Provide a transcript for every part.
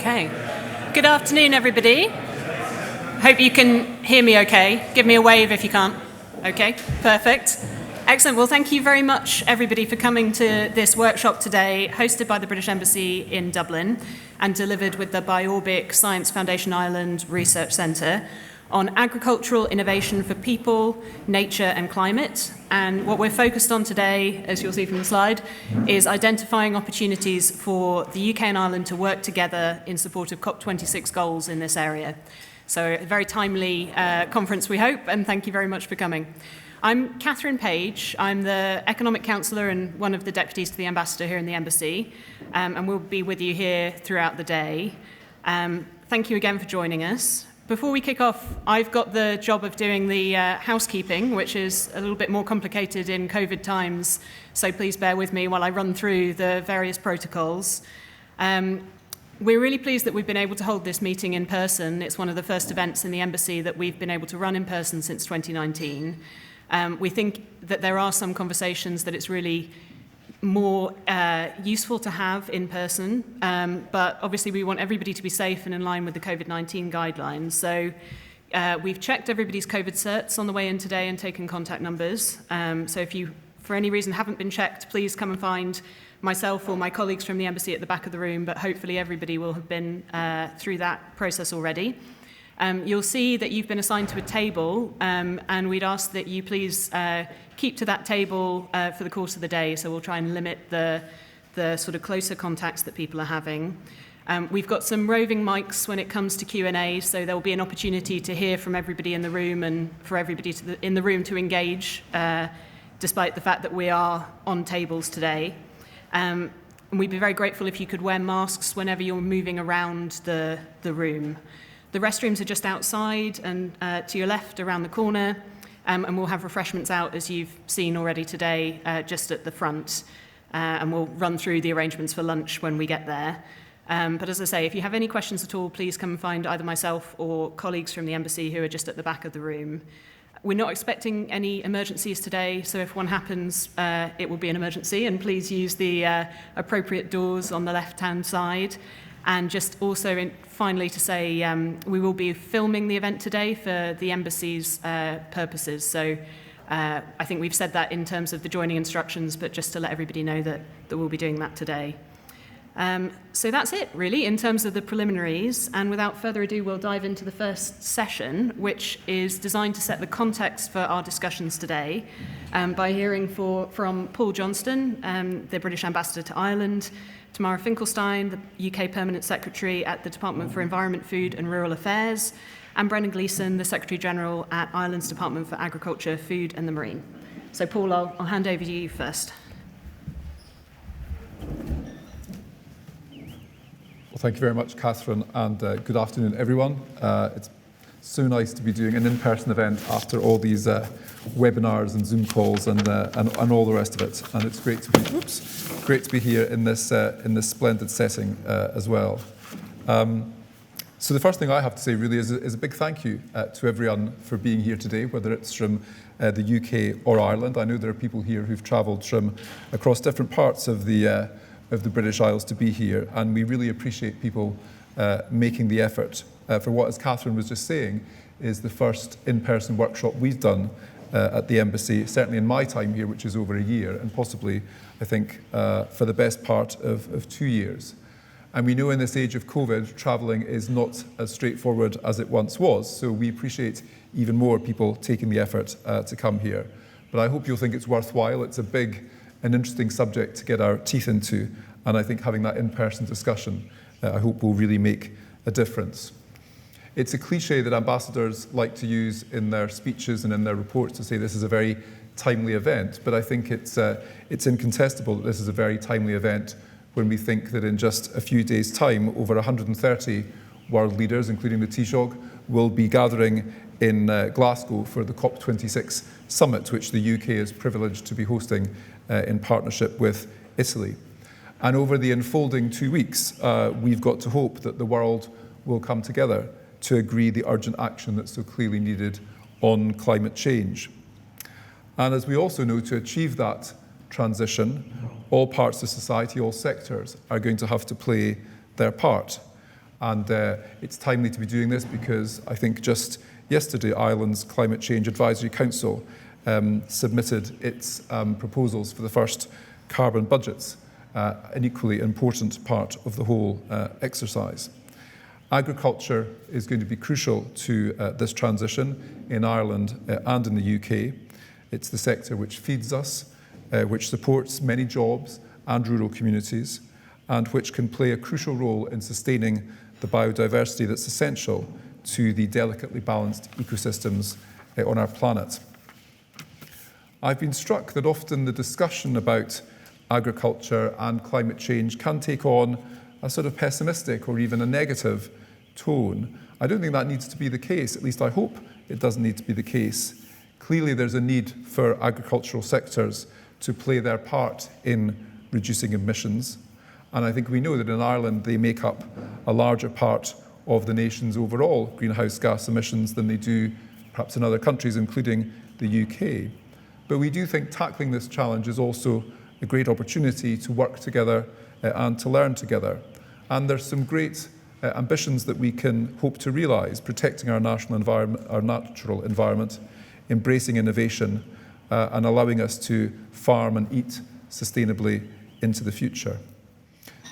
Okay. Good afternoon, everybody. Hope you can hear me okay. Give me a wave if you can't. Okay, perfect. Excellent. Well, thank you very much, everybody, for coming to this workshop today, hosted by the British Embassy in Dublin and delivered with the Biorbic Science Foundation Ireland Research Centre on agricultural innovation for people, nature and climate. And what we're focused on today, as you'll see from the slide, is identifying opportunities for the UK and Ireland to work together in support of COP26 goals in this area. So a very timely conference, we hope, and thank you very much for coming. I'm Catherine Page. I'm the Economic Councillor and one of the deputies to the Ambassador here in the Embassy, and we'll be with you here throughout the day. Thank you again for joining us. Before we kick off, I've got the job of doing the housekeeping, which is a little bit more complicated in COVID times, so please bear with me while I run through the various protocols. We're really pleased that we've been able to hold this meeting in person. It's one of the first events in the Embassy that we've been able to run in person since 2019. We think that there are some conversations that it's really more useful to have in person, but obviously we want everybody to be safe and in line with the COVID-19 guidelines. So we've checked everybody's COVID certs on the way in today and taken contact numbers. So if you, for any reason, haven't been checked, please come and find myself or my colleagues from the Embassy at the back of the room, but hopefully everybody will have been through that process already. You'll see that you've been assigned to a table, and we'd ask that you please keep to that table for the course of the day, so we'll try and limit the sort of closer contacts that people are having. We've got some roving mics when it comes to Q&A, so there will be an opportunity to hear from everybody in the room and for everybody in the room to engage, despite the fact that we are on tables today. And we'd be very grateful if you could wear masks whenever you're moving around the room. The restrooms are just outside and to your left around the corner, and we'll have refreshments out, as you've seen already today, just at the front, and we'll run through the arrangements for lunch when we get there. But as I say, if you have any questions at all, please come and find either myself or colleagues from the Embassy who are just at the back of the room. We're not expecting any emergencies today, so if one happens, it will be an emergency, and please use the appropriate doors on the left-hand side. And just also, finally, to say we will be filming the event today for the Embassy's purposes. So I think we've said that in terms of the joining instructions, but just to let everybody know that we'll be doing that today. So that's it, really, in terms of the preliminaries. And without further ado, we'll dive into the first session, which is designed to set the context for our discussions today by hearing from Paul Johnston, the British Ambassador to Ireland, Tamara Finkelstein, the UK Permanent Secretary at the Department for Environment, Food and Rural Affairs, and Brendan Gleeson, the Secretary-General at Ireland's Department for Agriculture, Food and the Marine. So, Paul, I'll hand over to you first. Well, thank you very much, Catherine, and good afternoon, everyone. It's so nice to be doing an in-person event after all these webinars and Zoom calls and all the rest of it. And it's great to be here in this splendid setting as well. So the first thing I have to say really is a big thank you to everyone for being here today, whether it's from the UK or Ireland. I know there are people here who've travelled from across different parts of the British Isles to be here, and we really appreciate people making the effort for what, as Catherine was just saying, is the first in-person workshop we've done at the Embassy, certainly in my time here, which is over a year, and possibly, I think, for the best part of 2 years. And we know in this age of COVID, travelling is not as straightforward as it once was, so we appreciate even more people taking the effort to come here. But I hope you'll think it's worthwhile. It's a big and interesting subject to get our teeth into, and I think having that in-person discussion, I hope will really make a difference. It's a cliche that ambassadors like to use in their speeches and in their reports to say this is a very timely event, but I think it's incontestable that this is a very timely event when we think that in just a few days' time, over 130 world leaders, including the Taoiseach, will be gathering in Glasgow for the COP26 summit, which the UK is privileged to be hosting in partnership with Italy. And over the unfolding 2 weeks, we've got to hope that the world will come together to agree the urgent action that's so clearly needed on climate change. And as we also know, to achieve that transition, all parts of society, all sectors, are going to have to play their part. And it's timely to be doing this because I think just yesterday Ireland's Climate Change Advisory Council submitted its proposals for the first carbon budgets, an equally important part of the whole exercise. Agriculture is going to be crucial to this transition in Ireland and in the UK. It's the sector which feeds us, which supports many jobs and rural communities, and which can play a crucial role in sustaining the biodiversity that's essential to the delicately balanced ecosystems on our planet. I've been struck that often the discussion about agriculture and climate change can take on a sort of pessimistic or even a negative tone. I don't think that needs to be the case, at least I hope it doesn't need to be the case. Clearly there's a need for agricultural sectors to play their part in reducing emissions, and I think we know that in Ireland they make up a larger part of the nation's overall greenhouse gas emissions than they do perhaps in other countries, including the UK. But we do think tackling this challenge is also a great opportunity to work together and to learn together. And there's some great ambitions that we can hope to realise: protecting our national environment, our natural environment, embracing innovation, and allowing us to farm and eat sustainably into the future.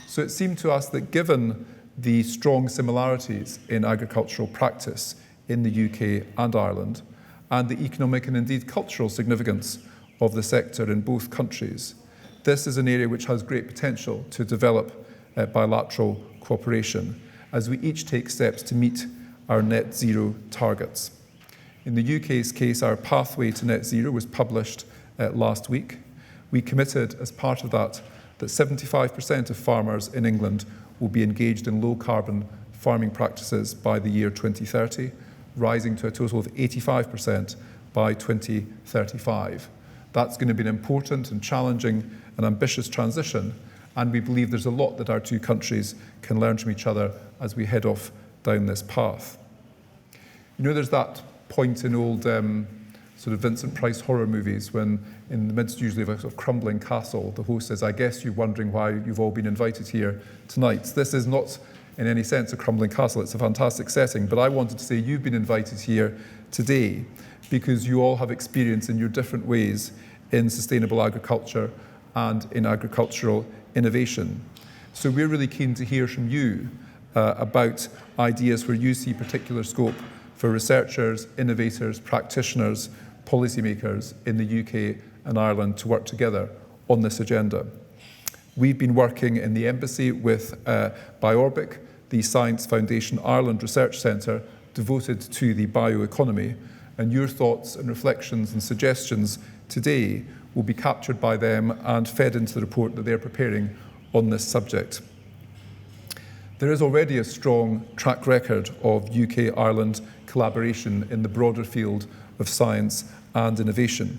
So it seemed to us that given the strong similarities in agricultural practice in the UK and Ireland, and the economic and indeed cultural significance of the sector in both countries, this is an area which has great potential to develop bilateral cooperation as we each take steps to meet our net zero targets. In the UK's case, our pathway to net zero was published last week. We committed as part of that 75% of farmers in England will be engaged in low carbon farming practices by the year 2030, rising to a total of 85% by 2035. That's going to be an important and challenging and ambitious transition, and we believe there's a lot that our two countries can learn from each other as we head off down this path. You know, there's that point in old sort of Vincent Price horror movies when, in the midst usually of a sort of crumbling castle, the host says, "I guess you're wondering why you've all been invited here tonight." This is not in any sense a crumbling castle, it's a fantastic setting, but I wanted to say you've been invited here today because you all have experience in your different ways in sustainable agriculture and in agricultural innovation. So we're really keen to hear from you about ideas where you see particular scope for researchers, innovators, practitioners, policymakers in the UK and Ireland to work together on this agenda. We've been working in the Embassy with BioRbic, the Science Foundation Ireland Research Centre devoted to the bioeconomy, and your thoughts and reflections and suggestions today will be captured by them and fed into the report that they're preparing on this subject. There is already a strong track record of UK-Ireland collaboration in the broader field of science and innovation.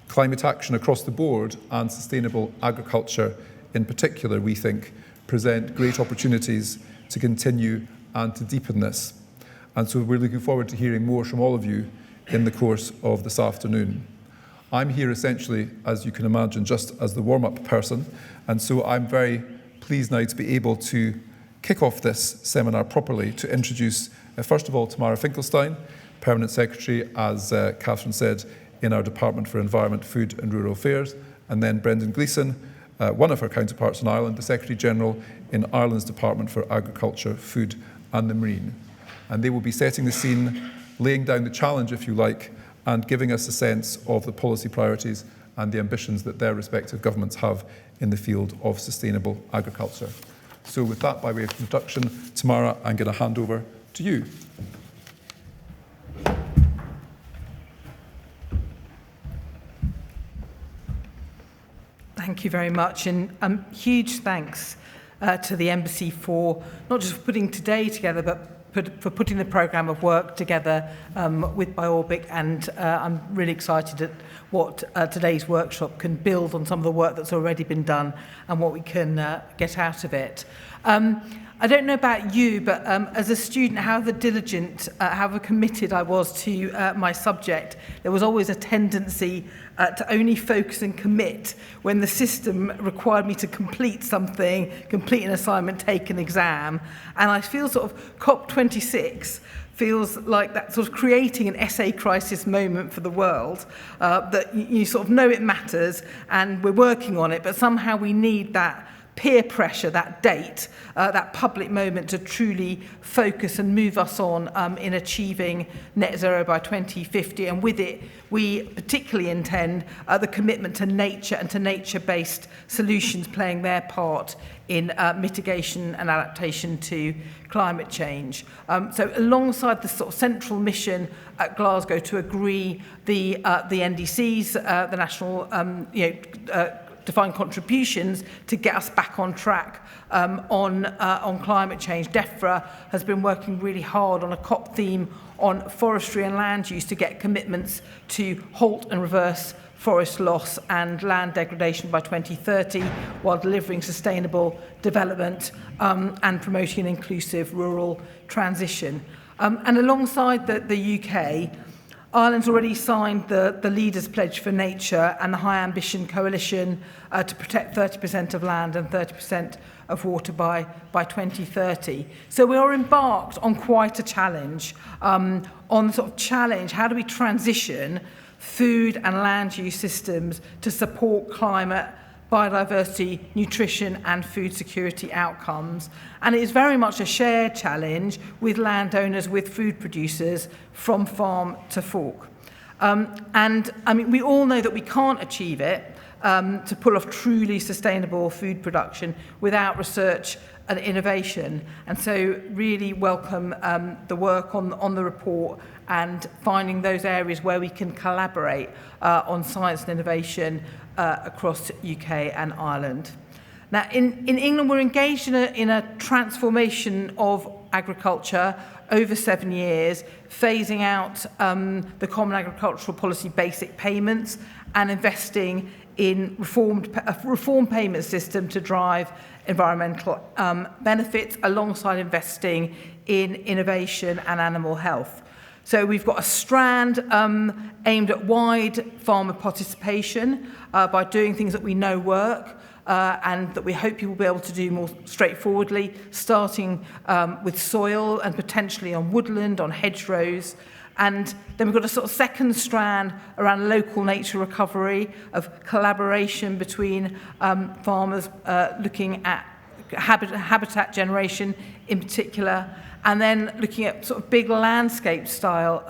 Climate action across the board and sustainable agriculture in particular, we think, present great opportunities to continue and to deepen this. And so we're looking forward to hearing more from all of you in the course of this afternoon. I'm here essentially, as you can imagine, just as the warm-up person, and so I'm very pleased now to be able to kick off this seminar properly, to introduce, first of all, Tamara Finkelstein, Permanent Secretary, as Catherine said, in our Department for Environment, Food and Rural Affairs, and then Brendan Gleeson, one of her counterparts in Ireland, the Secretary-General in Ireland's Department for Agriculture, Food and the Marine. And they will be setting the scene, laying down the challenge, if you like, and giving us a sense of the policy priorities and the ambitions that their respective governments have in the field of sustainable agriculture. So with that, by way of introduction, Tamara, I'm going to hand over to you. Thank you very much, and huge thanks to the Embassy for not just putting today together, but for putting the programme of work together with BioRbic, and I'm really excited at what today's workshop can build on some of the work that's already been done and what we can get out of it. I don't know about you, but as a student, however diligent, however committed I was to my subject, there was always a tendency to only focus and commit when the system required me to complete something, complete an assignment, take an exam. And I feel sort of COP26 feels like that sort of creating an essay crisis moment for the world, that you sort of know it matters and we're working on it, but somehow we need that peer pressure, that date, that public moment to truly focus and move us on in achieving net zero by 2050. And with it, we particularly intend the commitment to nature and to nature-based solutions playing their part in mitigation and adaptation to climate change. So alongside the sort of central mission at Glasgow to agree the NDCs, the national defined contributions to get us back on track on climate change. DEFRA has been working really hard on a COP theme on forestry and land use to get commitments to halt and reverse forest loss and land degradation by 2030 while delivering sustainable development and promoting an inclusive rural transition. And alongside the UK, Ireland's already signed the Leaders' Pledge for Nature and the High Ambition Coalition to protect 30% of land and 30% of water by 2030. So we are embarked on quite a challenge, on the sort of challenge, how do we transition food and land use systems to support climate, biodiversity, nutrition and food security outcomes. And it is very much a shared challenge with landowners, with food producers from farm to fork. And I mean, we all know that we can't achieve it to pull off truly sustainable food production without research and innovation. And so really welcome the work on the report and finding those areas where we can collaborate on science and innovation across UK and Ireland. Now, in England, we're engaged in a transformation of agriculture over 7 years, phasing out the Common Agricultural Policy basic payments and investing in a reformed payment system to drive environmental benefits alongside investing in innovation and animal health. So we've got a strand aimed at wide farmer participation by doing things that we know work and that we hope people will be able to do more straightforwardly, starting with soil and potentially on woodland, on hedgerows. And then we've got a sort of second strand around local nature recovery, of collaboration between farmers looking at habitat generation in particular, and then looking at sort of big landscape style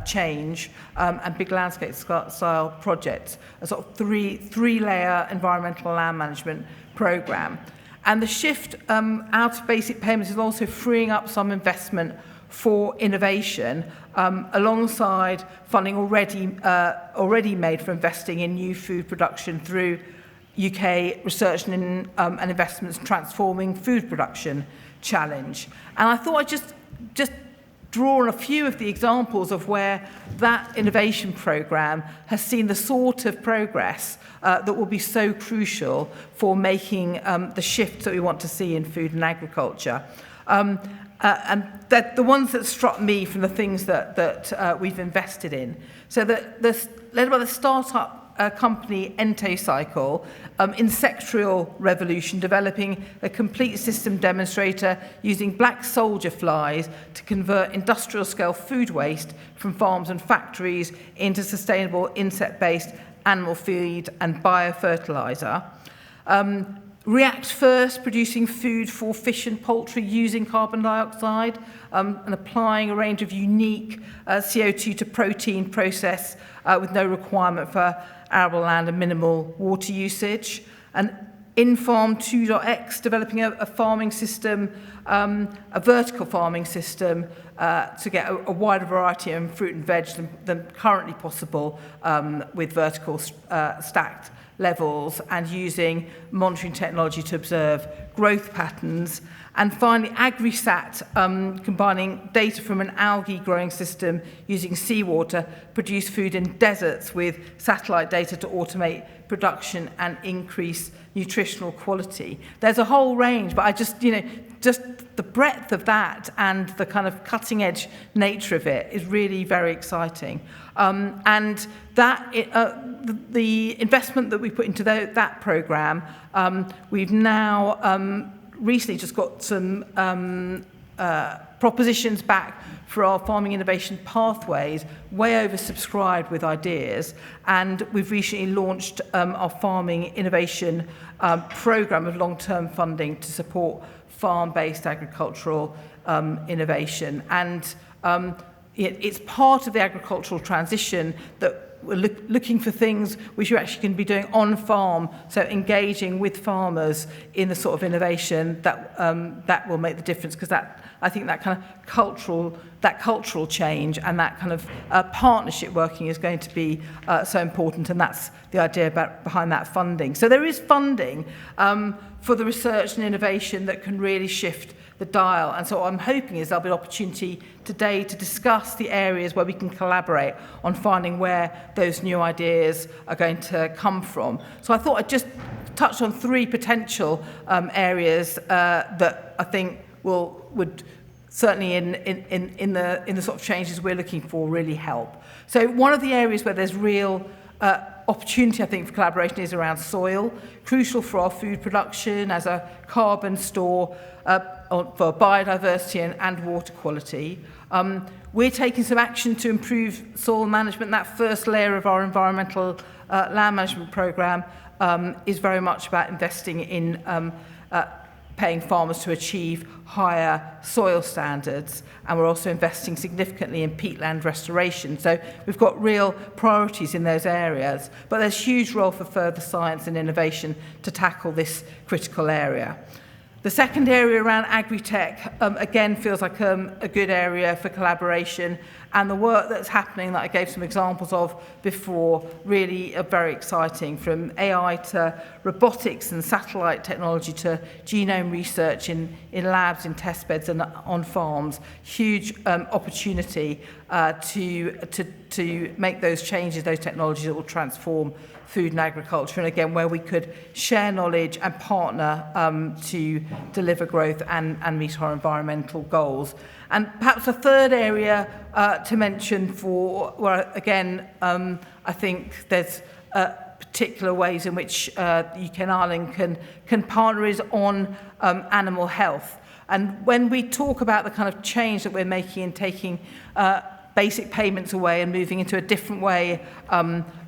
change and big landscape style projects, a sort of three-layer environmental land management program. And the shift out of basic payments is also freeing up some investment for innovation alongside funding already made for investing in new food production through UK research and investments transforming food production challenge. And I thought I'd just draw on a few of the examples of where that innovation programme has seen the sort of progress that will be so crucial for making the shift that we want to see in food and agriculture. And that the ones that struck me from the things that we've invested in. So led by the startup company Entocycle, insectorial revolution, developing a complete system demonstrator using black soldier flies to convert industrial scale food waste from farms and factories into sustainable insect-based animal feed and biofertilizer. React First, producing food for fish and poultry using carbon dioxide and applying a range of unique CO2 to protein process with no requirement for arable land and minimal water usage. And InFarm 2.x, developing a farming system, a vertical farming system to get a wider variety of fruit and veg than currently possible with vertical stacked levels and using monitoring technology to observe growth patterns. And finally, AgriSat, combining data from an algae growing system using seawater, produce food in deserts with satellite data to automate production and increase nutritional quality. There's a whole range, but I just the breadth of that and the kind of cutting edge nature of it is really very exciting. And that the investment that we put into that program, we've now recently just got some propositions back for our farming innovation pathways, way oversubscribed with ideas, and we've recently launched our farming innovation program of long-term funding to support farm-based agricultural innovation. And it's part of the agricultural transition that we're looking for things which you actually can be doing on farm, so engaging with farmers in the sort of innovation that that will make the difference, because I think that kind of cultural change and that kind of partnership working is going to be so important, and that's the idea behind that funding. So there is funding for the research and innovation that can really shift the dial, and so what I'm hoping is there'll be an opportunity today to discuss the areas where we can collaborate on finding where those new ideas are going to come from. So I thought I'd just touch on three potential areas that I think would certainly in the sort of changes we're looking for really help. So one of the areas where there's real opportunity, I think, for collaboration is around soil, crucial for our food production as a carbon store for biodiversity and water quality. We're taking some action to improve soil management. That first layer of our environmental land management programme is very much about investing in paying farmers to achieve higher soil standards, and we're also investing significantly in peatland restoration. So we've got real priorities in those areas, but there's huge role for further science and innovation to tackle this critical area. The second area around agri-tech, again, feels like a good area for collaboration, and the work that's happening that I gave some examples of before really are very exciting, from AI to robotics and satellite technology to genome research in labs, in test beds and on farms. Huge opportunity to make those changes, those technologies that will transform food and agriculture, and again where we could share knowledge and partner to deliver growth and meet our environmental goals. And perhaps a third area to mention for where again I think there's particular ways in which UK and Ireland can partner is on animal health. And when we talk about the kind of change that we're making in taking basic payments away and moving into a different way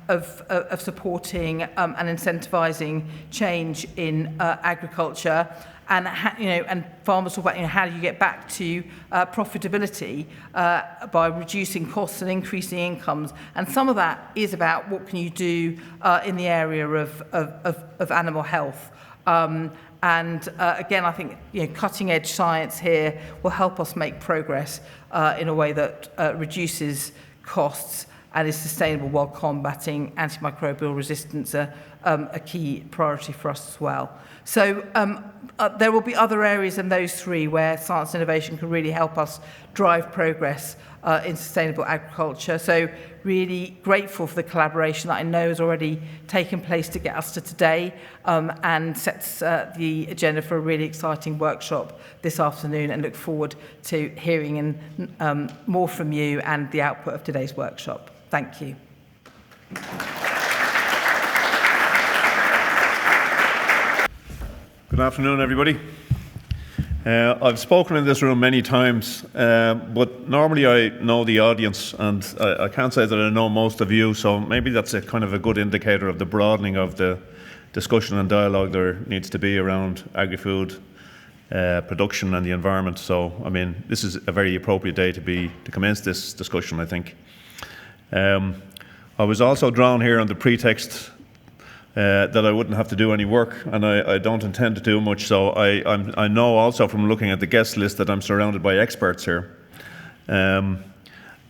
of supporting and incentivising change in agriculture, and and farmers talk about how do you get back to profitability by reducing costs and increasing incomes, and some of that is about what can you do in the area of animal health. And again, I think cutting edge science here will help us make progress in a way that reduces costs and is sustainable while combating antimicrobial resistance, a key priority for us as well. So there will be other areas than those three where science and innovation can really help us drive progress in sustainable agriculture. So really grateful for the collaboration that I know has already taken place to get us to today, and sets the agenda for a really exciting workshop this afternoon, and look forward to hearing more from you and the output of today's workshop. Thank you. Good afternoon, everybody. I've spoken in this room many times, but normally I know the audience, and I can't say that I know most of you, so maybe that's a kind of a good indicator of the broadening of the discussion and dialogue there needs to be around agri-food production and the environment. So, I mean, this is a very appropriate day to commence this discussion, I think. I was also drawn here on the pretext that I wouldn't have to do any work, and I don't intend to do much. So I know also from looking at the guest list that I'm surrounded by experts here, and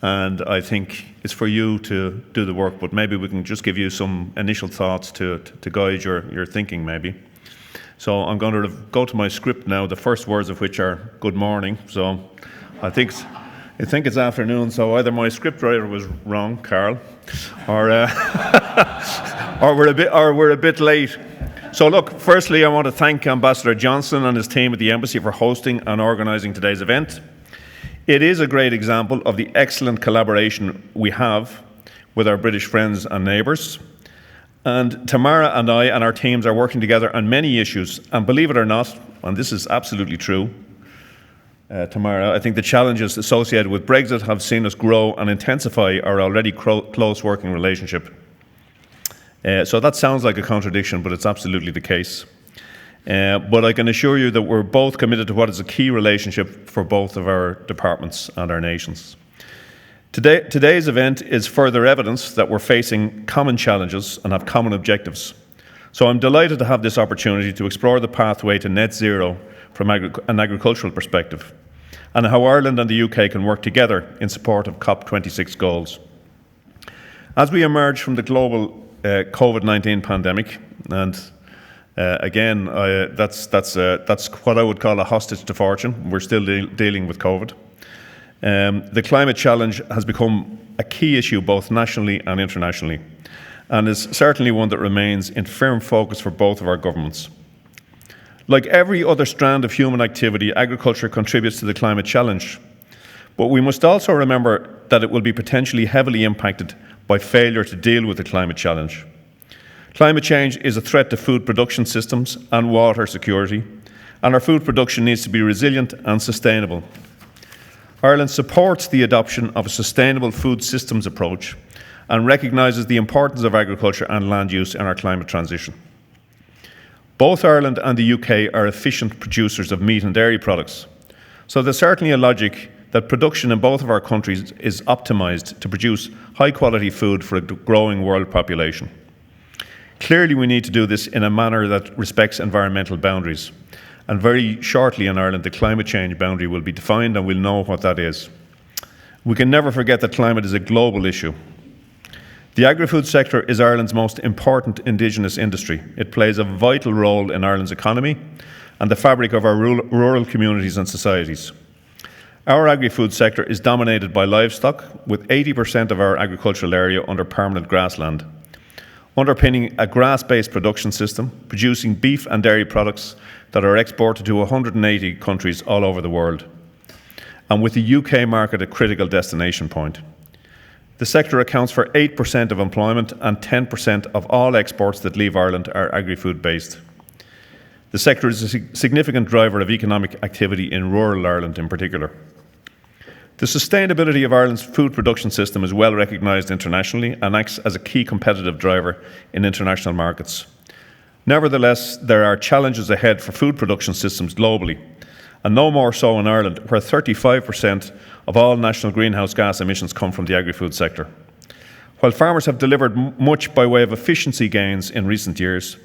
I think it's for you to do the work. But maybe we can just give you some initial thoughts to guide your thinking, maybe. So I'm going to go to my script now, the first words of which are good morning. So I think it's afternoon, so either my scriptwriter was wrong, Carl, or we're a bit late. So look, firstly, I want to thank Ambassador Johnson and his team at the Embassy for hosting and organising today's event. It is a great example of the excellent collaboration we have with our British friends and neighbours. And Tamara and I and our teams are working together on many issues. And believe it or not, and this is absolutely true, Tamara, I think the challenges associated with Brexit have seen us grow and intensify our already close working relationship. So that sounds like a contradiction, but it's absolutely the case. But I can assure you that we're both committed to what is a key relationship for both of our departments and our nations. Today's event is further evidence that we're facing common challenges and have common objectives. So I'm delighted to have this opportunity to explore the pathway to net zero from an agricultural perspective, and how Ireland and the UK can work together in support of COP26 goals. As we emerge from the global COVID-19 pandemic, and again, that's what I would call a hostage to fortune. We're still dealing with COVID. The climate challenge has become a key issue both nationally and internationally, and is certainly one that remains in firm focus for both of our governments. Like every other strand of human activity, agriculture contributes to the climate challenge. But we must also remember that it will be potentially heavily impacted by failure to deal with the climate challenge. Climate change is a threat to food production systems and water security, and our food production needs to be resilient and sustainable. Ireland supports the adoption of a sustainable food systems approach and recognises the importance of agriculture and land use in our climate transition. Both Ireland and the UK are efficient producers of meat and dairy products, so there's certainly a logic that production in both of our countries is optimised to produce high-quality food for a growing world population. Clearly, we need to do this in a manner that respects environmental boundaries, and very shortly in Ireland, the climate change boundary will be defined and we'll know what that is. We can never forget that climate is a global issue. The agri-food sector is Ireland's most important indigenous industry. It plays a vital role in Ireland's economy and the fabric of our rural communities and societies. Our agri-food sector is dominated by livestock, with 80% of our agricultural area under permanent grassland, underpinning a grass-based production system, producing beef and dairy products that are exported to 180 countries all over the world, and with the UK market a critical destination point. The sector accounts for 8% of employment, and 10% of all exports that leave Ireland are agri-food based. The sector is a significant driver of economic activity in rural Ireland in particular. The sustainability of Ireland's food production system is well recognised internationally and acts as a key competitive driver in international markets. Nevertheless, there are challenges ahead for food production systems globally, and no more so in Ireland, where 35% of all national greenhouse gas emissions come from the agri-food sector. While farmers have delivered much by way of efficiency gains in recent years,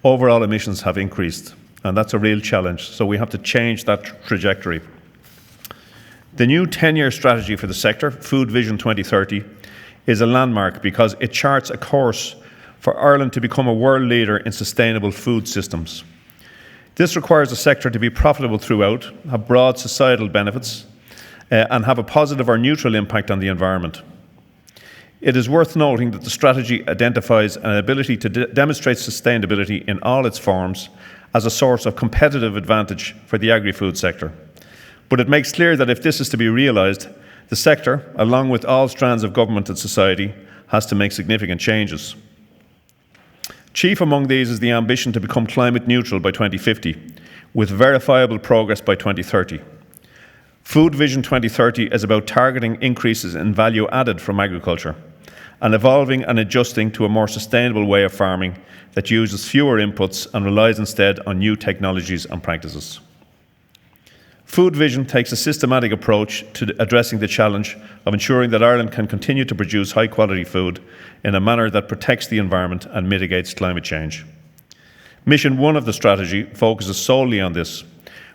overall emissions have increased, and that's a real challenge, so we have to change that trajectory. The new 10-year strategy for the sector, Food Vision 2030, is a landmark because it charts a course for Ireland to become a world leader in sustainable food systems. This requires the sector to be profitable throughout, have broad societal benefits, and have a positive or neutral impact on the environment. It is worth noting that the strategy identifies an ability to demonstrate sustainability in all its forms as a source of competitive advantage for the agri-food sector. But it makes clear that if this is to be realised, the sector, along with all strands of government and society, has to make significant changes. Chief among these is the ambition to become climate neutral by 2050, with verifiable progress by 2030. Food Vision 2030 is about targeting increases in value added from agriculture and evolving and adjusting to a more sustainable way of farming that uses fewer inputs and relies instead on new technologies and practices. Food Vision takes a systematic approach to addressing the challenge of ensuring that Ireland can continue to produce high-quality food in a manner that protects the environment and mitigates climate change. Mission 1 of the strategy focuses solely on this,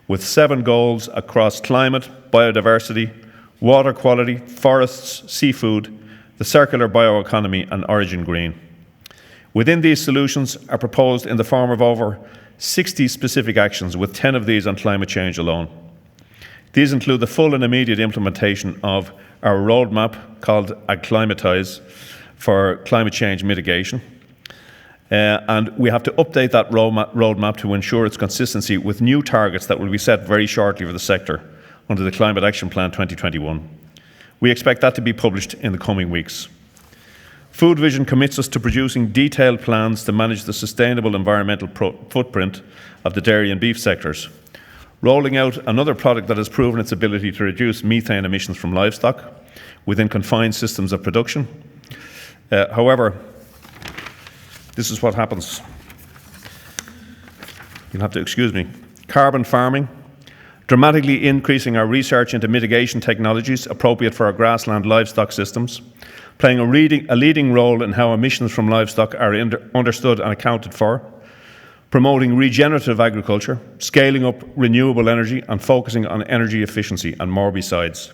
with 7 goals across climate, biodiversity, water quality, forests, seafood, the circular bioeconomy and Origin Green. Within these solutions are proposed in the form of over 60 specific actions, with 10 of these on climate change alone. These include the full and immediate implementation of our roadmap called Acclimatise for climate change mitigation. And we have to update that roadmap to ensure its consistency with new targets that will be set very shortly for the sector under the Climate Action Plan 2021. We expect that to be published in the coming weeks. Food Vision commits us to producing detailed plans to manage the sustainable environmental footprint of the dairy and beef sectors, rolling out another product that has proven its ability to reduce methane emissions from livestock within confined systems of production. However, this is what happens. You'll have to excuse me. Carbon farming, dramatically increasing our research into mitigation technologies appropriate for our grassland livestock systems, playing a leading role in how emissions from livestock are understood and accounted for, promoting regenerative agriculture, scaling up renewable energy and focusing on energy efficiency, and more besides.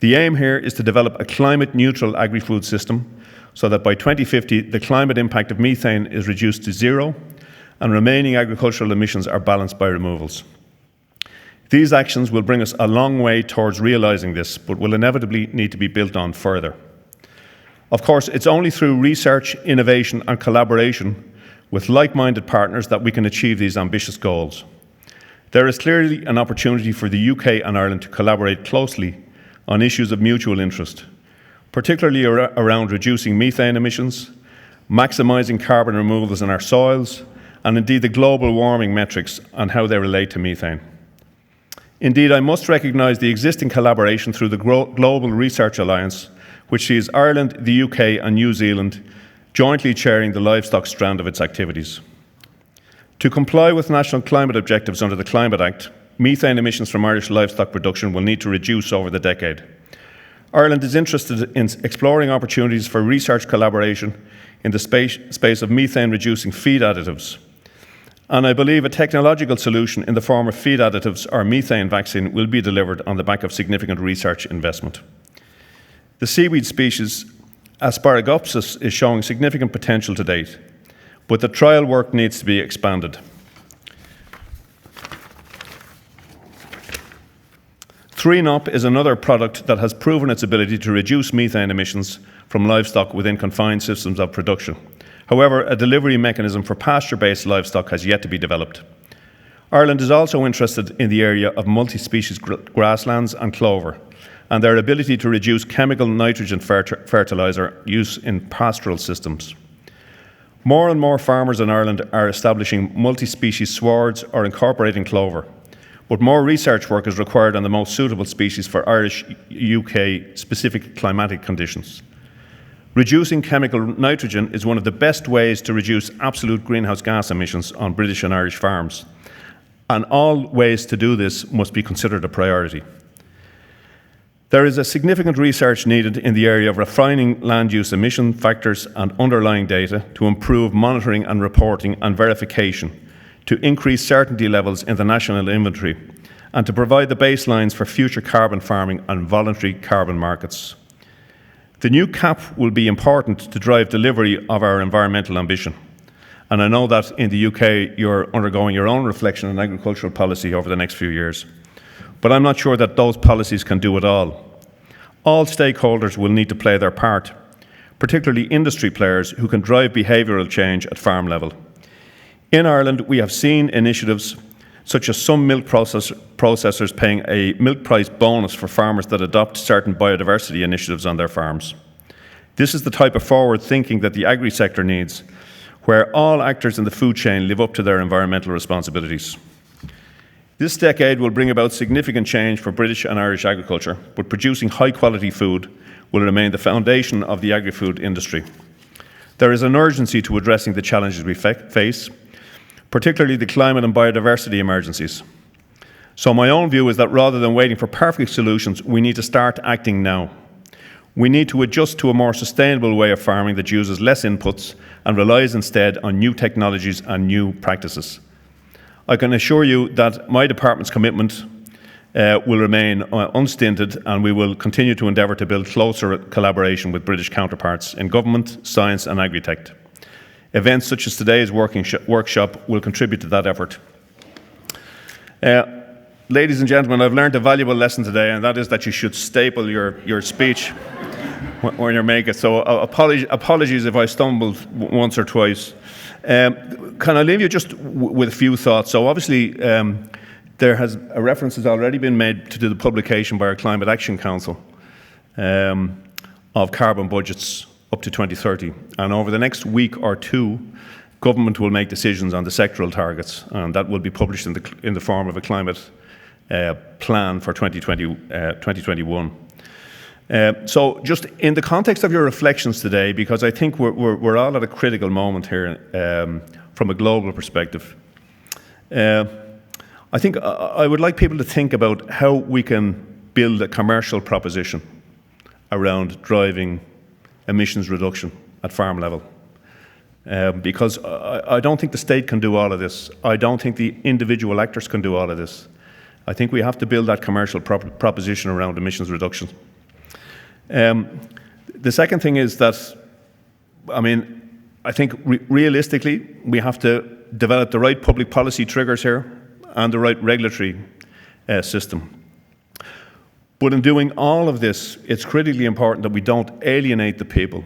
The aim here is to develop a climate-neutral agri-food system so that by 2050 the climate impact of methane is reduced to zero and remaining agricultural emissions are balanced by removals. These actions will bring us a long way towards realising this, but will inevitably need to be built on further. Of course, it's only through research, innovation and collaboration with like-minded partners that we can achieve these ambitious goals. There is clearly an opportunity for the UK and Ireland to collaborate closely on issues of mutual interest, particularly around reducing methane emissions, maximising carbon removals in our soils, and indeed the global warming metrics and how they relate to methane. Indeed, I must recognise the existing collaboration through the Global Research Alliance, which sees Ireland, the UK and New Zealand jointly chairing the livestock strand of its activities. To comply with national climate objectives under the Climate Act, methane emissions from Irish livestock production will need to reduce over the decade. Ireland is interested in exploring opportunities for research collaboration in the space of methane-reducing feed additives. And I believe a technological solution in the form of feed additives or methane vaccine will be delivered on the back of significant research investment. The seaweed species Asparagopsis is showing significant potential to date, but the trial work needs to be expanded. 3NOP is another product that has proven its ability to reduce methane emissions from livestock within confined systems of production. However, a delivery mechanism for pasture-based livestock has yet to be developed. Ireland is also interested in the area of multi-species grasslands and clover, and their ability to reduce chemical nitrogen fertiliser use in pastoral systems. More and more farmers in Ireland are establishing multi-species swards or incorporating clover, but more research work is required on the most suitable species for Irish, UK specific climatic conditions. Reducing chemical nitrogen is one of the best ways to reduce absolute greenhouse gas emissions on British and Irish farms, and all ways to do this must be considered a priority. There is a significant research needed in the area of refining land use emission factors and underlying data to improve monitoring and reporting and verification, to increase certainty levels in the national inventory, and to provide the baselines for future carbon farming and voluntary carbon markets. The new CAP will be important to drive delivery of our environmental ambition. And I know that in the UK you're undergoing your own reflection on agricultural policy over the next few years. But I'm not sure that those policies can do it all. All stakeholders will need to play their part, particularly industry players who can drive behavioural change at farm level. In Ireland, we have seen initiatives such as some milk processors paying a milk price bonus for farmers that adopt certain biodiversity initiatives on their farms. This is the type of forward thinking that the agri-sector needs, where all actors in the food chain live up to their environmental responsibilities. This decade will bring about significant change for British and Irish agriculture, but producing high-quality food will remain the foundation of the agri-food industry. There is an urgency to addressing the challenges we face, particularly the climate and biodiversity emergencies. So my own view is that rather than waiting for perfect solutions, we need to start acting now. We need to adjust to a more sustainable way of farming that uses less inputs and relies instead on new technologies and new practices. I can assure you that my department's commitment will remain unstinted, and we will continue to endeavour to build closer collaboration with British counterparts in government, science and agri-tech. Events such as today's workshop will contribute to that effort. Ladies and gentlemen, I've learned a valuable lesson today, and that is that you should staple your speech when you make it. So apologies if I stumbled once or twice. Can I leave you just with a few thoughts? So obviously, a reference has already been made to the publication by our Climate Action Council of carbon budgets up to 2030. And over the next week or two, government will make decisions on the sectoral targets, and that will be published in the form of a climate plan for 2021. So just in the context of your reflections today, because I think we're all at a critical moment here from a global perspective, I think I would like people to think about how we can build a commercial proposition around driving emissions reduction at farm level. Because I don't think the state can do all of this. I don't think the individual actors can do all of this. I think we have to build that commercial proposition around emissions reduction. The second thing is that, I think realistically, we have to develop the right public policy triggers here and the right regulatory system. But in doing all of this, it's critically important that we don't alienate the people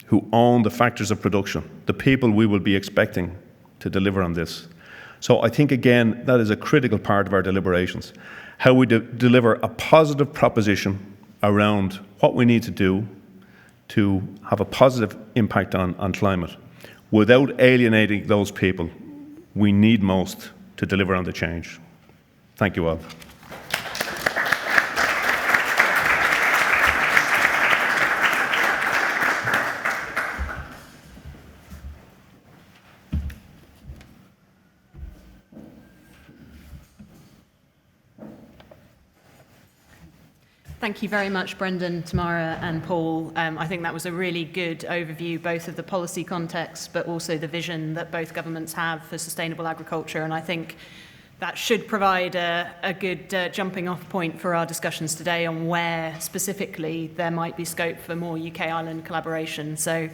who own the factors of production, the people we will be expecting to deliver on this. So I think, again, that is a critical part of our deliberations, how we deliver a positive proposition around what we need to do to have a positive impact on climate without alienating those people we need most to deliver on the change. Thank you all. Thank you very much, Brendan, Tamara and Paul. I think that was a really good overview, both of the policy context, but also the vision that both governments have for sustainable agriculture. And I think that should provide a good jumping off point for our discussions today on where specifically there might be scope for more UK-Ireland collaboration. So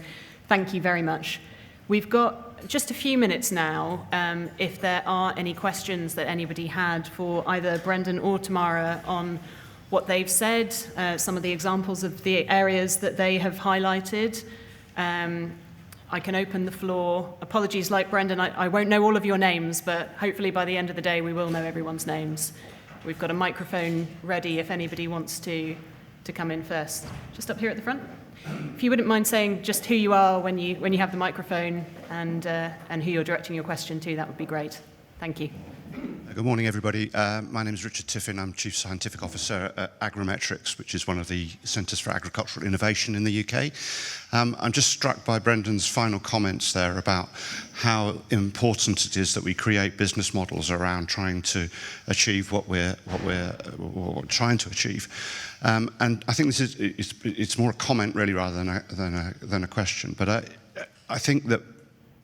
thank you very much. We've got just a few minutes now if there are any questions that anybody had for either Brendan or Tamara on what they've said, some of the examples of the areas that they have highlighted. I can open the floor. Apologies, like Brendan, I won't know all of your names, but hopefully by the end of the day we will know everyone's names. We've got a microphone ready if anybody wants to come in first. Just up here at the front. If you wouldn't mind saying just who you are when you have the microphone and who you're directing your question to, that would be great. Thank you. Good morning, everybody. My name is Richard Tiffin. I'm Chief Scientific Officer at Agrimetrics, which is one of the Centres for Agricultural Innovation in the UK. I'm just struck by Brendan's final comments there about how important it is that we create business models around trying to achieve what we're trying to achieve. And I think this is it's more a comment really rather than a question. But I think that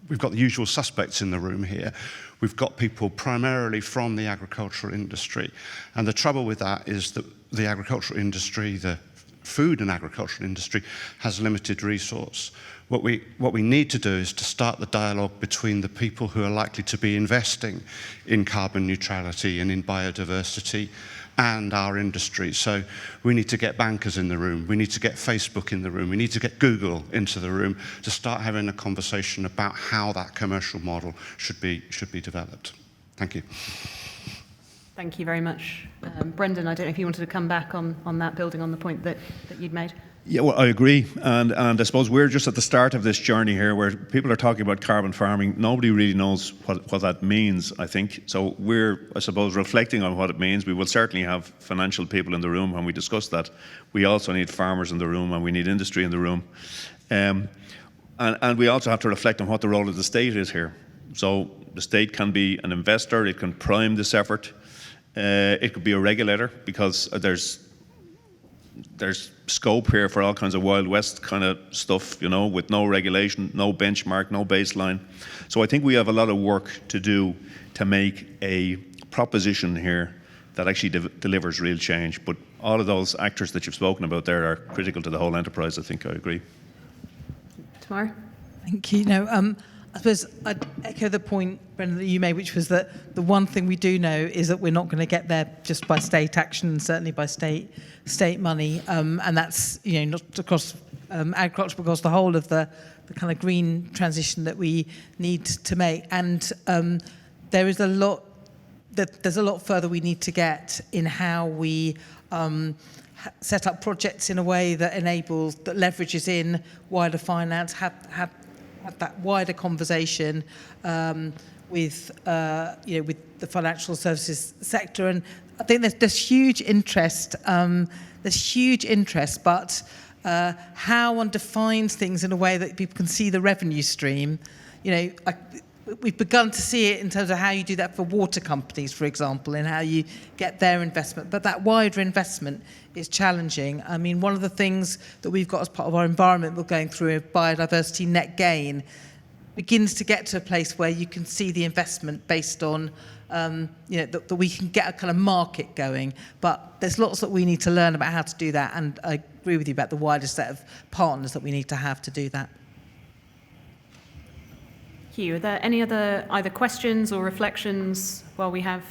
we've got the usual suspects in the room here. We've got people primarily from the agricultural industry. And the trouble with that is that the agricultural industry, the food and agricultural industry, has limited resource. What we need to do is to start the dialogue between the people who are likely to be investing in carbon neutrality and in biodiversity and our industry. So we need to get bankers in the room, we need to get Facebook in the room, we need to get Google into the room to start having a conversation about how that commercial model should be developed. Thank you. Thank you very much. Brendan, I don't know if you wanted to come back on that, building on the point that you'd made. Yeah, well, I agree. And I suppose we're just at the start of this journey here where people are talking about carbon farming. Nobody really knows what that means, I think. So we're, I suppose, reflecting on what it means. We will certainly have financial people in the room when we discuss that. We also need farmers in the room and we need industry in the room. And we also have to reflect on what the role of the state is here. So the state can be an investor, it can prime this effort. It could be a regulator because there's scope here for all kinds of Wild West kind of stuff, you know, with no regulation, no benchmark, no baseline. So I think we have a lot of work to do to make a proposition here that actually delivers real change. But all of those actors that you've spoken about there are critical to the whole enterprise, I think. I agree. Tamara? Thank you. No, I suppose I'd echo the point, Brendan, that you made, which was that the one thing we do know is that we're not going to get there just by state action, and certainly by state money, and that's not across agriculture, but across the whole of the kind of green transition that we need to make. And there's a lot further we need to get in how we set up projects in a way that leverages in wider finance, have that wider conversation with the financial services sector. And I think there's huge interest. But how one defines things in a way that people can see the revenue stream, we've begun to see it in terms of how you do that for water companies, for example, and how you get their investment. But that wider investment is challenging. I mean, one of the things that we've got as part of our environment, we're going through a biodiversity net gain, begins to get to a place where you can see the investment based on, that we can get a kind of market going. But there's lots that we need to learn about how to do that. And I agree with you about the wider set of partners that we need to have to do that. Are there any other either questions or reflections while we have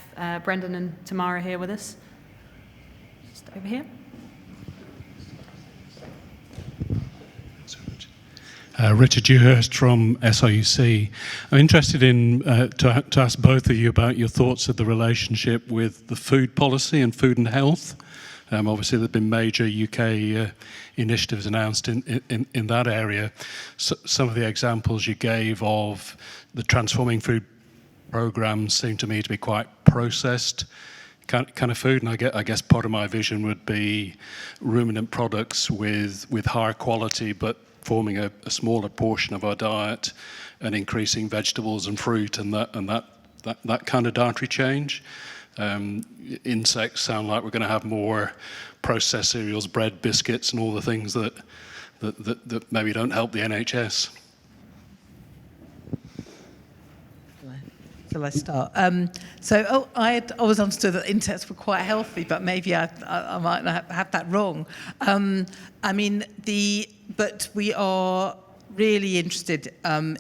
Brendan and Tamara here with us? Just over here. Richard Dewhurst from SIUC. I'm interested in to ask both of you about your thoughts of the relationship with the food policy and food and health. Obviously, there have been major UK initiatives announced in that area. So, some of the examples you gave of the transforming food programs seem to me to be quite processed kind of food, and I guess part of my vision would be ruminant products with higher quality, but forming a smaller portion of our diet, and increasing vegetables and fruit, and that kind of dietary change. Insects sound like we're going to have more processed cereals, bread, biscuits, and all the things that maybe don't help the NHS. Shall I start? I always understood that insects were quite healthy, but maybe I might have that wrong. But we are really interested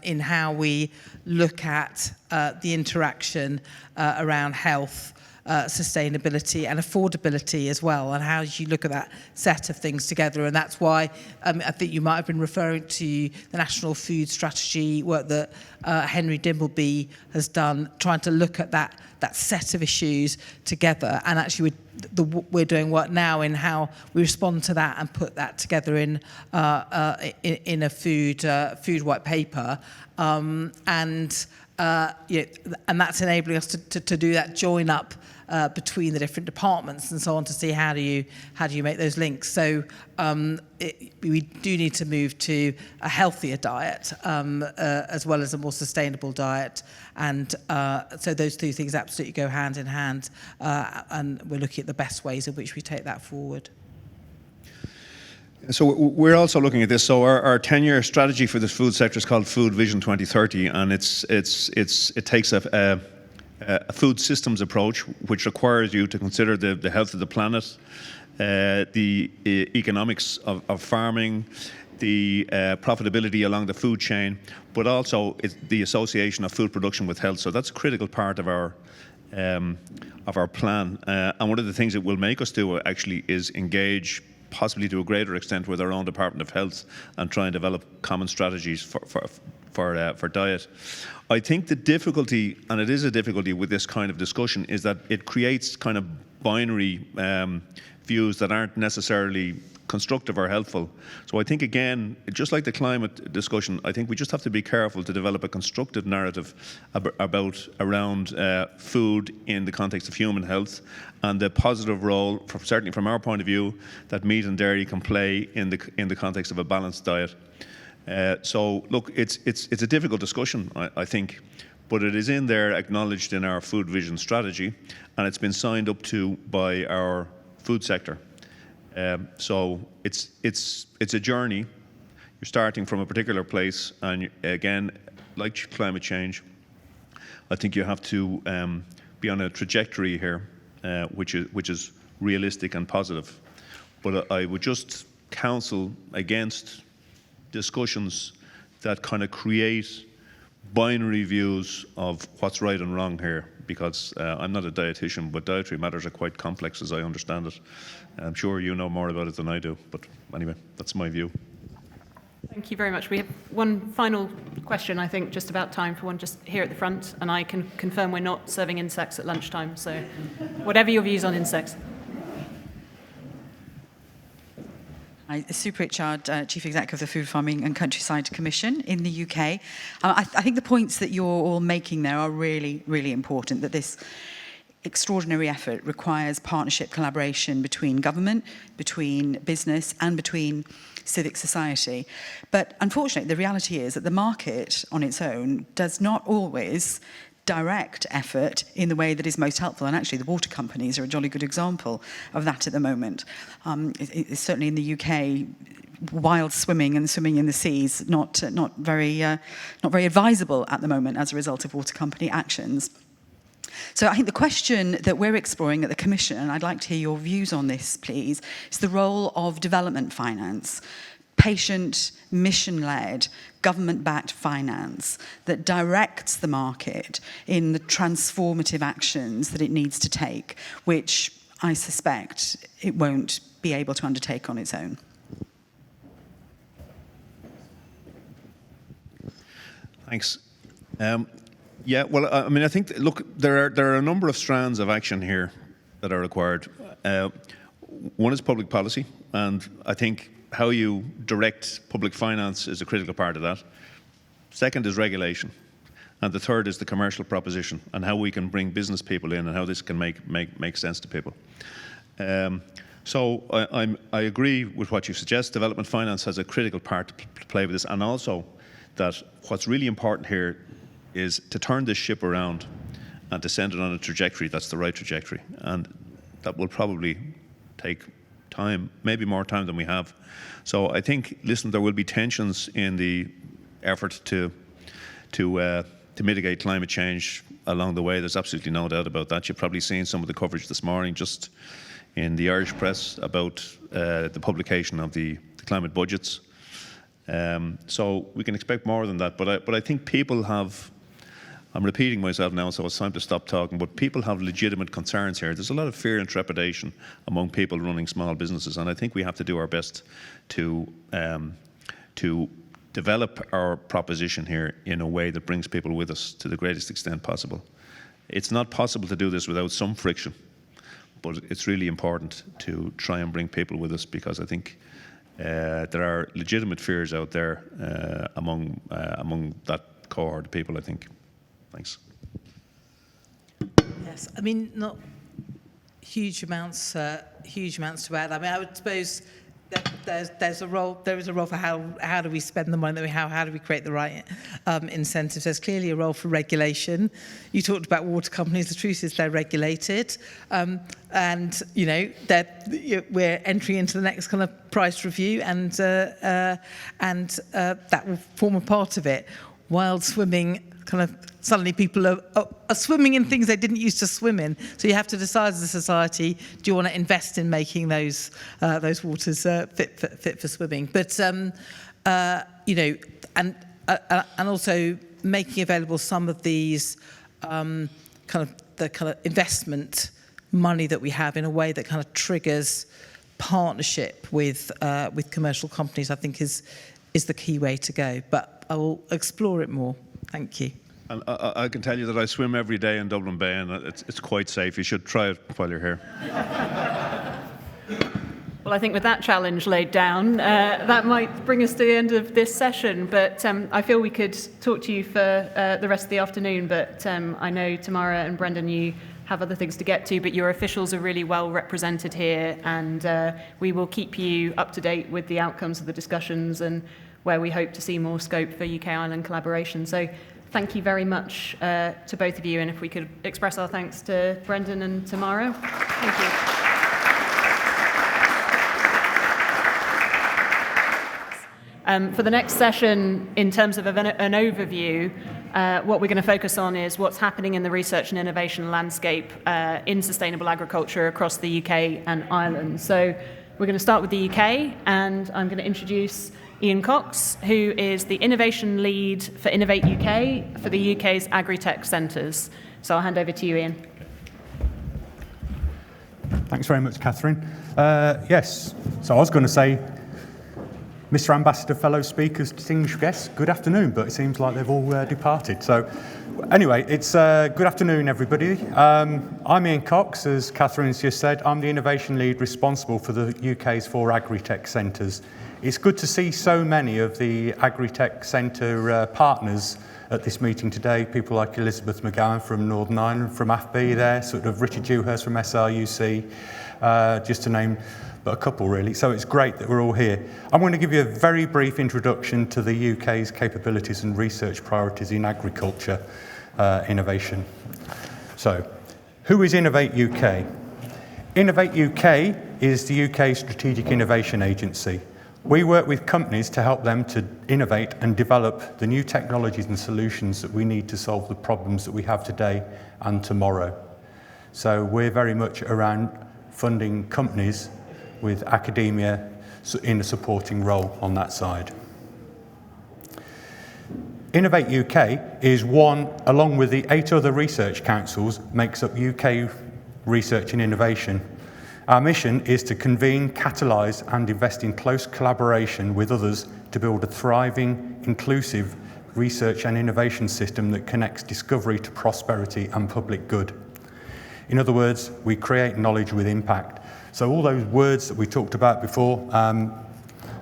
in how we look at the interaction around health, sustainability and affordability as well, and how you look at that set of things together. And that's why I think you might have been referring to the National Food Strategy work that Henry Dimbleby has done, trying to look at that set of issues together. And actually we're doing work now in how we respond to that and put that together in a food white paper, and that's enabling us to do that join up between the different departments and so on, to see how do you make those links. So we do need to move to a healthier diet as well as a more sustainable diet, and so those two things absolutely go hand in hand, and we're looking at the best ways in which we take that forward. So we're also looking at this. So our 10-year strategy for this food sector is called Food Vision 2030, and it takes a food systems approach, which requires you to consider the health of the planet, the economics of farming, the profitability along the food chain, but also the association of food production with health. So that's a critical part of our plan. And one of the things it will make us do actually is engage, possibly to a greater extent, with our own Department of Health and try and develop common strategies for diet. I think the difficulty, and it is a difficulty with this kind of discussion, is that it creates kind of binary views that aren't necessarily constructive or helpful. So I think, again, just like the climate discussion, I think we just have to be careful to develop a constructive narrative around food in the context of human health, and the positive role, certainly from our point of view, that meat and dairy can play in the context of a balanced diet. So look, it's a difficult discussion, I think, but it is in there, acknowledged in our food vision strategy, and it's been signed up to by our food sector. So it's a journey. You're starting from a particular place, and again, like climate change, I think you have to be on a trajectory here, which is realistic and positive. But I would just counsel against discussions that kind of create binary views of what's right and wrong here, because I'm not a dietitian, but dietary matters are quite complex as I understand it. I'm sure you know more about it than I do, but anyway, that's my view. Thank you very much. We have one final question, I think, just about time for one just here at the front, and I can confirm we're not serving insects at lunchtime, so whatever your views on insects. Hi, Sue Pritchard, Chief Executive of the Food Farming and Countryside Commission in the UK. I think the points that you're all making there are really, really important, that this extraordinary effort requires partnership, collaboration between government, between business and between civic society. But unfortunately, the reality is that the market on its own does not always direct effort in the way that is most helpful. And actually, the water companies are a jolly good example of that at the moment. It's certainly in the UK, wild swimming and swimming in the seas not very advisable at the moment as a result of water company actions. So I think the question that we're exploring at the Commission, and I'd like to hear your views on this, please, is the role of development finance, patient, mission-led, government-backed finance that directs the market in the transformative actions that it needs to take, which I suspect it won't be able to undertake on its own. Thanks. Yeah, well, I mean, I think, look, there are a number of strands of action here that are required. One is public policy, and I think how you direct public finance is a critical part of that. Second is regulation. And the third is the commercial proposition and how we can bring business people in and how this can make sense to people. So I agree with what you suggest. Development finance has a critical part to play with this, and also that what's really important here is to turn this ship around and to send it on a trajectory that's the right trajectory. And that will probably take time, maybe more time than we have. So I think, listen, there will be tensions in the effort to mitigate climate change along the way. There's absolutely no doubt about that. You've probably seen some of the coverage this morning just in the Irish press about the publication of the climate budgets. So we can expect more than that. But I think people have, I'm repeating myself now, so it's time to stop talking, but people have legitimate concerns here. There's a lot of fear and trepidation among people running small businesses, and I think we have to do our best to develop our proposition here in a way that brings people with us to the greatest extent possible. It's not possible to do this without some friction, but it's really important to try and bring people with us, because I think there are legitimate fears out there among that cohort of people, I think. Thanks. Yes, I mean, not huge amounts to add. I mean, I would suppose that there is a role for how do we spend the money that we have, how do we create the right incentives. There's clearly a role for regulation. You talked about water companies. The truth is they're regulated, and you know we're entering into the next kind of price review, and that will form a part of it. Wild swimming, kind of suddenly people are swimming in things they didn't used to swim in. So you have to decide as a society, do you want to invest in making those waters fit for swimming? But you know, and also making available some of these kind of investment money that we have in a way that kind of triggers partnership with commercial companies, I think is the key way to go. But I will explore it more. Thank you. And I can tell you that I swim every day in Dublin Bay, and it's quite safe. You should try it while you're here. Well, I think with that challenge laid down, that might bring us to the end of this session. But I feel we could talk to you for the rest of the afternoon. But I know Tamara and Brendan, you have other things to get to, but your officials are really well represented here, and we will keep you up to date with the outcomes of the discussions and where we hope to see more scope for UK-Ireland collaboration. So thank you very much to both of you, and if we could express our thanks to Brendan and Tamara. Thank you. For the next session, in terms of an overview, what we're going to focus on is what's happening in the research and innovation landscape in sustainable agriculture across the UK and Ireland. So we're going to start with the UK, and I'm going to introduce Ian Cox, who is the Innovation Lead for Innovate UK for the UK's Agri-Tech Centres. So I'll hand over to you, Ian. Thanks very much, Catherine. Yes, so I was going to say, Mr. Ambassador, fellow speakers, distinguished guests, good afternoon, but it seems like they've all departed. So anyway, it's good afternoon, everybody. I'm Ian Cox, as Catherine's just said. I'm the Innovation Lead responsible for the UK's 4 Agri-Tech Centres. It's good to see so many of the Agri-Tech Centre partners at this meeting today, people like Elizabeth McGowan from Northern Ireland, from AFB there, sort of Richard Dewhurst from SRUC, just to name but a couple really. So it's great that we're all here. I'm going to give you a very brief introduction to the UK's capabilities and research priorities in agriculture innovation. So, who is Innovate UK? Innovate UK is the UK's strategic innovation agency. We work with companies to help them to innovate and develop the new technologies and solutions that we need to solve the problems that we have today and tomorrow. So we're very much around funding companies with academia in a supporting role on that side. Innovate UK is one, along with the 8 other research councils, makes up UK research and innovation. Our mission is to convene, catalyse and invest in close collaboration with others to build a thriving, inclusive research and innovation system that connects discovery to prosperity and public good. In other words, we create knowledge with impact. So all those words that we talked about before,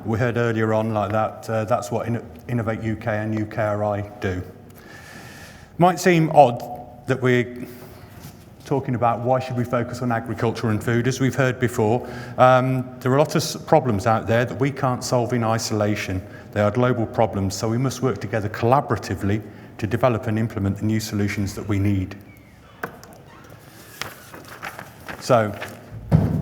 we heard earlier on like that, that's what Innovate UK and UKRI do. Might seem odd that we're talking about why should we focus on agriculture and food. As we've heard before, there are a lot of problems out there that we can't solve in isolation. They are global problems, so we must work together collaboratively to develop and implement the new solutions that we need. So,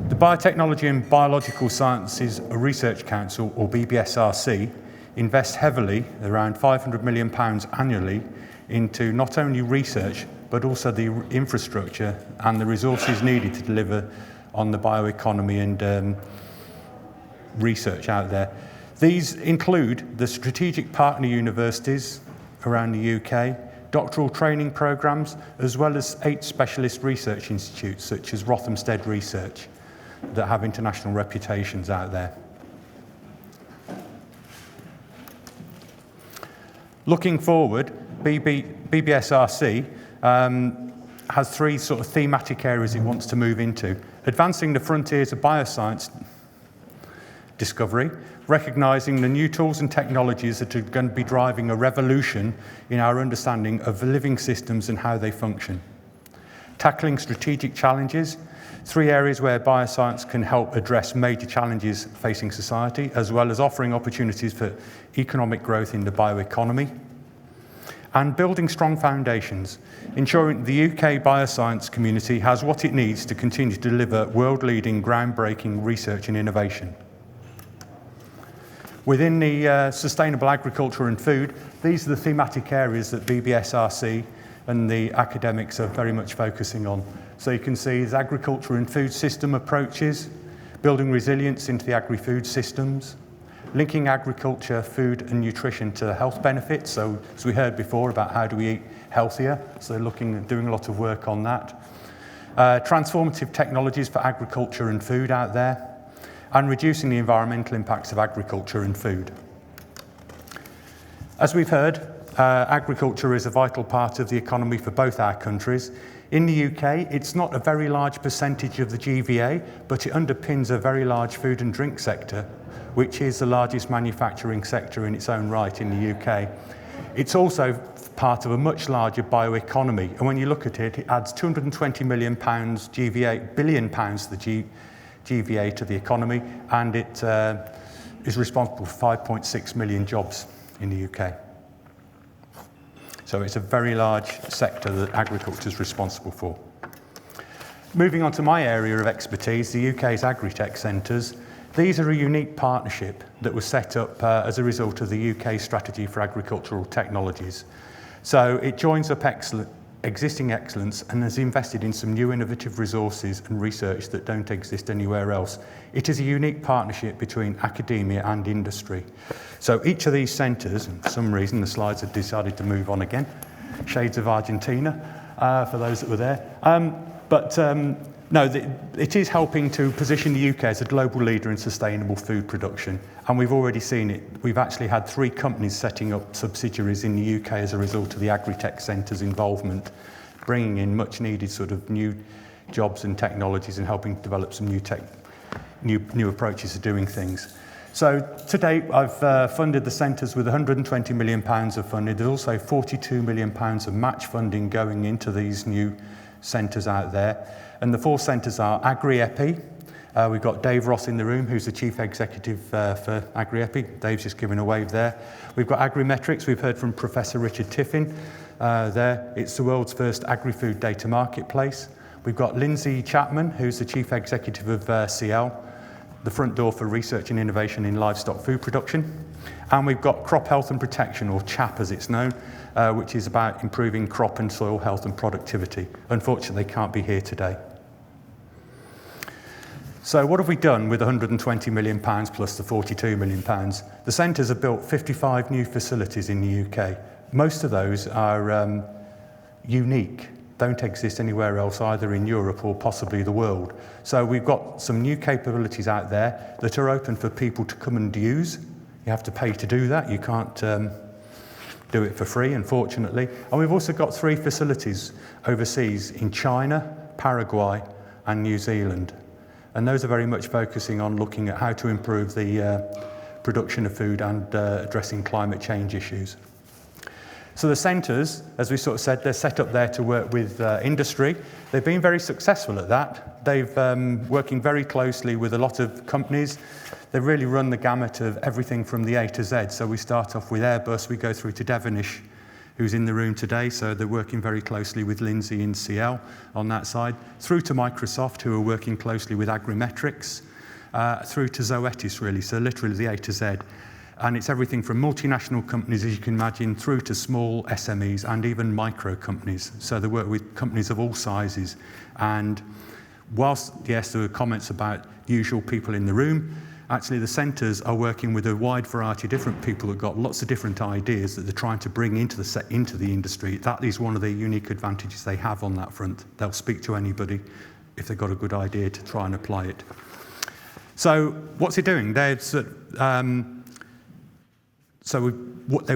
the Biotechnology and Biological Sciences Research Council, or BBSRC, invests heavily, around £500 million annually, into not only research, but also the infrastructure and the resources needed to deliver on the bioeconomy and research out there. These include the strategic partner universities around the UK, doctoral training programmes, as well as 8 specialist research institutes, such as Rothamsted Research, that have international reputations out there. Looking forward, BBSRC has 3 sort of thematic areas it wants to move into. Advancing the frontiers of bioscience discovery, recognising the new tools and technologies that are going to be driving a revolution in our understanding of living systems and how they function. Tackling strategic challenges, 3 areas where bioscience can help address major challenges facing society, as well as offering opportunities for economic growth in the bioeconomy. And building strong foundations, ensuring the UK bioscience community has what it needs to continue to deliver world-leading, groundbreaking research and innovation. Within the sustainable agriculture and food, these are the thematic areas that BBSRC and the academics are very much focusing on. So you can see there's agriculture and food system approaches, building resilience into the agri-food systems, linking agriculture, food and nutrition to health benefits. So as we heard before about how do we eat healthier, so they're looking and doing a lot of work on that. Transformative technologies for agriculture and food out there, and reducing the environmental impacts of agriculture and food. As we've heard, agriculture is a vital part of the economy for both our countries. In the UK, it's not a very large percentage of the GVA, but it underpins a very large food and drink sector, which is the largest manufacturing sector in its own right in the UK. It's also part of a much larger bioeconomy, and when you look at it, it adds £220 million GVA, billion pounds to the GVA to the economy, and it is responsible for 5.6 million jobs in the UK. So it's a very large sector that agriculture is responsible for. Moving on to my area of expertise, the UK's Agri-Tech Centres. These are a unique partnership that was set up as a result of the UK Strategy for Agricultural Technologies. So it joins up existing excellence and has invested in some new innovative resources and research that don't exist anywhere else. It is a unique partnership between academia and industry. So each of these centres, and for some reason the slides have decided to move on again, shades of Argentina for those that were there. No, it is helping to position the UK as a global leader in sustainable food production, and we've already seen it. We've actually had 3 companies setting up subsidiaries in the UK as a result of the Agritech Centre's involvement, bringing in much needed sort of new jobs and technologies and helping develop some new approaches to doing things. So to date, I've funded the centres with £120 million of funding. There's also £42 million of match funding going into these new centres out there. And the 4 centres are AgriEpi. We've got Dave Ross in the room, who's the Chief Executive for AgriEpi. Dave's just giving a wave there. We've got Agrimetrics. We've heard from Professor Richard Tiffin there. It's the world's first agri-food data marketplace. We've got Lindsay Chapman, who's the Chief Executive of CL, the front door for research and innovation in livestock food production. And we've got Crop Health and Protection, or CHAP as it's known, which is about improving crop and soil health and productivity. Unfortunately, they can't be here today. So what have we done with £120 million plus the £42 million? The centres have built 55 new facilities in the UK. Most of those are unique, don't exist anywhere else, either in Europe or possibly the world. So we've got some new capabilities out there that are open for people to come and use. You have to pay to do that. You can't do it for free, unfortunately. And we've also got 3 facilities overseas in China, Paraguay and New Zealand. And those are very much focusing on looking at how to improve the production of food and addressing climate change issues. So the centres, as we sort of said, they're set up there to work with industry. They've been very successful at that. They've working very closely with a lot of companies. They really run the gamut of everything from the A to Z. So we start off with Airbus, we go through to Devonish, who's in the room today, so they're working very closely with Lindsay in CL on that side, through to Microsoft, who are working closely with Agrimetrics, through to Zoetis, really, so literally the A to Z. And it's everything from multinational companies, as you can imagine, through to small SMEs and even micro companies. So they work with companies of all sizes. And whilst, yes, there were comments about usual people in the room, actually the centres are working with a wide variety of different people that got lots of different ideas that they're trying to bring into the industry. That is one of the unique advantages they have on that front. They'll speak to anybody if they've got a good idea to try and apply it. So what's it doing? They've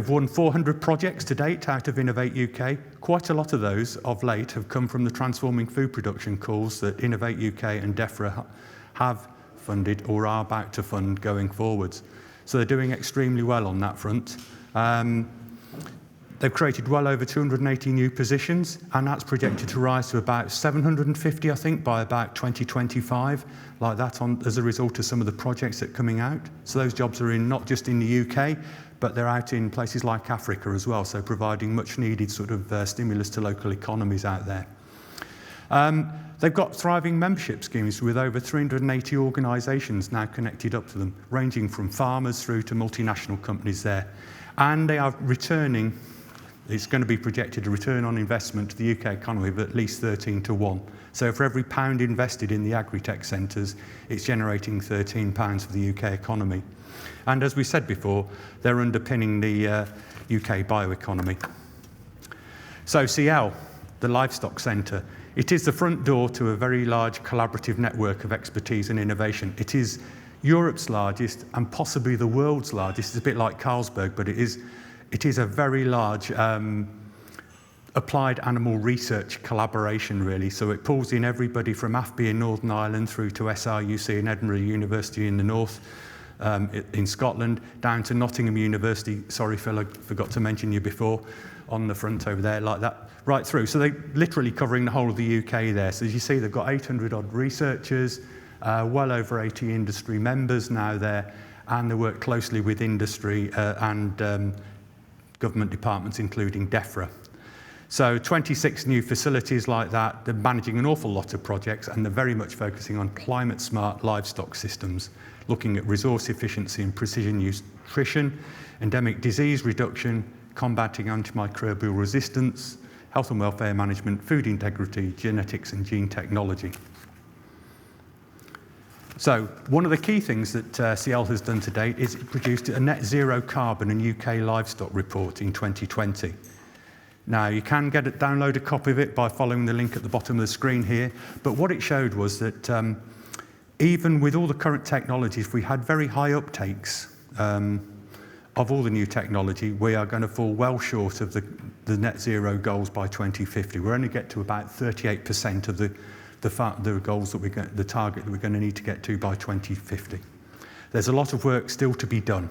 won 400 projects to date out of Innovate UK. Quite a lot of those of late have come from the Transforming Food Production calls that Innovate UK and DEFRA have funded or are about to fund going forwards. So they're doing extremely well on that front. They've created well over 280 new positions, and that's projected to rise to about 750, I think, by about 2025, like that, as a result of some of the projects that are coming out. So those jobs are in not just in the UK, but they're out in places like Africa as well, so providing much needed sort of stimulus to local economies out there. They've got thriving membership schemes with over 380 organisations now connected up to them, ranging from farmers through to multinational companies there. And they are returning, it's going to be projected a return on investment to the UK economy of at least 13 to 1. So for every £1 invested in the Agritech centres, it's generating £13 for the UK economy. And as we said before, they're underpinning the UK bioeconomy. So CL, the Livestock Centre, it is the front door to a very large collaborative network of expertise and innovation. It is Europe's largest and possibly the world's largest. It's a bit like Carlsberg, but it is a very large applied animal research collaboration, really. So it pulls in everybody from AFBI in Northern Ireland through to SRUC in Edinburgh University in the north, in Scotland, down to Nottingham University. Sorry, Phil, I forgot to mention you before, on the front over there, like that, right through. So they're literally covering the whole of the UK there. So as you see, they've got 800 odd researchers, well over 80 industry members now there, and they work closely with industry and government departments, including DEFRA. So 26 new facilities like that. They're managing an awful lot of projects, and they're very much focusing on climate-smart livestock systems, looking at resource efficiency and precision nutrition, endemic disease reduction, combating antimicrobial resistance, health and welfare management, food integrity, genetics and gene technology. So one of the key things that CL has done to date is it produced a net zero carbon and UK livestock report in 2020. Now you can download a copy of it by following the link at the bottom of the screen here, but what it showed was that even with all the current technologies, if we had very high uptakes of all the new technology, we are going to fall well short of the net zero goals by 2050. We're only get to about 38% of the goals that the target that we're going to need to get to by 2050. There's a lot of work still to be done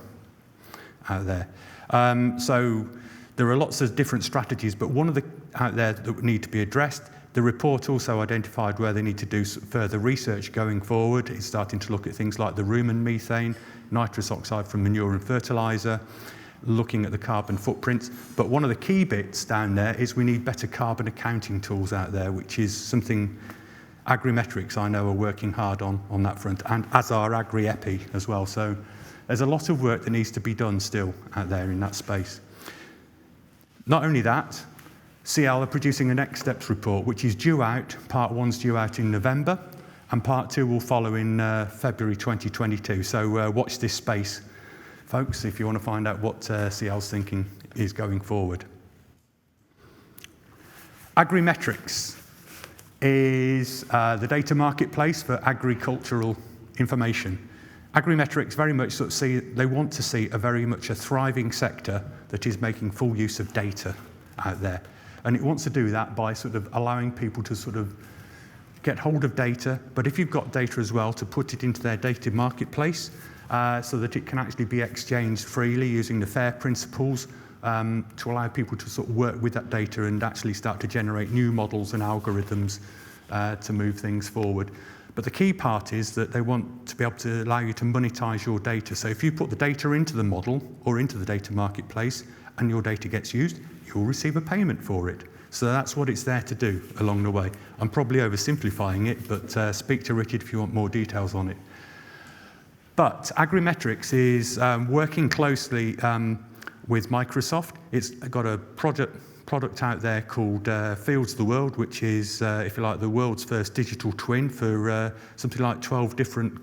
out there. So there are lots of different strategies, but one of the out there that need to be addressed. The report also identified where they need to do further research going forward. It's starting to look at things like the rumen methane, nitrous oxide from manure and fertiliser, looking at the carbon footprints. But one of the key bits down there is we need better carbon accounting tools out there, which is something Agrimetrics, I know, are working hard on that front, and as are AgriEpi as well. So there's a lot of work that needs to be done still out there in that space. Not only that, CL are producing a next steps report, which is due out. Part 1's due out in November, and part 2 will follow in February 2022. So watch this space, folks, if you want to find out what CL's thinking is going forward. Agrimetrics is the data marketplace for agricultural information. Agrimetrics very much sort of they want to see very much a thriving sector that is making full use of data out there. And it wants to do that by sort of allowing people to sort of get hold of data, but if you've got data as well, to put it into their data marketplace so that it can actually be exchanged freely using the FAIR principles to allow people to sort of work with that data and actually start to generate new models and algorithms to move things forward. But the key part is that they want to be able to allow you to monetize your data. So if you put the data into the model or into the data marketplace and your data gets used, you'll receive a payment for it. So that's what it's there to do along the way. I'm probably oversimplifying it, but speak to Richard if you want more details on it. But Agrimetrics is working closely with Microsoft. It's got a product out there called Fields of the World, which is, if you like, the world's first digital twin for something like 12 different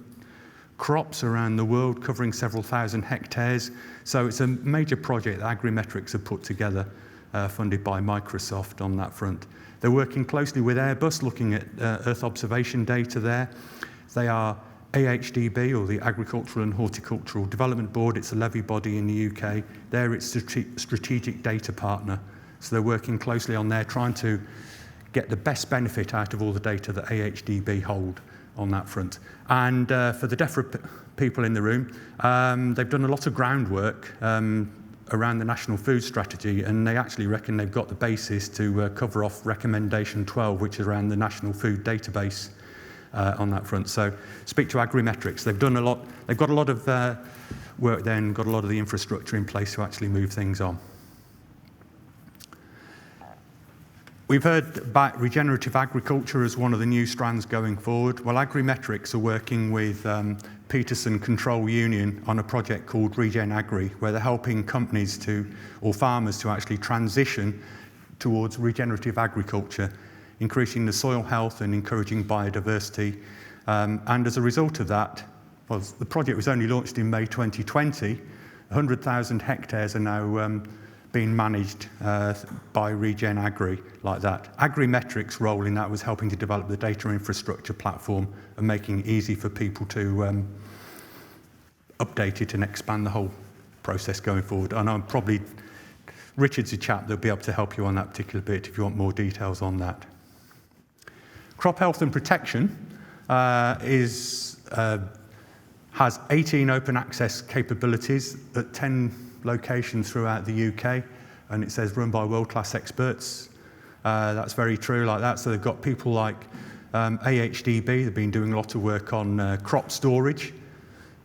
crops around the world, covering several thousand hectares. So it's a major project that Agrimetrics have put together, funded by Microsoft on that front. They're working closely with Airbus, looking at Earth observation data there. They are AHDB, or the Agricultural and Horticultural Development Board. It's a levy body in the UK. They're its strategic data partner. So they're working closely on there, trying to get the best benefit out of all the data that AHDB hold on that front. And for the DEFRA people in the room, they've done a lot of groundwork around the National Food Strategy, and they actually reckon they've got the basis to cover off Recommendation 12, which is around the National Food Database on that front. So speak to Agrimetrics. They've done a lot. They've got a lot of work there and got a lot of the infrastructure in place to actually move things on. We've heard about regenerative agriculture as one of the new strands going forward. Well, Agrimetrics are working with Peterson Control Union on a project called Regen Agri, where they're helping companies or farmers to actually transition towards regenerative agriculture, increasing the soil health and encouraging biodiversity. And as a result of that, well, the project was only launched in May 2020. 100,000 hectares are now being managed by Regen Agri like that. Agrimetrics' role in that was helping to develop the data infrastructure platform and making it easy for people to update it and expand the whole process going forward. And I'm probably, Richard's a chap that'll be able to help you on that particular bit if you want more details on that. Crop health and protection has 18 open access capabilities at 10 locations throughout the UK, and it says run by world-class experts. That's very true like that. So they've got people like AHDB, they've been doing a lot of work on crop storage.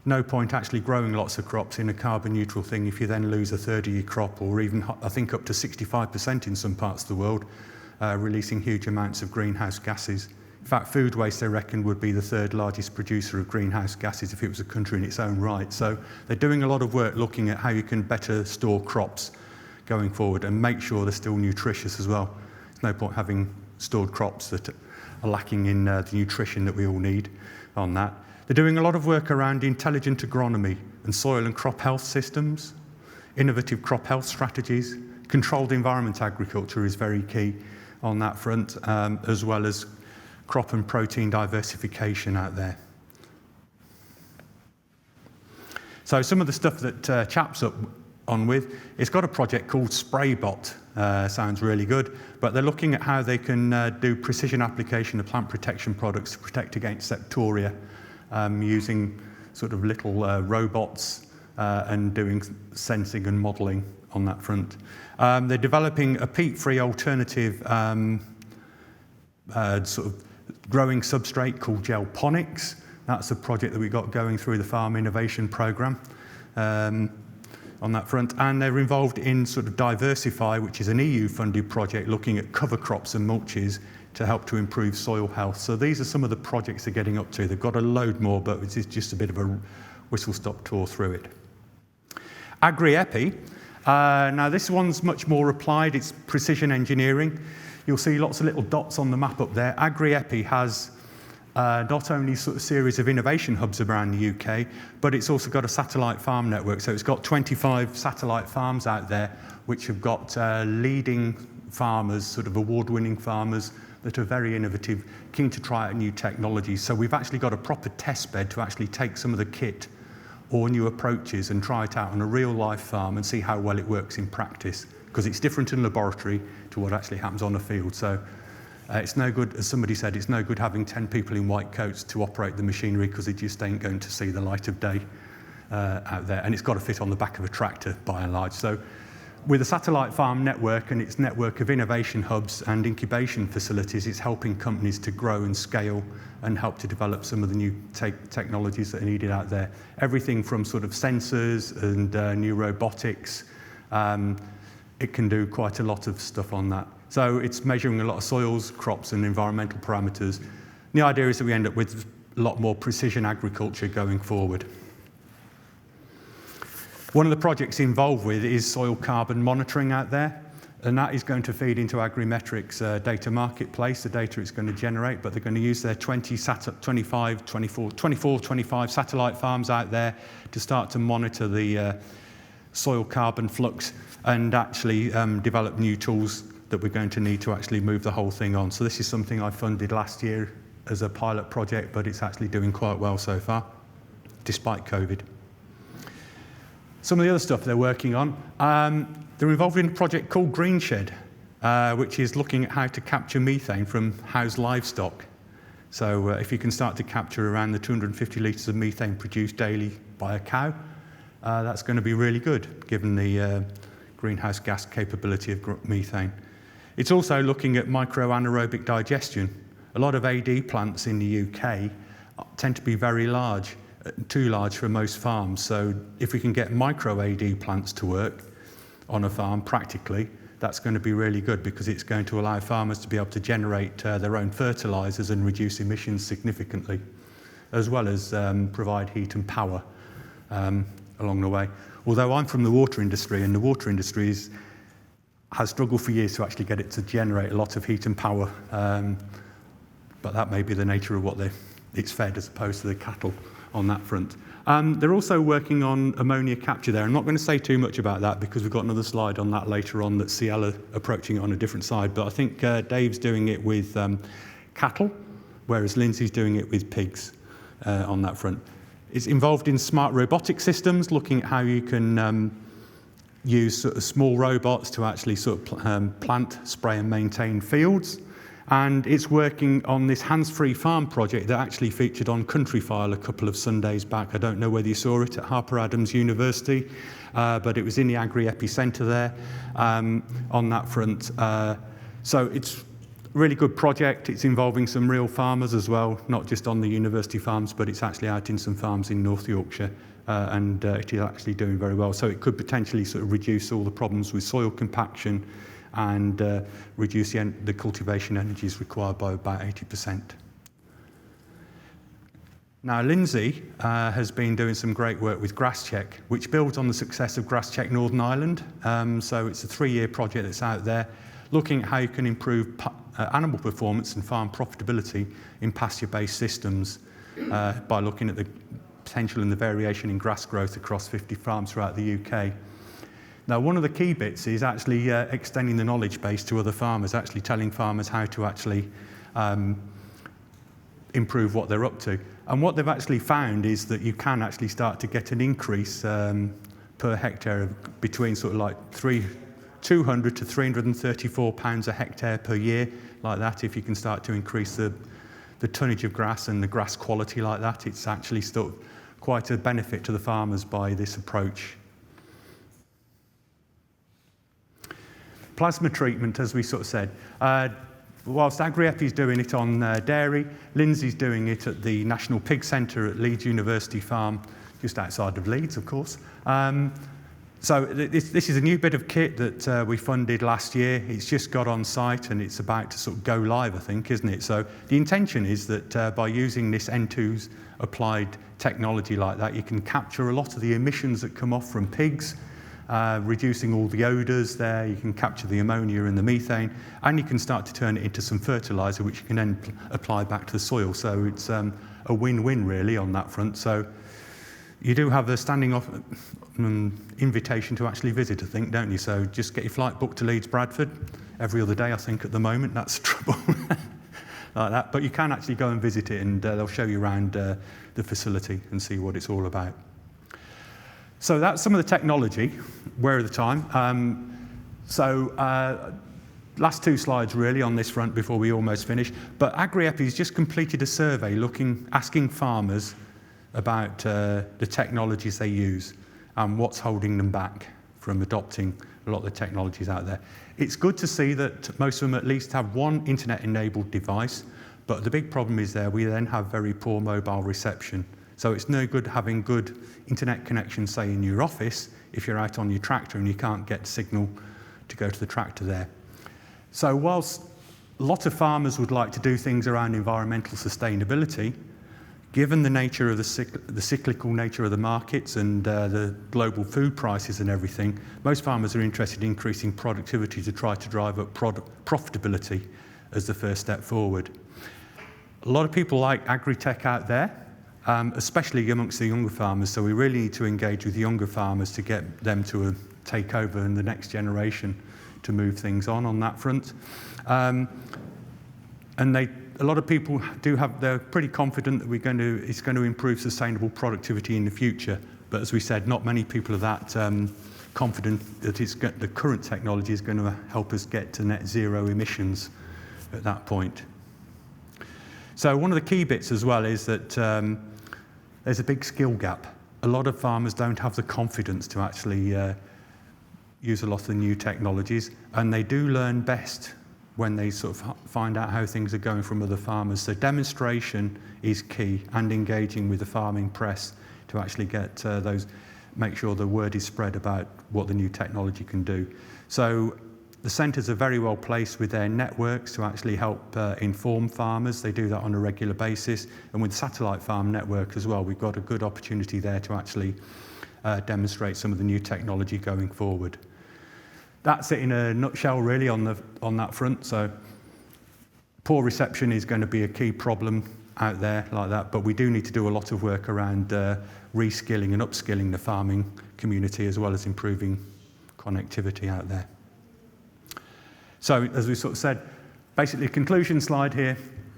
No point actually growing lots of crops in a carbon neutral thing if you then lose a third of your crop, or even I think up to 65% in some parts of the world, releasing huge amounts of greenhouse gases. In fact, food waste, they reckon, would be the third largest producer of greenhouse gases if it was a country in its own right. So they're doing a lot of work looking at how you can better store crops going forward and make sure they're still nutritious as well. There's no point having stored crops that are lacking in the nutrition that we all need on that. They're doing a lot of work around intelligent agronomy and soil and crop health systems, innovative crop health strategies. Controlled environment agriculture is very key on that front, as well as crop and protein diversification out there. So some of the stuff that CHAP's up on with, it's got a project called Spraybot. Sounds really good, but they're looking at how they can do precision application of plant protection products to protect against septoria, using sort of little robots and doing sensing and modelling on that front. They're developing a peat-free alternative sort of growing substrate called gelponics. That's a project that we got going through the Farm Innovation Programme on that front. And they're involved in sort of Diversify, which is an EU-funded project looking at cover crops and mulches to help to improve soil health. So these are some of the projects they're getting up to. They've got a load more, but this is just a bit of a whistle-stop tour through it. Agri-Epi. Now this one's much more applied. It's precision engineering. You'll see lots of little dots on the map up there. Agri-Epi has not only sort of series of innovation hubs around the UK, but it's also got a satellite farm network. So it's got 25 satellite farms out there, which have got leading farmers, sort of award-winning farmers that are very innovative, keen to try out new technologies. So we've actually got a proper test bed to actually take some of the kit or new approaches and try it out on a real-life farm and see how well it works in practice, because it's different in laboratory to what actually happens on a field. So it's no good, as somebody said, it's no good having 10 people in white coats to operate the machinery, because it just ain't going to see the light of day out there. And it's got to fit on the back of a tractor by and large. So with a satellite farm network and its network of innovation hubs and incubation facilities, it's helping companies to grow and scale and help to develop some of the new technologies that are needed out there. Everything from sort of sensors and new robotics. It can do quite a lot of stuff on that. So it's measuring a lot of soils, crops and environmental parameters. The idea is that we end up with a lot more precision agriculture going forward. One of the projects involved with is soil carbon monitoring out there, and that is going to feed into Agrimetrics' data marketplace, the data it's going to generate, but they're going to use their 24, 25 satellite farms out there to start to monitor the soil carbon flux and actually develop new tools that we're going to need to actually move the whole thing on. So this is something I funded last year as a pilot project, but it's actually doing quite well so far, despite COVID. Some of the other stuff they're working on, they're involved in a project called Greenshed, which is looking at how to capture methane from housed livestock. So if you can start to capture around the 250 litres of methane produced daily by a cow, that's going to be really good, given the greenhouse gas capability of methane. It's also looking at microanaerobic digestion. A lot of AD plants in the UK tend to be very large, too large for most farms. So if we can get micro AD plants to work on a farm practically, that's going to be really good, because it's going to allow farmers to be able to generate their own fertilisers and reduce emissions significantly, as well as provide heat and power along the way. Although I'm from the water industry, and the water industry has struggled for years to actually get it to generate a lot of heat and power, but that may be the nature of what it's fed as opposed to the cattle on that front. They're also working on ammonia capture there. I'm not going to say too much about that because we've got another slide on that later on that CL are approaching it on a different side, but I think Dave's doing it with cattle, whereas Lindsay's doing it with pigs on that front. It's involved in smart robotic systems, looking at how you can use sort of small robots to actually sort of plant, spray and maintain fields. And it's working on this hands-free farm project that actually featured on Countryfile a couple of Sundays back. I don't know whether you saw it at Harper Adams University, but it was in the Agri-Epi Centre there on that front. So it's a really good project. It's involving some real farmers as well, not just on the university farms, but it's actually out in some farms in North Yorkshire. And it is actually doing very well. So it could potentially sort of reduce all the problems with soil compaction and reduce the cultivation energies required by about 80%. Now, Lindsay has been doing some great work with GrassCheck, which builds on the success of GrassCheck Northern Ireland. So it's a 3-year project that's out there, looking at how you can improve animal performance and farm profitability in pasture-based systems by looking at the potential and the variation in grass growth across 50 farms throughout the UK. Now, one of the key bits is actually extending the knowledge base to other farmers, actually telling farmers how to actually improve what they're up to. And what they've actually found is that you can actually start to get an increase per hectare of between sort of like 200 to 334 pounds a hectare per year, like that. If you can start to increase the tonnage of grass and the grass quality like that, it's actually sort of quite a benefit to the farmers by this approach. Plasma treatment, as we sort of said. Whilst AgriEpi's doing it on dairy, Lindsay's doing it at the National Pig Centre at Leeds University Farm, just outside of Leeds, of course. So this is a new bit of kit that we funded last year. It's just got on site and it's about to sort of go live, I think, isn't it? So the intention is that by using this N2's applied technology like that, you can capture a lot of the emissions that come off from pigs, reducing all the odours there. You can capture the ammonia and the methane, and you can start to turn it into some fertiliser, which you can then apply back to the soil. So it's a win-win, really, on that front. So you do have the standing off invitation to actually visit, I think, don't you? So just get your flight booked to Leeds Bradford every other day, I think, at the moment. That's the trouble. Like that. But you can actually go and visit it, and they'll show you around the facility and see what it's all about. So that's some of the technology. Where are the time? Last two slides really on this front before we almost finish. But AgriEpi's just completed a survey asking farmers about the technologies they use and what's holding them back from adopting a lot of the technologies out there. It's good to see that most of them at least have one internet-enabled device, but the big problem is we then have very poor mobile reception. So it's no good having good internet connection, say, in your office if you're out on your tractor and you can't get signal to go to the tractor there. So whilst a lot of farmers would like to do things around environmental sustainability, given the nature of the cyclical nature of the markets and the global food prices and everything, most farmers are interested in increasing productivity to try to drive up profitability as the first step forward. A lot of people like agri-tech out there, especially amongst the younger farmers, so we really need to engage with younger farmers to get them to take over in the next generation to move things on that front. A lot of people they're pretty confident that it's going to improve sustainable productivity in the future, but as we said, not many people are that confident that the current technology is going to help us get to net zero emissions at that point. So one of the key bits as well is that there's a big skill gap. A lot of farmers don't have the confidence to actually use a lot of the new technologies, and they do learn best when they sort of find out how things are going from other farmers. So demonstration is key, and engaging with the farming press to actually make sure the word is spread about what the new technology can do. So the centres are very well placed with their networks to actually help inform farmers. They do that on a regular basis. And with the satellite farm network as well, we've got a good opportunity there to actually demonstrate some of the new technology going forward. That's it in a nutshell, really, on that front. So poor reception is going to be a key problem out there like that, but we do need to do a lot of work around reskilling and upskilling the farming community, as well as improving connectivity out there. So, as we sort of said, basically a conclusion slide here.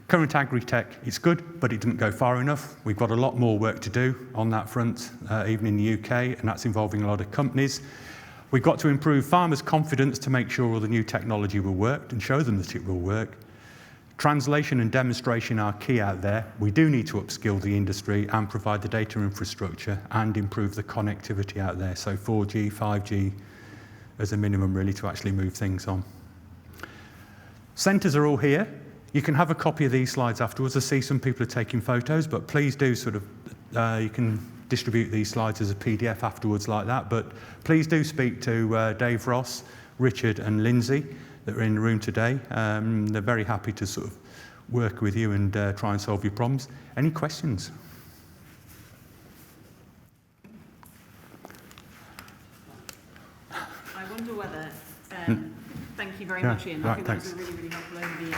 Current agri-tech, it's good, but it didn't go far enough. We've got a lot more work to do on that front, even in the UK, and that's involving a lot of companies. We've got to improve farmers' confidence to make sure all the new technology will work and show them that it will work. Translation and demonstration are key out there. We do need to upskill the industry and provide the data infrastructure and improve the connectivity out there. So 4G, 5G as a minimum, really, to actually move things on. Centres are all here. You can have a copy of these slides afterwards. I see some people are taking photos, but please do you can distribute these slides as a PDF afterwards like that. But please do speak to Dave Ross, Richard and Lindsay that are in the room today. They're very happy to sort of work with you and try and solve your problems. Any questions? I wonder whether Thank you very Yeah, much, Ian. I right, think thanks. that was a really, really helpful overview.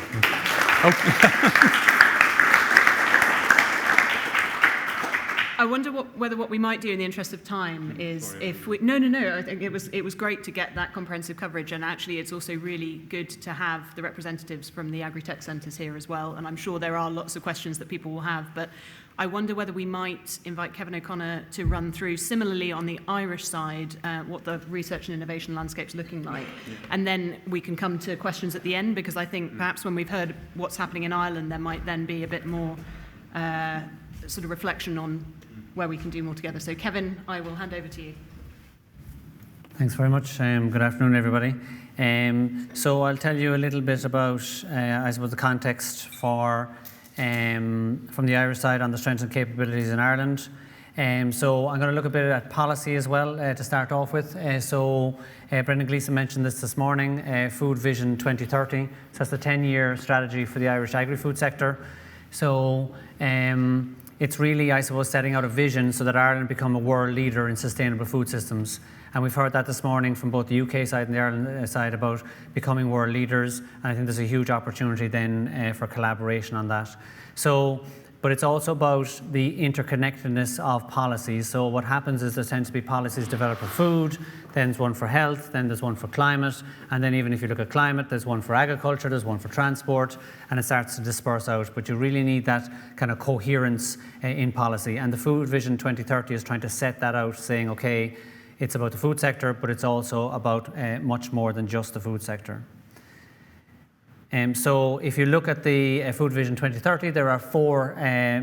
I wonder whether what we might do in the interest of time is if we... No. I think it was great to get that comprehensive coverage, and actually it's also really good to have the representatives from the agri-tech centres here as well, and I'm sure there are lots of questions that people will have, but I wonder whether we might invite Kevin O'Connor to run through, similarly on the Irish side, what the research and innovation landscape's looking like. And then we can come to questions at the end, because I think perhaps when we've heard what's happening in Ireland, there might then be a bit more sort of reflection on where we can do more together. So Kevin, I will hand over to you. Thanks very much. Good afternoon, everybody. So I'll tell you a little bit about, I suppose, the context for from the Irish side on the strengths and capabilities in Ireland. So I'm going to look a bit at policy as well to start off with. Brendan Gleeson mentioned this morning, Food Vision 2030. So that's the 10-year strategy for the Irish agri-food sector. So it's really, I suppose, setting out a vision so that Ireland become a world leader in sustainable food systems. And we've heard that this morning from both the UK side and the Ireland side about becoming world leaders. And I think there's a huge opportunity then for collaboration on that. But it's also about the interconnectedness of policies. So what happens is there tends to be policies developed for food, then there's one for health, then there's one for climate, and then even if you look at climate, there's one for agriculture, there's one for transport, and it starts to disperse out. But you really need that kind of coherence in policy. And the Food Vision 2030 is trying to set that out, saying, okay, it's about the food sector, but it's also about much more than just the food sector. So if you look at the Food Vision 2030, there are 4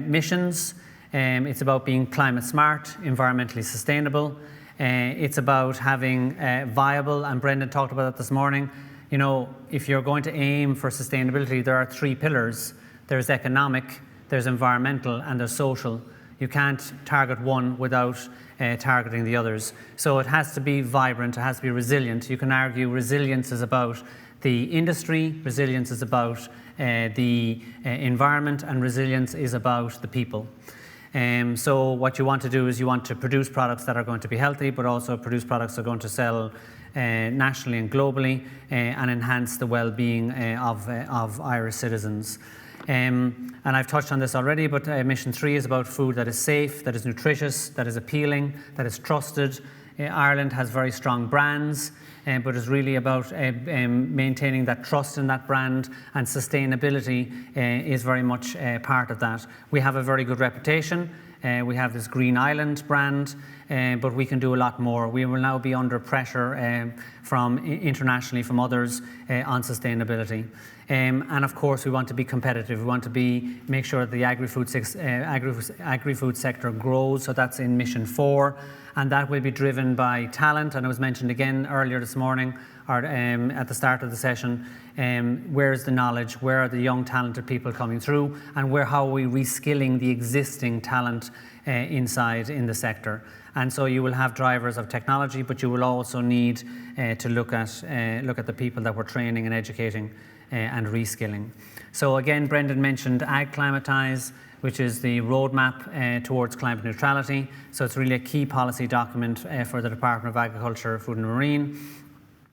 missions. It's about being climate smart, environmentally sustainable. It's about having viable, and Brendan talked about that this morning. You know, if you're going to aim for sustainability, there are 3 pillars. There's economic, there's environmental, and there's social. You can't target one without targeting the others. So it has to be vibrant, it has to be resilient. You can argue resilience is about the industry, resilience is about the environment, and resilience is about the people. So what you want to do is you want to produce products that are going to be healthy, but also produce products that are going to sell nationally and globally and enhance the well-being of Irish citizens. And I've touched on this already, but mission 3 is about food that is safe, that is nutritious, that is appealing, that is trusted. Ireland has very strong brands, but it's really about maintaining that trust in that brand, and sustainability is very much part of that. We have a very good reputation. We have this Green Island brand, but we can do a lot more. We will now be under pressure from internationally from others on sustainability. And of course, we want to be competitive. We want to make sure that the agri-food sector grows. So that's in Mission 4. And that will be driven by talent. And it was mentioned again earlier this morning, or at the start of the session, where is the knowledge? Where are the young talented people coming through? And how are we reskilling the existing talent inside in the sector? And so you will have drivers of technology, but you will also need to look at the people that we're training and educating and reskilling. So again, Brendan mentioned Ag Climatize, which is the roadmap towards climate neutrality. So it's really a key policy document for the Department of Agriculture, Food and Marine.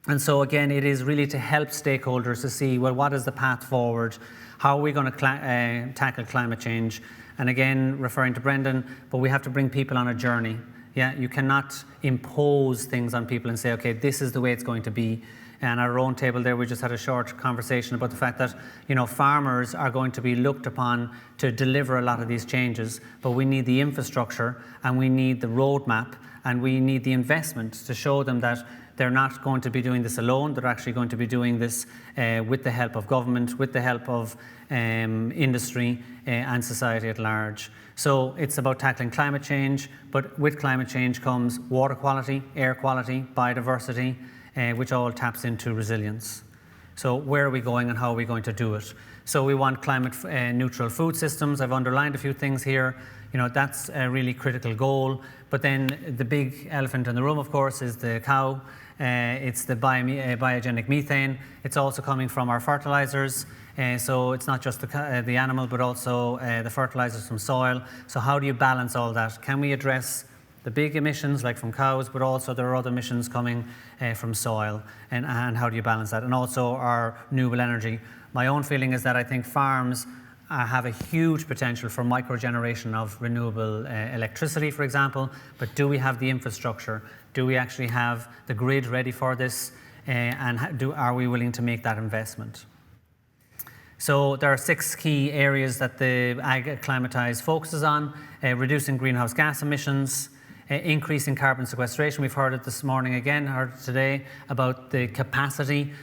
And so again, it is really to help stakeholders to see, well, what is the path forward? How are we going to tackle climate change? And again, referring to Brendan, but we have to bring people on a journey. Yeah, you cannot impose things on people and say, okay, this is the way it's going to be. And at our own table there, we just had a short conversation about the fact that, you know, farmers are going to be looked upon to deliver a lot of these changes, but we need the infrastructure, and we need the roadmap, and we need the investment to show them that they're not going to be doing this alone. They're actually going to be doing this with the help of government, with the help of industry and society at large. So it's about tackling climate change, but with climate change comes water quality, air quality, biodiversity, which all taps into resilience. So where are we going and how are we going to do it? So we want climate neutral food systems. I've underlined a few things here. You know, that's a really critical goal. But then the big elephant in the room, of course, is the cow. It's the biogenic methane. It's also coming from our fertilizers. So it's not just the animal, but also the fertilizers from soil. So how do you balance all that? Can we address the big emissions like from cows, but also there are other emissions coming from soil, and how do you balance that? And also our renewable energy. My own feeling is that I think farms have a huge potential for microgeneration of renewable electricity, for example, but do we have the infrastructure? Do we actually have the grid ready for this? And are we willing to make that investment? So there are 6 key areas that the Ag-Acclimatise focuses on: reducing greenhouse gas emissions, increasing carbon sequestration. We've heard it this morning again, heard it today, about the capacity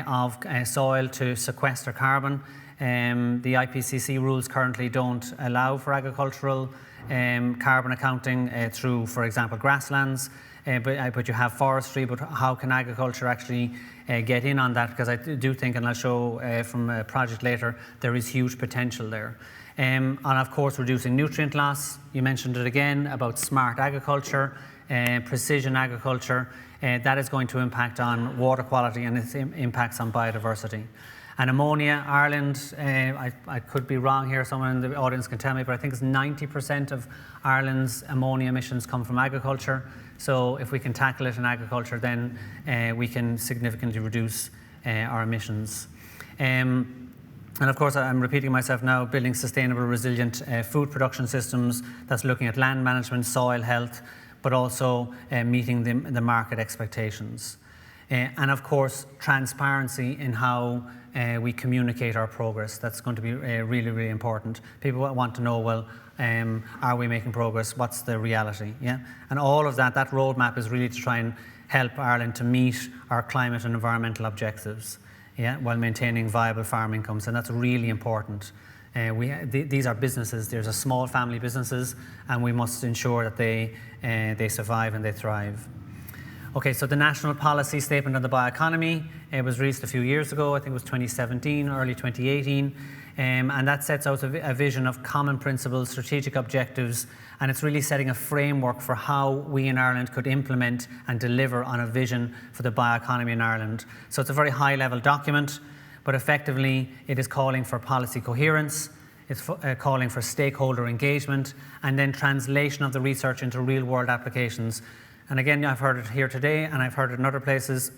of soil to sequester carbon. The IPCC rules currently don't allow for agricultural carbon accounting through, for example, grasslands. But you have forestry, but how can agriculture actually get in on that? Because I do think, and I'll show from a project later, there is huge potential there. And of course, reducing nutrient loss. You mentioned it again about smart agriculture, precision agriculture. That is going to impact on water quality and its impacts on biodiversity. And ammonia, Ireland, I could be wrong here, someone in the audience can tell me, but I think it's 90% of Ireland's ammonia emissions come from agriculture. So if we can tackle it in agriculture, then we can significantly reduce our emissions. And of course, I'm repeating myself now, building sustainable, resilient food production systems. That's looking at land management, soil health, but also meeting the market expectations. And of course, transparency in how we communicate our progress. That's going to be really, really important. People want to know, well, are we making progress? What's the reality? Yeah, and all of that roadmap is really to try and help Ireland to meet our climate and environmental objectives, yeah, while maintaining viable farm incomes, and that's really important. These are businesses. There's a small family businesses, and we must ensure that they survive and they thrive. Okay, so the National Policy Statement on the Bioeconomy was released a few years ago. I think it was 2017, early 2018. And that sets out a vision of common principles, strategic objectives, and it's really setting a framework for how we in Ireland could implement and deliver on a vision for the bioeconomy in Ireland. So it's a very high-level document, but effectively it is calling for policy coherence, it's calling for stakeholder engagement, and then translation of the research into real-world applications. And again, I've heard it here today, and I've heard it in other places.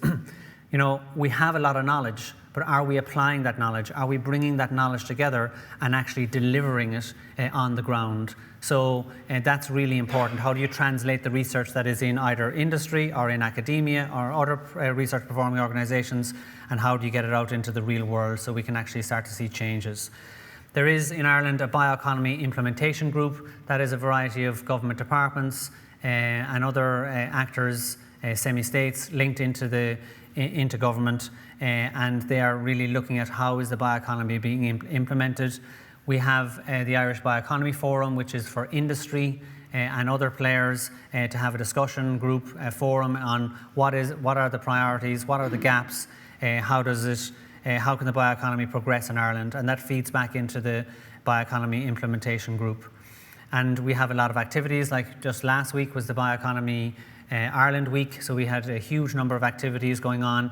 You know, we have a lot of knowledge, but are we applying that knowledge? Are we bringing that knowledge together and actually delivering it on the ground? So that's really important. How do you translate the research that is in either industry or in academia or other research performing organizations, and how do you get it out into the real world so we can actually start to see changes? There is in Ireland a bioeconomy implementation group. That is a variety of government departments and other actors, semi-states linked into government, and they are really looking at how is the bioeconomy being implemented. We have the Irish Bioeconomy Forum, which is for industry and other players to have a discussion group forum on what are the priorities, what are the gaps, how can the bioeconomy progress in Ireland, and that feeds back into the bioeconomy implementation group. And we have a lot of activities, like just last week was the Bioeconomy Ireland Week, so we had a huge number of activities going on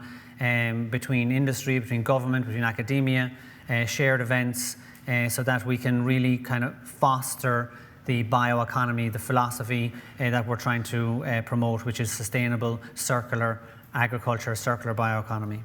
between industry, between government, between academia, shared events, so that we can really kind of foster the bioeconomy, the philosophy that we're trying to promote, which is sustainable, circular agriculture, circular bioeconomy.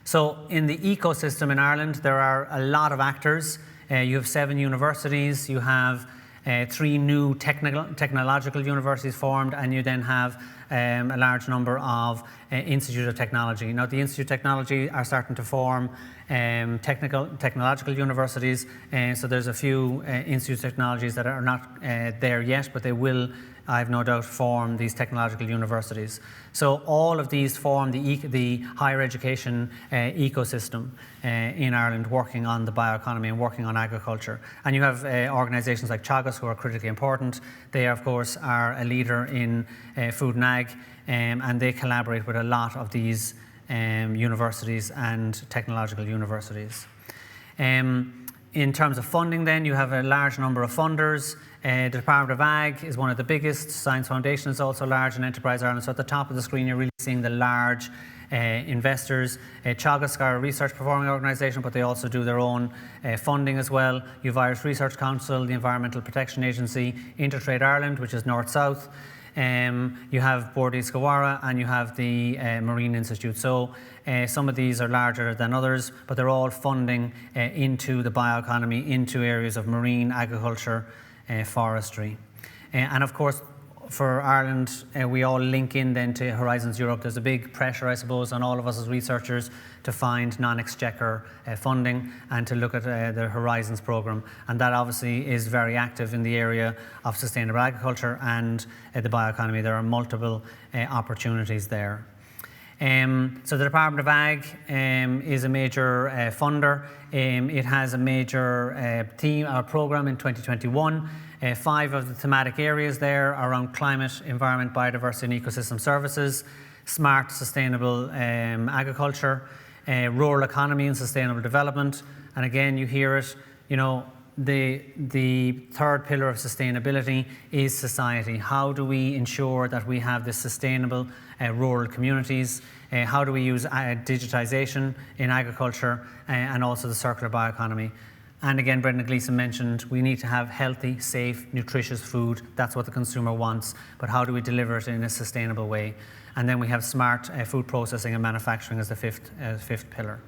So in the ecosystem in Ireland, there are a lot of actors. You have 7 universities, you have 3 new technological universities formed, and you then have a large number of Institute of Technology. Now, the Institute of Technology are starting to form technological universities, so there's a few Institute of Technologies that are not there yet, but they will, I have no doubt, form these technological universities. So all of these form the higher education ecosystem in Ireland, working on the bioeconomy and working on agriculture. And you have organisations like Teagasc, who are critically important. They, of course, are a leader in food and ag, and they collaborate with a lot of these universities and technological universities. In terms of funding then, you have a large number of funders. The Department of Ag is one of the biggest. Science Foundation is also large, and Enterprise Ireland. So at the top of the screen, you're really seeing the large investors. Teagasc are a research performing organisation, but they also do their own funding as well. You have Irish Research Council, the Environmental Protection Agency, Intertrade Ireland, which is north-south. You have Bordi Skawara, and you have the Marine Institute. So some of these are larger than others, but they're all funding into the bioeconomy, into areas of marine, agriculture, forestry. And of course, for Ireland, we all link in then to Horizons Europe. There's a big pressure, I suppose, on all of us as researchers to find non-exchequer funding and to look at the Horizons programme. And that obviously is very active in the area of sustainable agriculture and the bioeconomy. There are multiple opportunities there. So the Department of Ag is a major funder. It has a major team or programme in 2021. 5 of the thematic areas there are around climate, environment, biodiversity and ecosystem services, smart, sustainable agriculture, rural economy and sustainable development. And again, you hear it, you know, the third pillar of sustainability is society. How do we ensure that we have this sustainable rural communities? How do we use digitisation in agriculture and also the circular bioeconomy? And again, Brendan Gleeson mentioned we need to have healthy, safe, nutritious food. That's what the consumer wants. But how do we deliver it in a sustainable way? And then we have smart food processing and manufacturing as the fifth pillar.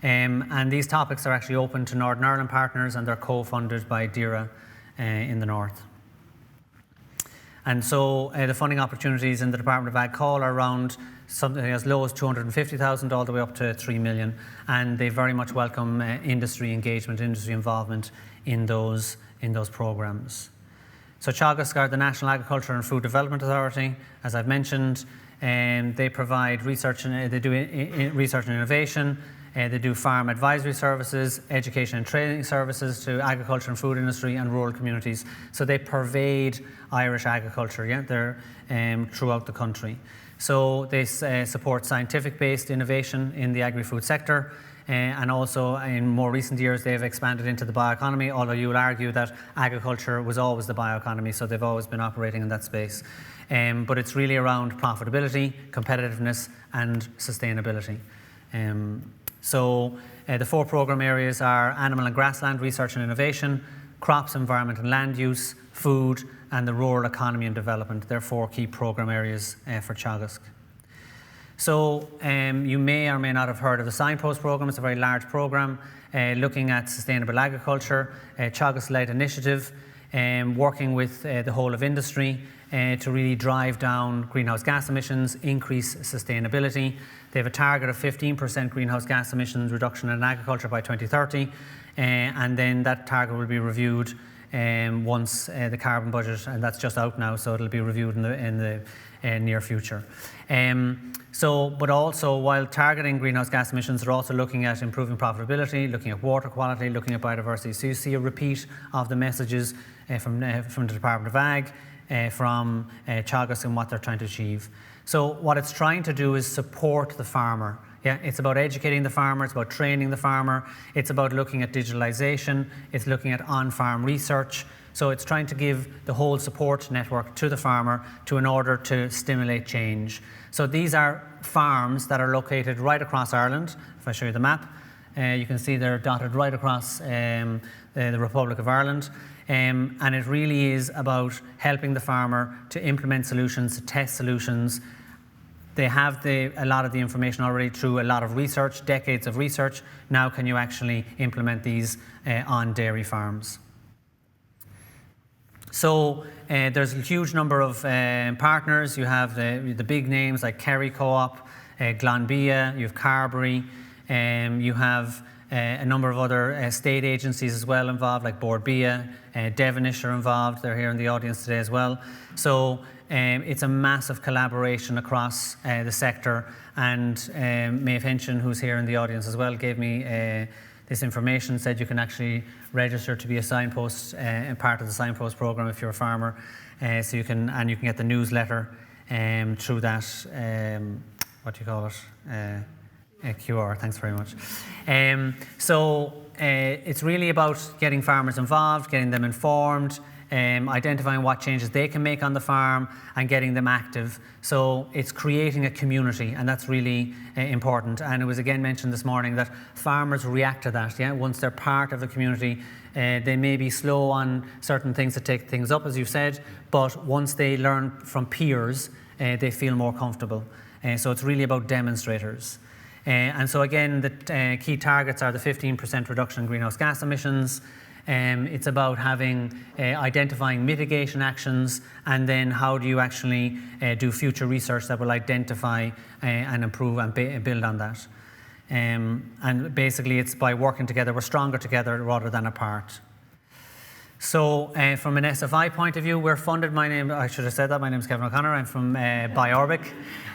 And these topics are actually open to Northern Ireland partners, and they're co-funded by DERA in the north. And so the funding opportunities in the Department of Ag call are around something as low as 250,000 all the way up to 3 million. And they very much welcome industry engagement, industry involvement in those programmes. So Teagasc are the National Agriculture and Food Development Authority, as I've mentioned. They provide research and they do research and innovation. They do farm advisory services, education and training services to agriculture and food industry and rural communities. So they pervade Irish agriculture, yeah, they're throughout the country. So they support scientific-based innovation in the agri-food sector, and also in more recent years they've expanded into the bioeconomy, although you will argue that agriculture was always the bioeconomy, so they've always been operating in that space. But it's really around profitability, competitiveness and sustainability. So the 4 programme areas are animal and grassland research and innovation, crops, environment and land use, food, and the rural economy and development. They're 4 key programme areas for Teagasc. So you may or may not have heard of the Signpost programme. It's a very large programme looking at sustainable agriculture, Teagasc-led initiative, working with the whole of industry to really drive down greenhouse gas emissions, increase sustainability. They have a target of 15% greenhouse gas emissions reduction in agriculture by 2030, and then that target will be reviewed once the carbon budget, and that's just out now, so it'll be reviewed in the near future. But also, while targeting greenhouse gas emissions, they're also looking at improving profitability, looking at water quality, looking at biodiversity. So you see a repeat of the messages from the Department of Ag, from Teagasc and what they're trying to achieve. So what it's trying to do is support the farmer. Yeah, it's about educating the farmer, it's about training the farmer, it's about looking at digitalisation, it's looking at on-farm research. So it's trying to give the whole support network to the farmer in order to stimulate change. So these are farms that are located right across Ireland. If I show you the map, you can see they're dotted right across the Republic of Ireland. And it really is about helping the farmer to implement solutions, to test solutions. They have a lot of the information already through a lot of research, decades of research. Now can you actually implement these on dairy farms? So there's a huge number of partners. You have the big names like Kerry Co-op, Glanbia, you have Carberry, you have a number of other state agencies as well involved, like Bord Bia, Devonish are involved. They're here in the audience today as well. So it's a massive collaboration across the sector, and Maeve Henshin, who's here in the audience as well, gave me this information, said you can actually register to be a signpost and part of the signpost program if you're a farmer. So you can get the newsletter through that, what do you call it? QR, thanks very much. So it's really about getting farmers involved, getting them informed, identifying what changes they can make on the farm and getting them active. So it's creating a community, and that's really important. And it was again mentioned this morning that farmers react to that. Yeah, once they're part of the community, they may be slow on certain things to take things up, as you've said, but once they learn from peers, they feel more comfortable. So it's really about demonstrators. And so again, the key targets are the 15% reduction in greenhouse gas emissions. It's about identifying mitigation actions, and then how do you actually do future research that will identify and improve and build on that. And basically it's by working together, we're stronger together rather than apart. So from an SFI point of view, we're funded, I should have said that, my name is Kevin O'Connor, I'm from biOrbic.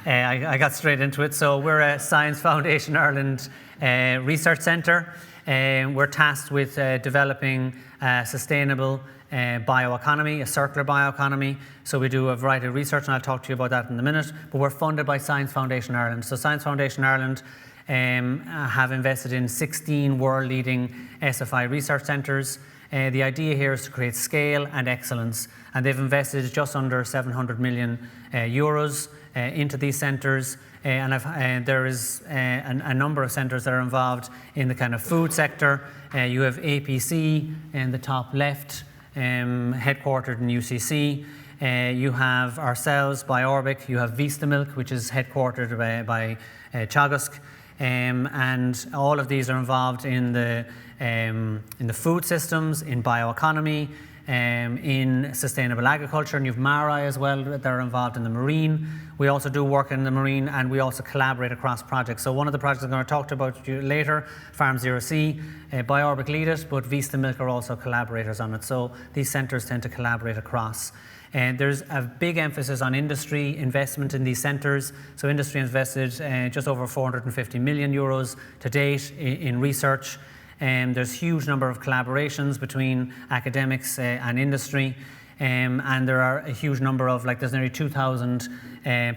I got straight into it. So we're a Science Foundation Ireland research centre. We're tasked with developing a sustainable bioeconomy, a circular bioeconomy. So we do a variety of research, and I'll talk to you about that in a minute. But we're funded by Science Foundation Ireland. So Science Foundation Ireland have invested in 16 world-leading SFI research centres. The idea here is to create scale and excellence, and they've invested just under 700 million euros into these centres. And there is a number of centres that are involved in the kind of food sector. You have APC in the top left, headquartered in UCC. You have ourselves, biOrbic. You have Vista Milk, which is headquartered by Teagasc. And all of these are involved in the food systems, in bioeconomy, in sustainable agriculture, and you have MARI as well that are involved in the marine. We also do work in the marine, and we also collaborate across projects. So one of the projects I'm going to talk about later, Farm Zero C, biOrbic lead it, but Vista Milk are also collaborators on it. So these centres tend to collaborate across. And there's a big emphasis on industry investment in these centres. So industry invested just over 450 million euros to date in research. There's a huge number of collaborations between academics and industry. And there are a huge number of, there's nearly 2,000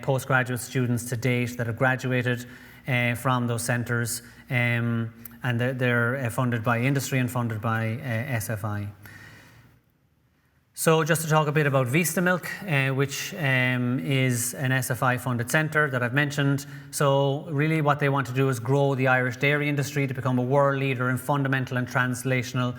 postgraduate students to date that have graduated from those centres. And they're funded by industry and funded by SFI. So just to talk a bit about Vista Milk, which is an SFI-funded centre that I've mentioned. So really what they want to do is grow the Irish dairy industry to become a world leader in fundamental and translational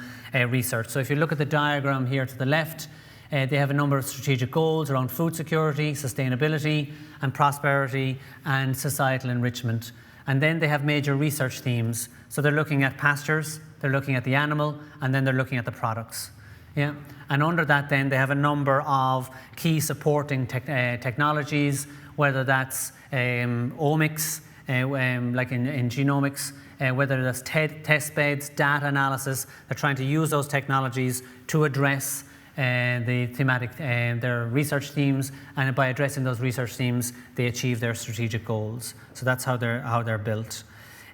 research. So if you look at the diagram here to the left, they have a number of strategic goals around food security, sustainability and prosperity and societal enrichment. And then they have major research themes. So they're looking at pastures, they're looking at the animal, and then they're looking at the products. Yeah, and under that then they have a number of key supporting technologies, whether that's omics, like in genomics, whether that's test beds, data analysis. They're trying to use those technologies to address the thematic, their research themes, and by addressing those research themes, they achieve their strategic goals. So that's how they're built.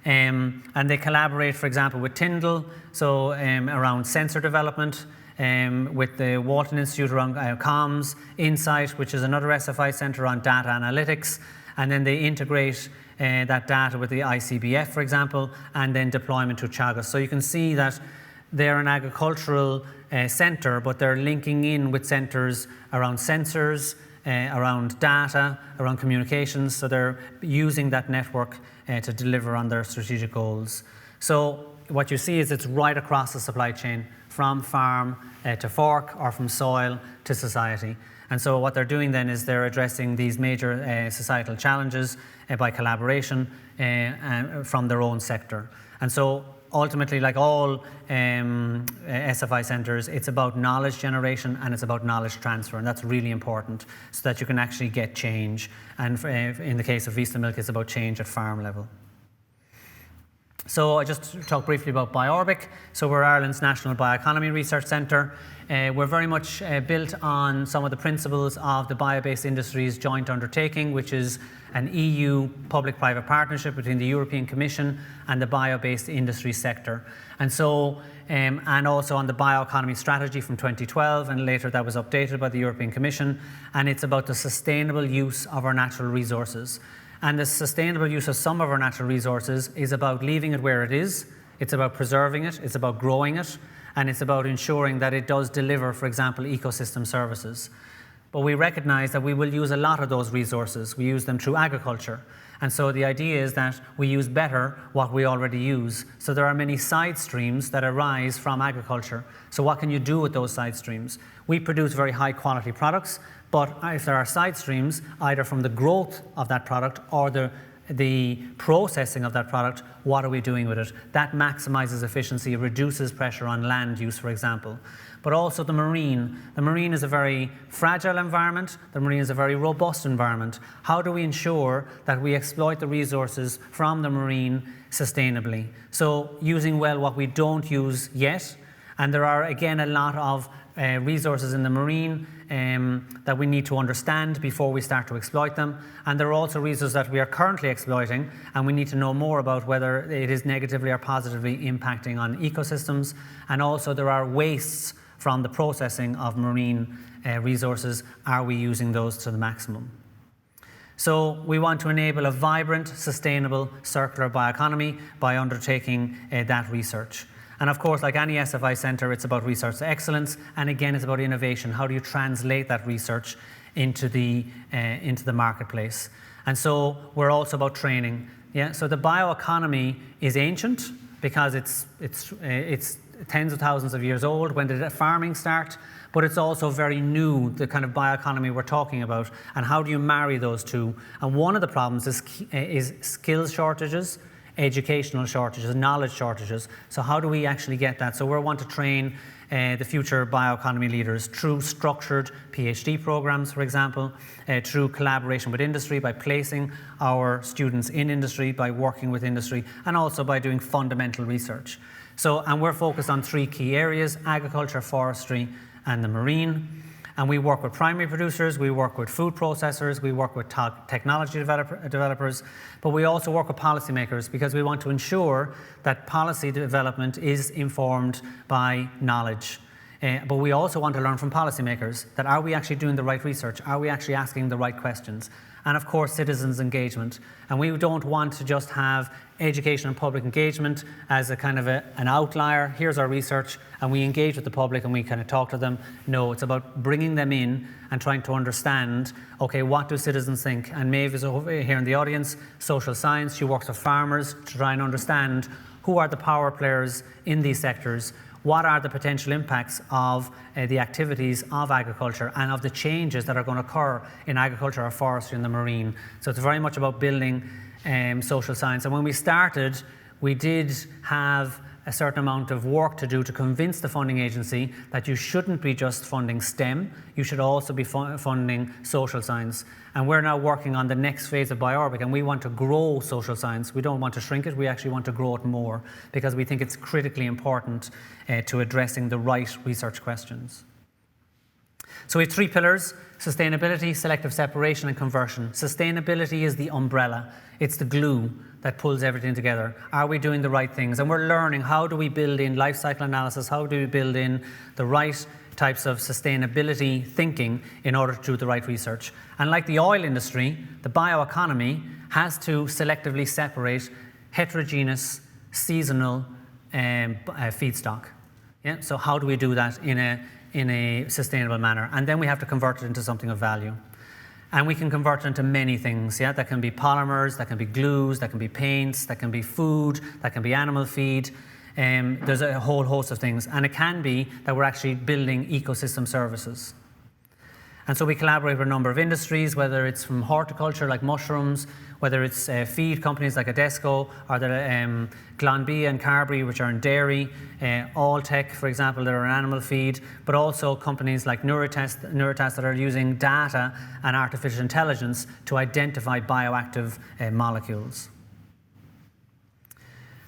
And they collaborate, for example, with Tyndall, so around sensor development. With the Walton Institute around comms, Insight, which is another SFI centre on data analytics, and then they integrate that data with the ICBF, for example, and then deployment to Teagasc. So you can see that they're an agricultural centre, but they're linking in with centres around sensors, around data, around communications, so they're using that network to deliver on their strategic goals. So what you see is it's right across the supply chain, from farm to fork, or from soil to society. And so what they're doing then is they're addressing these major societal challenges by collaboration from their own sector. And so ultimately, like all SFI centres, it's about knowledge generation and it's about knowledge transfer, and that's really important so that you can actually get change. And in the case of Vista Milk, it's about change at farm level. So I just talk briefly about biOrbic. So we're Ireland's National Bioeconomy Research Centre. We're very much built on some of the principles of the Bio-Based Industries Joint Undertaking, which is an EU public-private partnership between the European Commission and the bio-based industry sector. And so, and also on the bioeconomy strategy from 2012, and later that was updated by the European Commission, and it's about the sustainable use of our natural resources. And the sustainable use of some of our natural resources is about leaving it where it is. It's about preserving it. It's about growing it. and it's about ensuring that it does deliver, for example, ecosystem services. But we recognise that we will use a lot of those resources. We use them through agriculture. And so the idea is that we use better what we already use. So there are many side streams that arise from agriculture. So what can you do with those side streams? We produce very high quality products, but if there are side streams, either from the growth of that product or the processing of that product, what are we doing with it? That maximizes efficiency, reduces pressure on land use, for example. But also the marine. The marine is a very fragile environment. The marine is a very robust environment. How do we ensure that we exploit the resources from the marine sustainably? So using well what we don't use yet, and there are again a lot of resources in the marine that we need to understand before we start to exploit them. And there are also resources that we are currently exploiting, and we need to know more about whether it is negatively or positively impacting on ecosystems. And also there are wastes from the processing of marine resources. Are we using those to the maximum? So we want to enable a vibrant, sustainable, circular bioeconomy by undertaking that research. And of course, like any SFI centre, it's about research excellence, and again, it's about innovation. How do you translate that research into the marketplace? And so we're also about training. Yeah. So the bioeconomy is ancient because it's tens of thousands of years old. When did farming start? But it's also very new, the kind of bioeconomy we're talking about. And how do you marry those two? And one of the problems is skills shortages, educational shortages, knowledge shortages. So how do we actually get that? So we want to train the future bioeconomy leaders through structured PhD programs, for example, through collaboration with industry, by placing our students in industry, by working with industry, and also by doing fundamental research. So, and we're focused on 3 key areas: agriculture, forestry, and the marine. And we work with primary producers, we work with food processors, we work with technology developers, but we also work with policymakers, because we want to ensure that policy development is informed by knowledge. But we also want to learn from policymakers that, are we actually doing the right research? Are we actually asking the right questions? And of course, citizens' engagement. And we don't want to just have education and public engagement as a kind of an outlier. Here's our research, and we engage with the public and we kind of talk to them. No, it's about bringing them in and trying to understand, okay, what do citizens think? And Maeve is over here in the audience, social science. She works with farmers to try and understand who are the power players in these sectors. What are the potential impacts of the activities of agriculture and of the changes that are going to occur in agriculture or forestry and the marine? So it's very much about building social science. And when we started, we did have a certain amount of work to do to convince the funding agency that you shouldn't be just funding STEM, you should also be funding social science. And we're now working on the next phase of BioOrbic, and we want to grow social science. We don't want to shrink it, we actually want to grow it more, because we think it's critically important to addressing the right research questions. So we have 3 pillars: sustainability, selective separation, and conversion. Sustainability is the umbrella. It's the glue that pulls everything together. Are we doing the right things? And we're learning, how do we build in life cycle analysis? How do we build in the right types of sustainability thinking in order to do the right research? And like the oil industry, the bioeconomy has to selectively separate heterogeneous, seasonal feedstock. Yeah? So how do we do that in a sustainable manner? And then we have to convert it into something of value. And we can convert it into many things. Yeah? That can be polymers, that can be glues, that can be paints, that can be food, that can be animal feed. There's a whole host of things. And it can be that we're actually building ecosystem services. And so we collaborate with a number of industries, whether it's from horticulture like mushrooms, whether it's feed companies like Adesco, or the Glanbia and Carberry, which are in dairy, Alltech, for example, that are in animal feed, but also companies like Neuratest that are using data and artificial intelligence to identify bioactive molecules.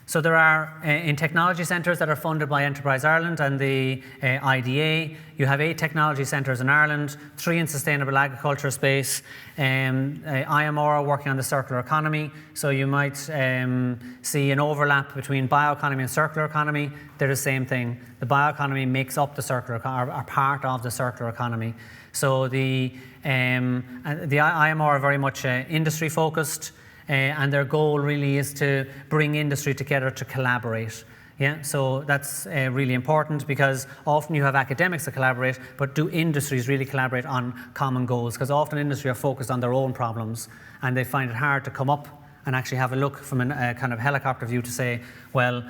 So there are, in technology centres that are funded by Enterprise Ireland and the IDA, you have 8 technology centres in Ireland, 3 in sustainable agriculture space, IMR working on the circular economy. So you might see an overlap between bioeconomy and circular economy. They're the same thing. The bioeconomy makes up the circular economy, are part of the circular economy. So the IMR are very much industry focused. And their goal really is to bring industry together to collaborate. Yeah, so that's really important, because often you have academics that collaborate, but do industries really collaborate on common goals? Because often industry are focused on their own problems, and they find it hard to come up and actually have a look from a kind of helicopter view to say, well,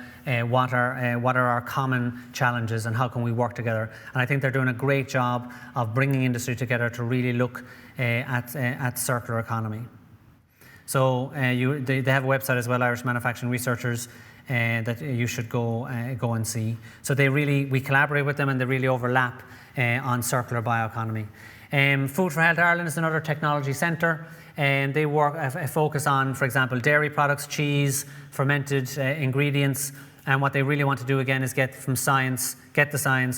what are our common challenges and how can we work together? And I think they're doing a great job of bringing industry together to really look at circular economy. So they have a website as well, Irish Manufacturing Researchers, that you should go and see. So we collaborate with them, and they really overlap on circular bioeconomy. Food for Health Ireland is another technology centre, and they focus on, for example, dairy products, cheese, fermented ingredients. And what they really want to do again is get the science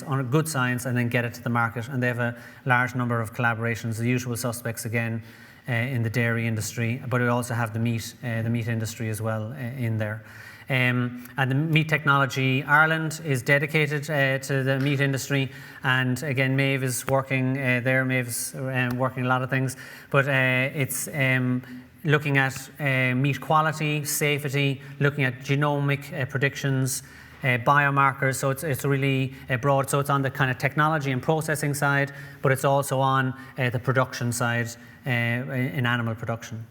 on good science, and then get it to the market. And they have a large number of collaborations, the usual suspects again in the dairy industry, but we also have the meat industry as well in there. And the Meat Technology Ireland is dedicated to the meat industry, and again Maeve is working there. Maeve's working a lot of things, but it's looking at meat quality, safety, looking at genomic predictions, biomarkers. So it's really broad. So it's on the kind of technology and processing side, but it's also on the production side in animal production.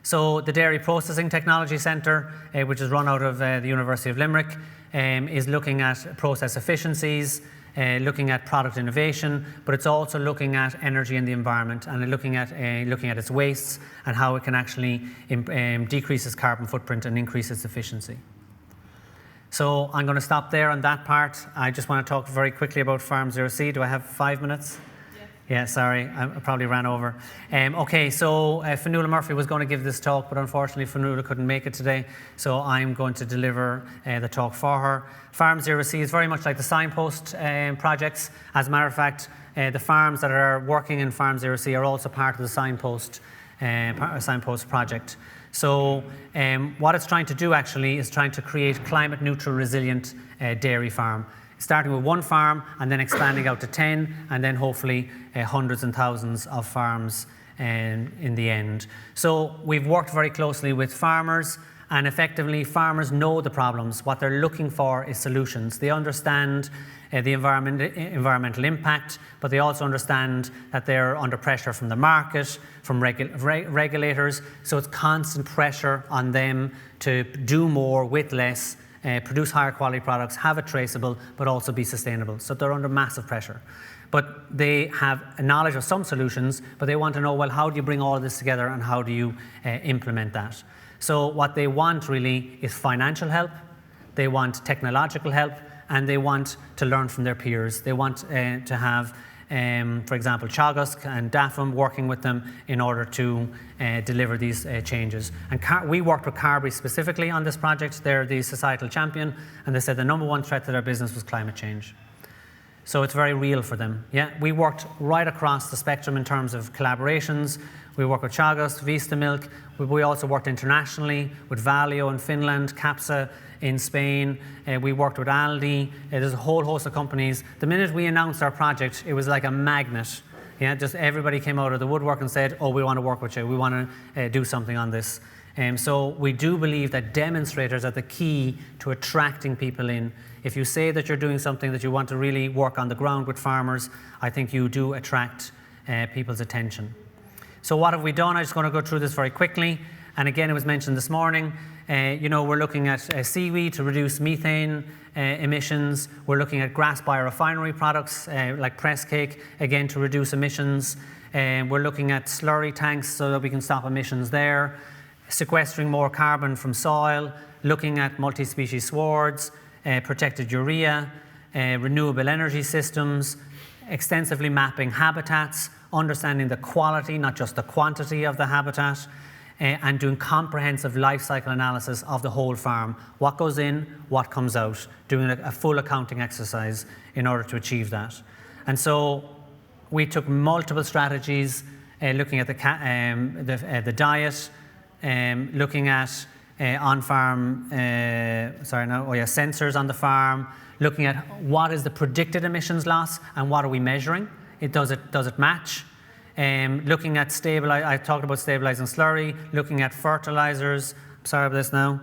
So the Dairy Processing Technology Centre, which is run out of the University of Limerick, is looking at process efficiencies, looking at product innovation, but it's also looking at energy and the environment, and looking at its wastes and how it can actually decrease its carbon footprint and increase its efficiency. So I'm going to stop there on that part. I just want to talk very quickly about Farm Zero C. Do I have 5 minutes? Yeah, sorry, I probably ran over. Okay, so Fionnuala Murphy was going to give this talk, but unfortunately Fionnuala couldn't make it today, so I'm going to deliver the talk for her. Farm Zero C is very much like the signpost projects. As a matter of fact, the farms that are working in Farm Zero C are also part of the signpost project. So what it's trying to do actually is trying to create climate neutral, resilient dairy farm, starting with one farm and then expanding out to 10, and then hopefully hundreds and thousands of farms in the end. So we've worked very closely with farmers, and effectively farmers know the problems. What they're looking for is solutions. They understand the environmental impact, but they also understand that they're under pressure from the market, from regulators. So it's constant pressure on them to do more with less, produce higher quality products, have it traceable, but also be sustainable. So they're under massive pressure. But they have a knowledge of some solutions, but they want to know, well, how do you bring all of this together and how do you implement that? So what they want really is financial help, they want technological help, and they want to learn from their peers. They want to have, for example, Teagasc and DAFM working with them in order to deliver these changes. And we worked with Carberry specifically on this project. They're the societal champion, and they said the number one threat to their business was climate change. So it's very real for them. Yeah, we worked right across the spectrum in terms of collaborations. We worked with Teagasc, Vista Milk. We also worked internationally with Valio in Finland, Capsa in Spain. We worked with Aldi. There's a whole host of companies. The minute we announced our project, it was like a magnet. Yeah, just everybody came out of the woodwork and said, oh, we want to work with you. We want to do something on this. So we do believe that demonstrators are the key to attracting people in. If you say that you're doing something that you want to really work on the ground with farmers, I think you do attract people's attention. So what have we done? I'm just going to go through this very quickly. And again, it was mentioned this morning, we're looking at seaweed to reduce methane emissions. We're looking at grass biorefinery products like press cake, again, to reduce emissions. We're looking at slurry tanks so that we can stop emissions there. Sequestering more carbon from soil, looking at multi-species swards, protected urea, renewable energy systems, extensively mapping habitats, understanding the quality, not just the quantity of the habitat, and doing comprehensive life cycle analysis of the whole farm. What goes in, what comes out, doing a full accounting exercise in order to achieve that. And so we took multiple strategies, looking at the diet, looking at on-farm, sensors on the farm, looking at what is the predicted emissions loss and what are we measuring. Does it match? Looking at I talked about stabilizing slurry, looking at fertilizers, sorry about this now,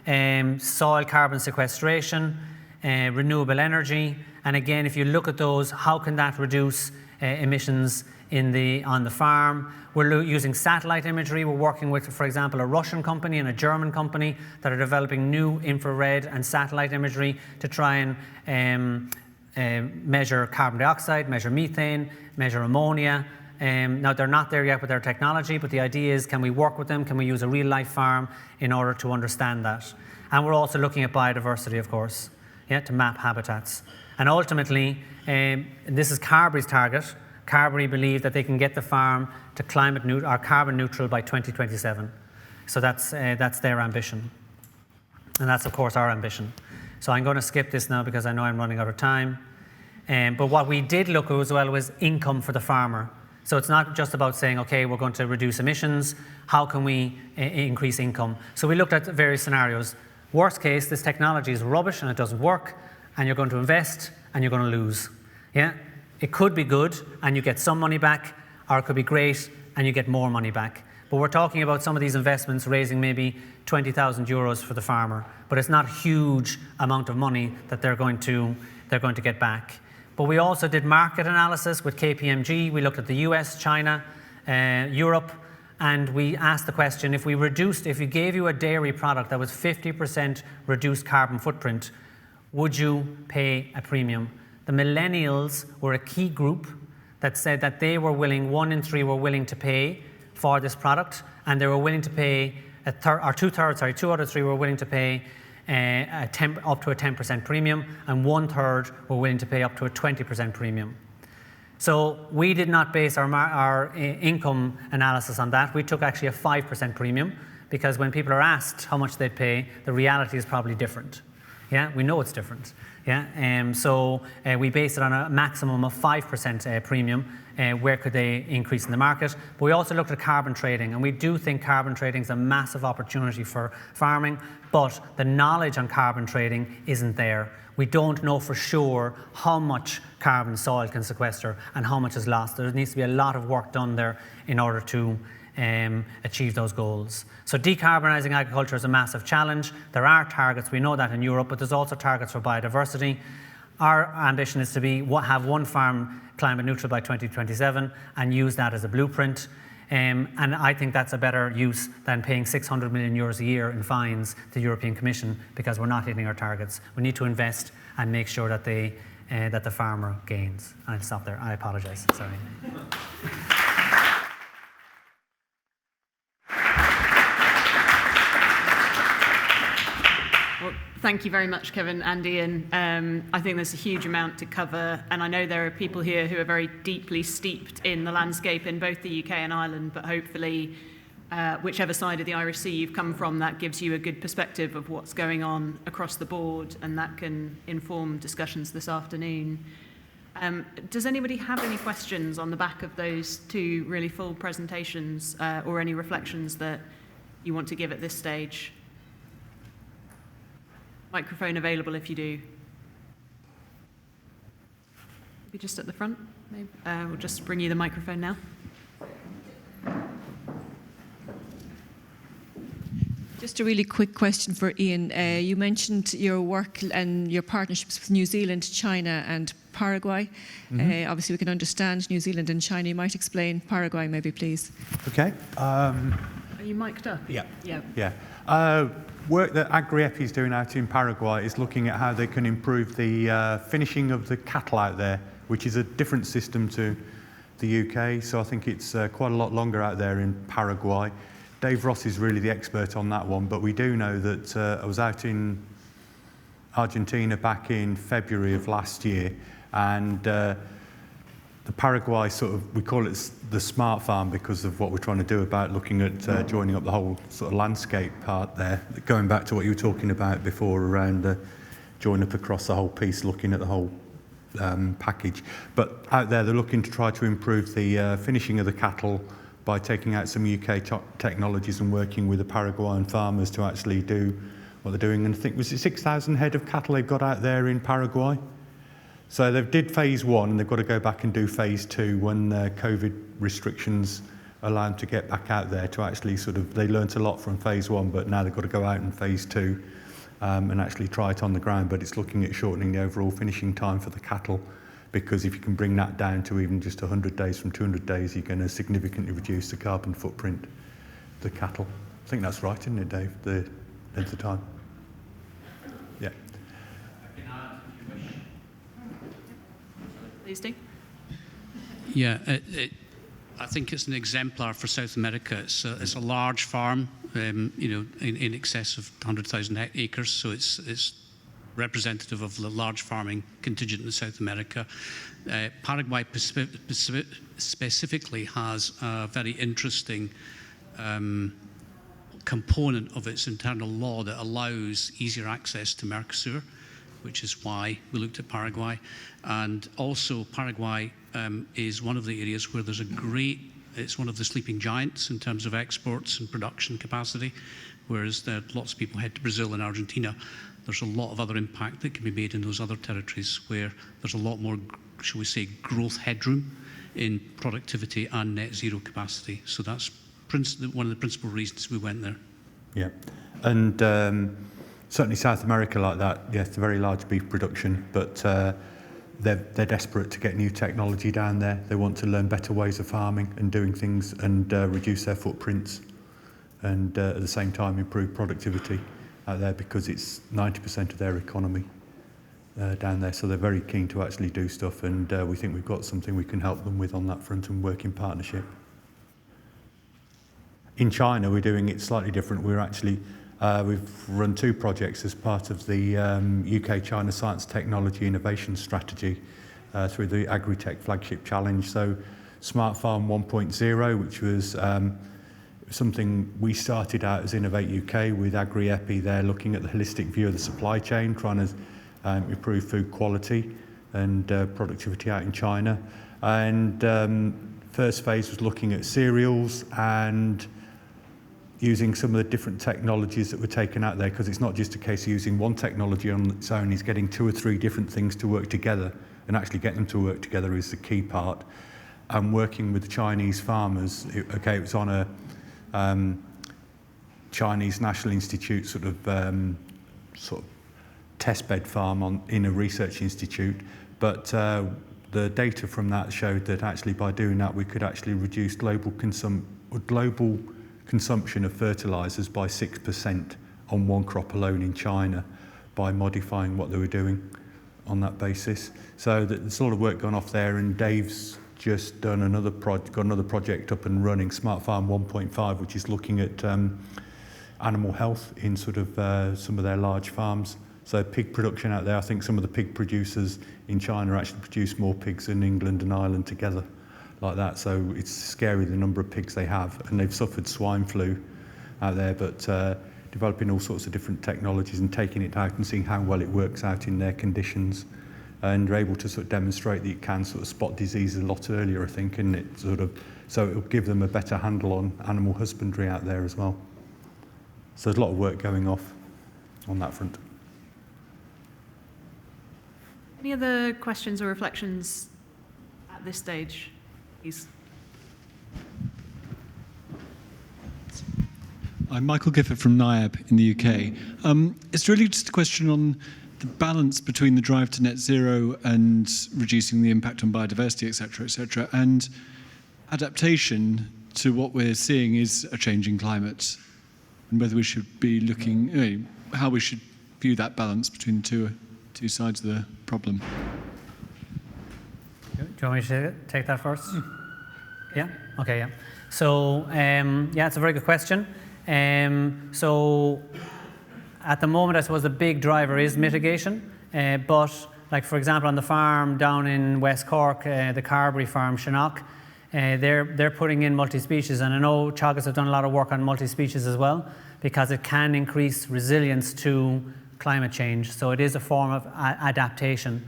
soil carbon sequestration, renewable energy. And again, if you look at those, how can that reduce emissions on the farm? We're using satellite imagery. We're working with, for example, a Russian company and a German company that are developing new infrared and satellite imagery to try and measure carbon dioxide, measure methane, measure ammonia. Now, they're not there yet with their technology, but the idea is, can we work with them? Can we use a real-life farm in order to understand that? And we're also looking at biodiversity, of course, to map habitats. And ultimately, this is Carberry's target. Carberry believe that they can get the farm to carbon neutral by 2027. So that's their ambition. And that's, of course, our ambition. So I'm going to skip this now because I know I'm running out of time. But what we did look at as well was income for the farmer. So it's not just about saying, okay, we're going to reduce emissions. How can we increase income? So we looked at various scenarios. Worst case, this technology is rubbish and it doesn't work, and you're going to invest and you're going to lose. Yeah? It could be good and you get some money back, or it could be great and you get more money back. But we're talking about some of these investments raising maybe 20,000 euros for the farmer, but it's not a huge amount of money that they're going to get back. But we also did market analysis with KPMG. We looked at the US, China, Europe, and we asked the question, if we gave you a dairy product that was 50% reduced carbon footprint, would you pay a premium? The millennials were a key group that said that they were willing, 1 in 3 were willing to pay for this product, and they were willing to pay, 2 out of 3 were willing to pay up to a 10% premium, and 1/3 were willing to pay up to a 20% premium. So we did not base our income analysis on that. We took actually a 5% premium, because when people are asked how much they'd pay, the reality is probably different. Yeah, we know it's different. Yeah, so we based it on a maximum of 5% premium. Where could they increase in the market? But we also looked at carbon trading, and we do think carbon trading is a massive opportunity for farming, but the knowledge on carbon trading isn't there. We don't know for sure how much carbon soil can sequester and how much is lost. There needs to be a lot of work done there in order to achieve those goals. So decarbonising agriculture is a massive challenge. There are targets, we know that in Europe, but there's also targets for biodiversity. Our ambition is to have one farm climate neutral by 2027 and use that as a blueprint. And I think that's a better use than paying 600 million euros a year in fines to the European Commission because we're not hitting our targets. We need to invest and make sure that that the farmer gains. I'll stop there. I apologise. Sorry. Well, thank you very much, Kevin and Ian. I think there's a huge amount to cover, and I know there are people here who are very deeply steeped in the landscape in both the UK and Ireland, but hopefully whichever side of the Irish Sea you've come from, that gives you a good perspective of what's going on across the board, and that can inform discussions this afternoon. Does anybody have any questions on the back of those two really full presentations, or any reflections that you want to give at this stage? Microphone available if you do. Maybe just at the front. Maybe. We'll just bring you the microphone now. Just a really quick question for Ian. You mentioned your work and your partnerships with New Zealand, China and Paraguay. Mm-hmm. Obviously we can understand New Zealand and China. You might explain Paraguay maybe, please. Okay. Are you mic'd up? Yeah. Yeah. Work that AgriEpi is doing out in Paraguay is looking at how they can improve the finishing of the cattle out there, which is a different system to the UK. So I think it's quite a lot longer out there in Paraguay. Dave Ross is really the expert on that one, but we do know that I was out in Argentina back in February of last year, and the Paraguay we call it the smart farm because of what we're trying to do about looking at joining up the whole sort of landscape part there, going back to what you were talking about before around join up across the whole piece, looking at the whole package. But out there, they're looking to try to improve the finishing of the cattle by taking out some UK technologies and working with the Paraguayan farmers to actually do what they're doing. And I think, was it 6,000 head of cattle they've got out there in Paraguay? So they did phase 1, and they've got to go back and do phase 2 when COVID restrictions allow them to get back out there to actually they learnt a lot from phase 1, but now they've got to go out in phase 2 and actually try it on the ground. But it's looking at shortening the overall finishing time for the cattle, because if you can bring that down to even just 100 days from 200 days, you're going to significantly reduce the carbon footprint of the cattle. I think that's right, isn't it, Dave? The length of time. Yeah. Please do. Yeah, I think it's an exemplar for South America. It's a large farm, in excess of 100,000 acres, so it's representative of the large farming contingent in South America. Paraguay specifically has a very interesting component of its internal law that allows easier access to Mercosur, which is why we looked at Paraguay. And also Paraguay is one of the areas where there's it's one of the sleeping giants in terms of exports and production capacity, whereas lots of people head to Brazil and Argentina. There's a lot of other impact that can be made in those other territories where there's a lot more, shall we say, growth headroom in productivity and net zero capacity. So that's one of the principal reasons we went there. Yeah, and certainly South America like that, yes, it's a very large beef production, but they're desperate to get new technology down there. They want to learn better ways of farming and doing things and reduce their footprints, and at the same time improve productivity out there, because it's 90% of their economy down there. So they're very keen to actually do stuff, and we think we've got something we can help them with on that front and work in partnership. In China, we're doing it slightly different. We're actually, we've run 2 projects as part of the UK-China Science Technology Innovation Strategy through the Agri-Tech Flagship Challenge. So Smart Farm 1.0, which was something we started out as Innovate UK with Agri-Epi there, looking at the holistic view of the supply chain, trying to improve food quality and productivity out in China. And first phase was looking at cereals and using some of the different technologies that were taken out there, because it's not just a case of using one technology on its own. It's getting 2 or 3 different things to work together, and actually getting them to work together is the key part. And working with the Chinese farmers, it was on a Chinese National Institute sort of testbed farm in a research institute, but the data from that showed that actually by doing that we could actually reduce global consumption of fertilizers by 6% on one crop alone in China by modifying what they were doing on that basis. So there's sort of work gone off there, and Dave's just done got another project up and running, Smart Farm 1.5, which is looking at animal health in sort of some of their large farms. So pig production out there, I think some of the pig producers in China actually produce more pigs than England and Ireland together, like that. So it's scary the number of pigs they have, and they've suffered swine flu out there, but developing all sorts of different technologies and taking it out and seeing how well it works out in their conditions, and they're able to sort of demonstrate that you can sort of spot diseases a lot earlier, I think, and so it'll give them a better handle on animal husbandry out there as well. So there's a lot of work going off on that front. Any other questions or reflections at this stage, please? I'm Michael Gifford from NIAB in the UK. It's really just a question on the balance between the drive to net zero and reducing the impact on biodiversity, et cetera, and adaptation to what we're seeing is a changing climate, and whether we should be looking, how we should view that balance between the two sides of the problem. Do you want me to take that first? Yeah? Okay, yeah. So, it's a very good question. So, at the moment, I suppose the big driver is mitigation, but like, for example, on the farm down in West Cork, the Carberry farm, Shannock, they're putting in multi-species, and I know Teagasc have done a lot of work on multi-species as well, because it can increase resilience to climate change. So it is a form of adaptation.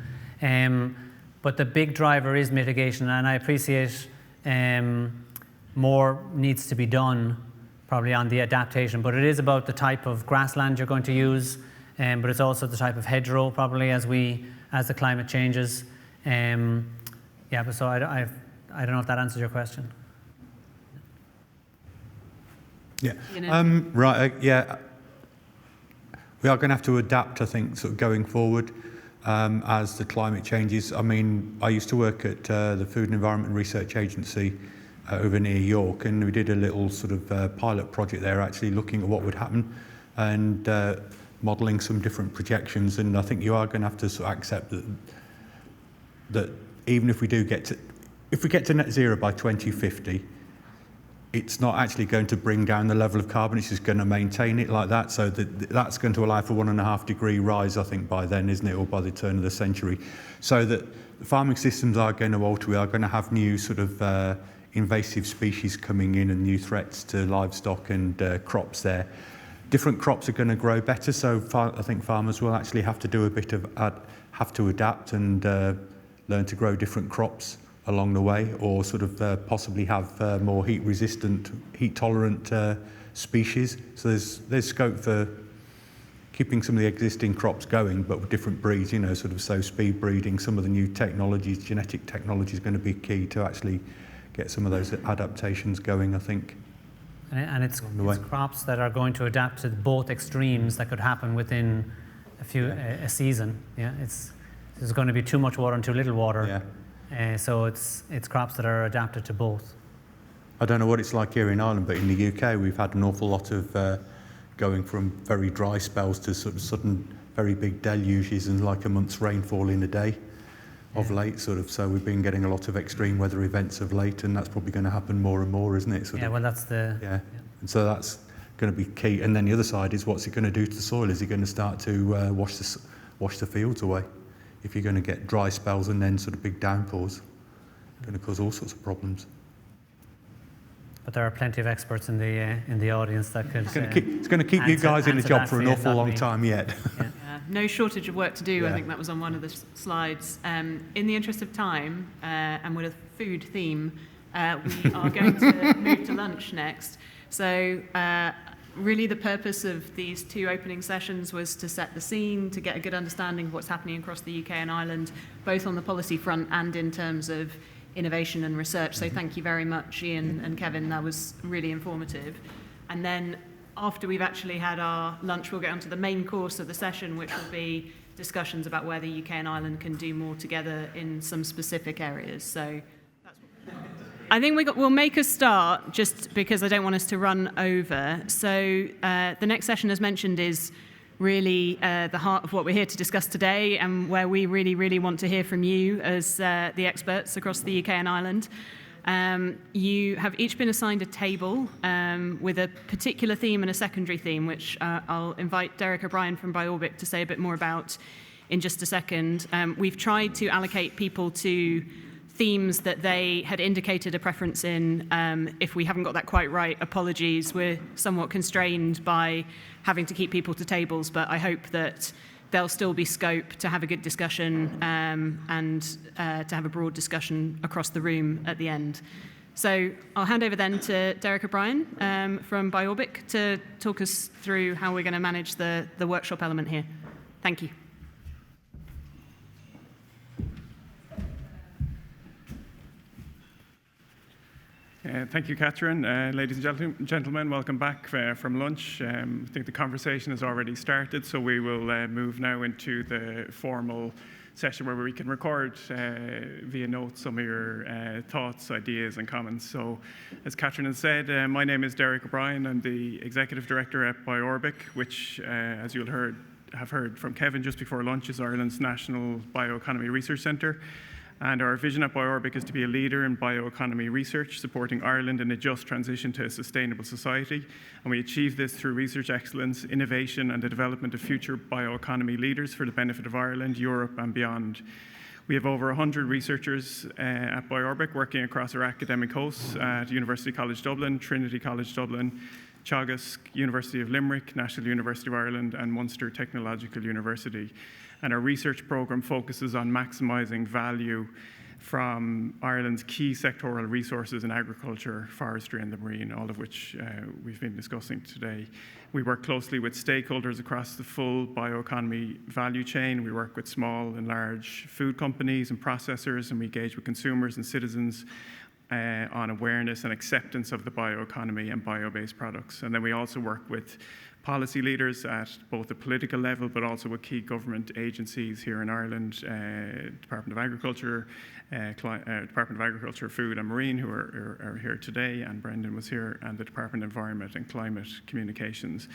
But the big driver is mitigation, and I appreciate more needs to be done probably on the adaptation, but it is about the type of grassland you're going to use, but it's also the type of hedgerow probably as the climate changes. But so I don't know if that answers your question. Yeah. You know? Yeah. We are going to have to adapt, I think, sort of going forward as the climate changes. I mean, I used to work at the Food and Environment Research Agency over near York, and we did a little sort of pilot project there, actually looking at what would happen and modelling some different projections. And I think you are going to have to sort of accept that even if we get to net zero by 2050, it's not actually going to bring down the level of carbon, it's just going to maintain it like that. So that's going to allow for 1.5 degree rise, I think, by then, isn't it, or by the turn of the century. So that the farming systems are going to alter. We are going to have new sort of invasive species coming in and new threats to livestock and crops there. Different crops are going to grow better, so I think farmers will actually have to do a bit of have to adapt and learn to grow different crops along the way, or sort of possibly have more heat-resistant, heat-tolerant species. So there's scope for keeping some of the existing crops going, but with different breeds, you know, sort of so speed breeding, some of the new technologies, genetic technology is going to be key to actually get some of those adaptations going, I think. And it's crops that are going to adapt to both extremes that could happen within a season. Yeah, there's going to be too much water and too little water. Yeah. So it's crops that are adapted to both. I don't know what it's like here in Ireland, but in the UK we've had an awful lot of going from very dry spells to sort of sudden very big deluges and like a month's rainfall in a day of late, sort of. So we've been getting a lot of extreme weather events of late, and that's probably going to happen more and more, isn't it? Well, that's yeah. And so that's going to be key. And then the other side is, what's it going to do to the soil? Is it going to start to wash the fields away? If you're going to get dry spells and then sort of big downpours, it's going to cause all sorts of problems. But there are plenty of experts in the audience that could. It's going to keep you guys in the job for an awful long time yet. Yeah. No shortage of work to do. I think that was on one of the slides. In the interest of time and with a food theme, we are going to move to lunch next. So. Really the purpose of these two opening sessions was to set the scene, to get a good understanding of what's happening across the UK and Ireland, both on the policy front and in terms of innovation and research. So thank you very much, Ian and Kevin. That was really informative. And then after we've actually had our lunch, we'll get onto the main course of the session, which will be discussions about where the UK and Ireland can do more together in some specific areas. So I think we'll make a start, just because I don't want us to run over. So the next session, as mentioned, is really the heart of what we're here to discuss today, and where we really, really want to hear from you as the experts across the UK and Ireland. You have each been assigned a table with a particular theme and a secondary theme, which I'll invite Derek O'Brien from Biorbic to say a bit more about in just a second. We've tried to allocate people to themes that they had indicated a preference in. If we haven't got that quite right, apologies. We're somewhat constrained by having to keep people to tables, but I hope that there'll still be scope to have a good discussion and to have a broad discussion across the room at the end. So I'll hand over then to Derek O'Brien from Biorbic to talk us through how we're going to manage the workshop element here. Thank you. Thank you, Catherine. Ladies and gentlemen, welcome back from lunch. I think the conversation has already started, so we will move now into the formal session where we can record via notes some of your thoughts, ideas and comments. So, as Catherine has said, my name is Derek O'Brien. I'm the Executive Director at Biorbic, which, as you'll have heard from Kevin just before lunch, is Ireland's National Bioeconomy Research Centre. And our vision at Biorbic is to be a leader in bioeconomy research, supporting Ireland in a just transition to a sustainable society. And we achieve this through research excellence, innovation, and the development of future bioeconomy leaders for the benefit of Ireland, Europe, and beyond. We have over 100 researchers at Biorbic working across our academic hosts at University College Dublin, Trinity College Dublin, Teagasc, University of Limerick, National University of Ireland, and Munster Technological University. And our research programme focuses on maximising value from Ireland's key sectoral resources in agriculture, forestry and the marine, all of which we've been discussing today. We work closely with stakeholders across the full bioeconomy value chain. We work with small and large food companies and processors, and we engage with consumers and citizens on awareness and acceptance of the bioeconomy and bio-based products. And then we also work with policy leaders at both the political level, but also with key government agencies here in Ireland, Department of Agriculture, Food and Marine, who are here today, and Brendan was here, and the Department of Environment and Climate Communications.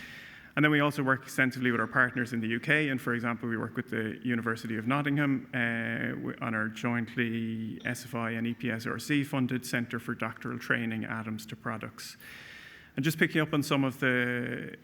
And then we also work extensively with our partners in the UK, and for example, we work with the University of Nottingham on our jointly SFI and EPSRC funded Centre for Doctoral Training, Atoms to Products. And just picking up on some of the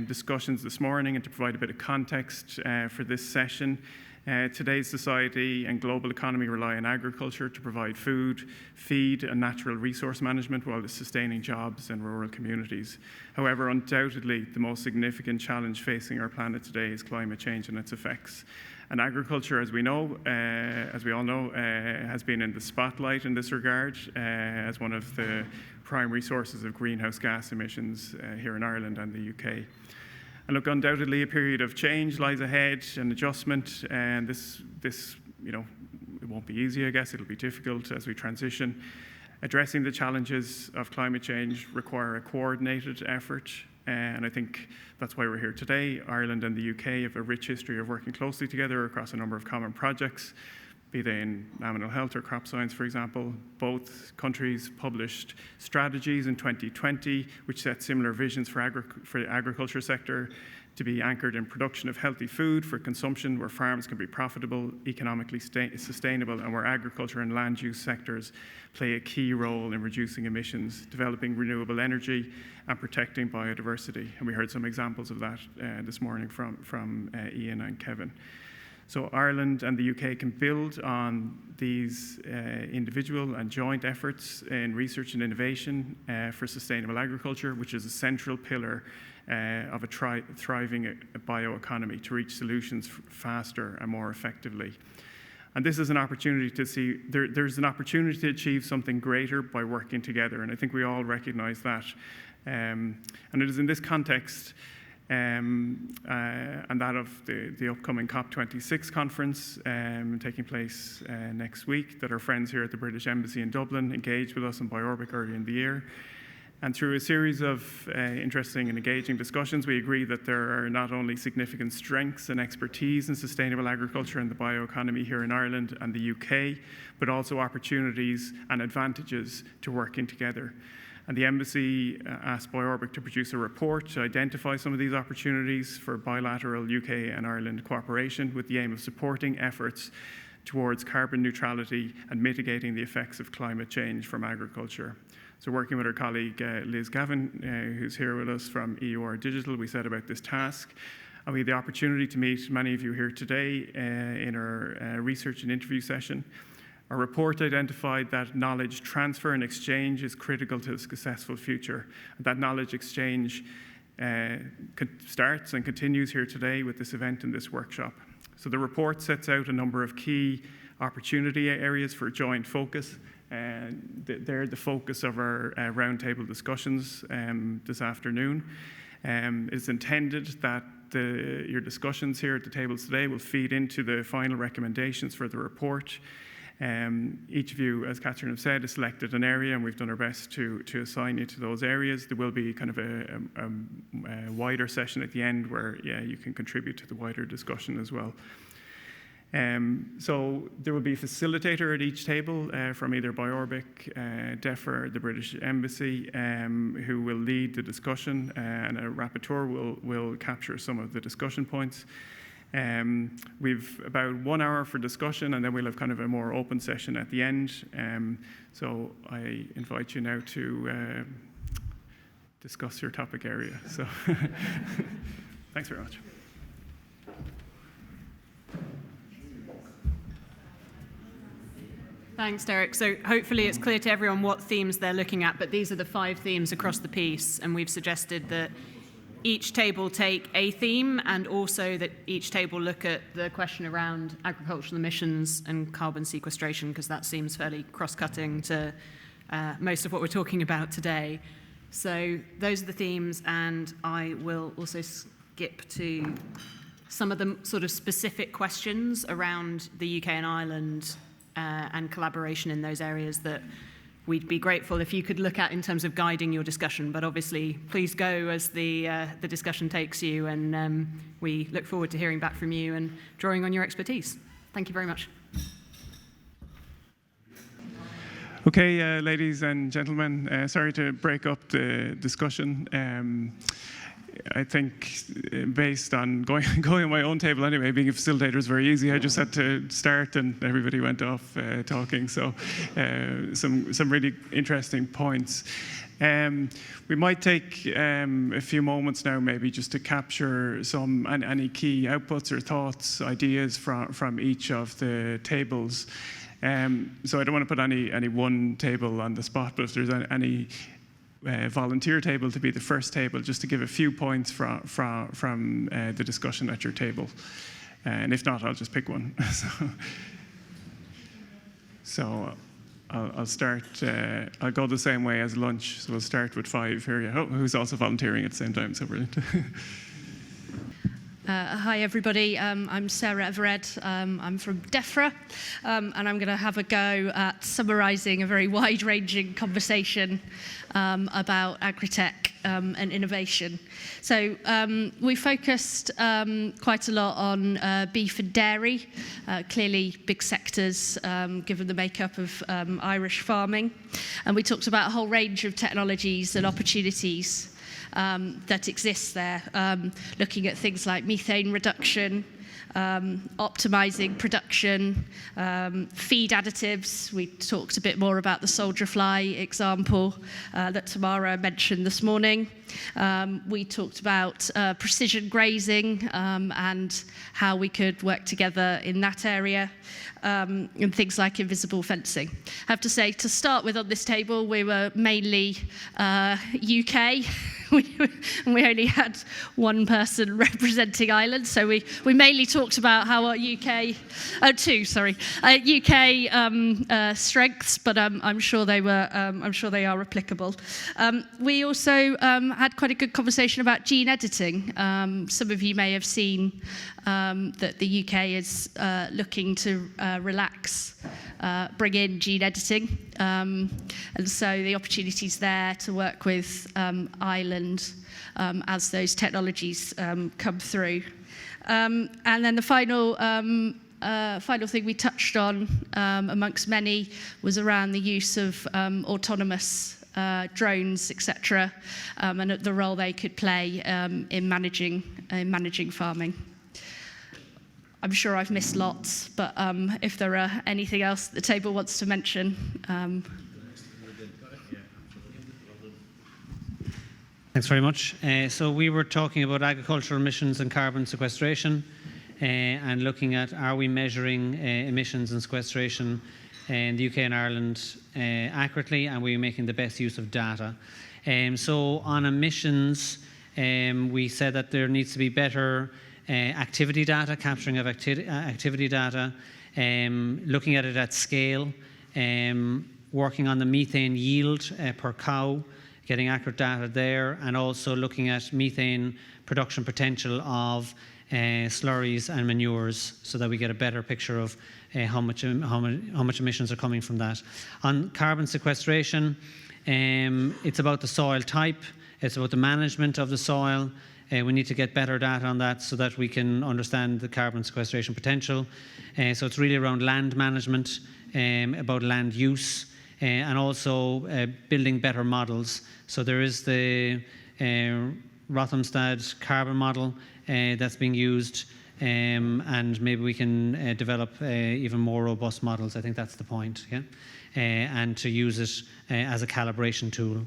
discussions this morning and to provide a bit of context for this session, today's society and global economy rely on agriculture to provide food, feed and natural resource management while sustaining jobs in rural communities. However, undoubtedly, the most significant challenge facing our planet today is climate change and its effects. And agriculture, as we all know, has been in the spotlight in this regard as one of the primary sources of greenhouse gas emissions here in Ireland and the UK. And look, undoubtedly a period of change lies ahead and adjustment, and this it won't be easy, I guess. It'll be difficult as we transition. Addressing the challenges of climate change require a coordinated effort, and I think that's why we're here today. Ireland and the UK have a rich history of working closely together across a number of common projects, be they in animal health or crop science, for example. Both countries published strategies in 2020, which set similar visions for the agriculture sector to be anchored in production of healthy food for consumption, where farms can be profitable, economically sustainable, and where agriculture and land use sectors play a key role in reducing emissions, developing renewable energy, and protecting biodiversity. And we heard some examples of that this morning from Ian and Kevin. So Ireland and the UK can build on these individual and joint efforts in research and innovation for sustainable agriculture, which is a central pillar of a thriving bioeconomy to reach solutions faster and more effectively. And this is an opportunity to see, there's an opportunity to achieve something greater by working together, and I think we all recognize that. And it is in this context and that of the upcoming COP26 conference taking place next week, that our friends here at the British Embassy in Dublin engaged with us in BioOrbic early in the year. And through a series of interesting and engaging discussions, we agree that there are not only significant strengths and expertise in sustainable agriculture and the bioeconomy here in Ireland and the UK, but also opportunities and advantages to working together. And the Embassy asked BioOrbic to produce a report to identify some of these opportunities for bilateral UK and Ireland cooperation, with the aim of supporting efforts towards carbon neutrality and mitigating the effects of climate change from agriculture. So working with our colleague Liz Gavin, who's here with us from EUR Digital, we set about this task. And we had the opportunity to meet many of you here today in our research and interview session. Our report identified that knowledge transfer and exchange is critical to a successful future. That knowledge exchange starts and continues here today with this event and this workshop. So the report sets out a number of key opportunity areas for joint focus. They're the focus of our roundtable discussions this afternoon. It's intended that your discussions here at the tables today will feed into the final recommendations for the report. Each of you, as Catherine have said, has selected an area, and we've done our best to assign you to those areas. There will be kind of a wider session at the end where you can contribute to the wider discussion as well. So there will be a facilitator at each table from either BioOrbic, DEFRA, the British Embassy, who will lead the discussion, and a rapporteur will capture some of the discussion points. We've about 1 hour for discussion, and then we'll have kind of a more open session at the end. So I invite you now to discuss your topic area. So thanks very much. Thanks, Derek. So hopefully it's clear to everyone what themes they're looking at, but these are the 5 themes across the piece, and we've suggested that each table take a theme, and also that each table look at the question around agricultural emissions and carbon sequestration, because that seems fairly cross-cutting to most of what we're talking about today. So those are the themes, and I will also skip to some of the sort of specific questions around the UK and Ireland and collaboration in those areas that we'd be grateful if you could look at in terms of guiding your discussion. But obviously, please go as the discussion takes you, and we look forward to hearing back from you and drawing on your expertise. Thank you very much. Okay, ladies and gentlemen, sorry to break up the discussion. I think based on going on my own table anyway, being a facilitator is very easy. I just had to start and everybody went off talking. So some really interesting points. We might take a few moments now maybe just to capture any key outputs or thoughts, ideas from each of the tables. So I don't want to put any one table on the spot, but if there's any volunteer table to be the first table, just to give a few points from the discussion at your table. And if not, I'll just pick one. So I'll start, I'll go the same way as lunch. So we'll start with 5 here. Oh, who's also volunteering at the same time, so brilliant. Hi everybody, I'm Sarah Everett, I'm from DEFRA, and I'm going to have a go at summarising a very wide-ranging conversation about agri-tech and innovation. So we focused quite a lot on beef and dairy, clearly big sectors given the makeup of Irish farming, and we talked about a whole range of technologies and opportunities that exists there, looking at things like methane reduction, optimizing production, feed additives. We talked a bit more about the soldier fly example that Tamara mentioned this morning. We talked about precision grazing and how we could work together in that area, and things like invisible fencing. I have to say, to start with on this table, we were mainly UK. We only had one person representing Ireland, so we mainly talked about how our UK strengths, but I'm sure they are applicable. We also had quite a good conversation about gene editing. Some of you may have seen that the UK is looking to relax, bring in gene editing, and so the opportunities there to work with Ireland as those technologies come through. And then the final thing we touched on, amongst many, was around the use of autonomous drones, etc., and the role they could play in managing farming. I'm sure I've missed lots, but if there are anything else the table wants to mention. Thanks very much. So we were talking about agricultural emissions and carbon sequestration, and looking at, are we measuring emissions and sequestration in the UK and Ireland accurately, and we're making the best use of data. So on emissions, we said that there needs to be better activity data, capturing of activity data, looking at it at scale, working on the methane yield per cow, getting accurate data there, and also looking at methane production potential of slurries and manures, so that we get a better picture of how much emissions are coming from that. On carbon sequestration, it's about the soil type, it's about the management of the soil. We need to get better data on that so that we can understand the carbon sequestration potential. So it's really around land management, about land use, and also building better models. So there is the Rothamsted carbon model that's being used, and maybe we can develop even more robust models. I think that's the point, yeah? And to use it as a calibration tool.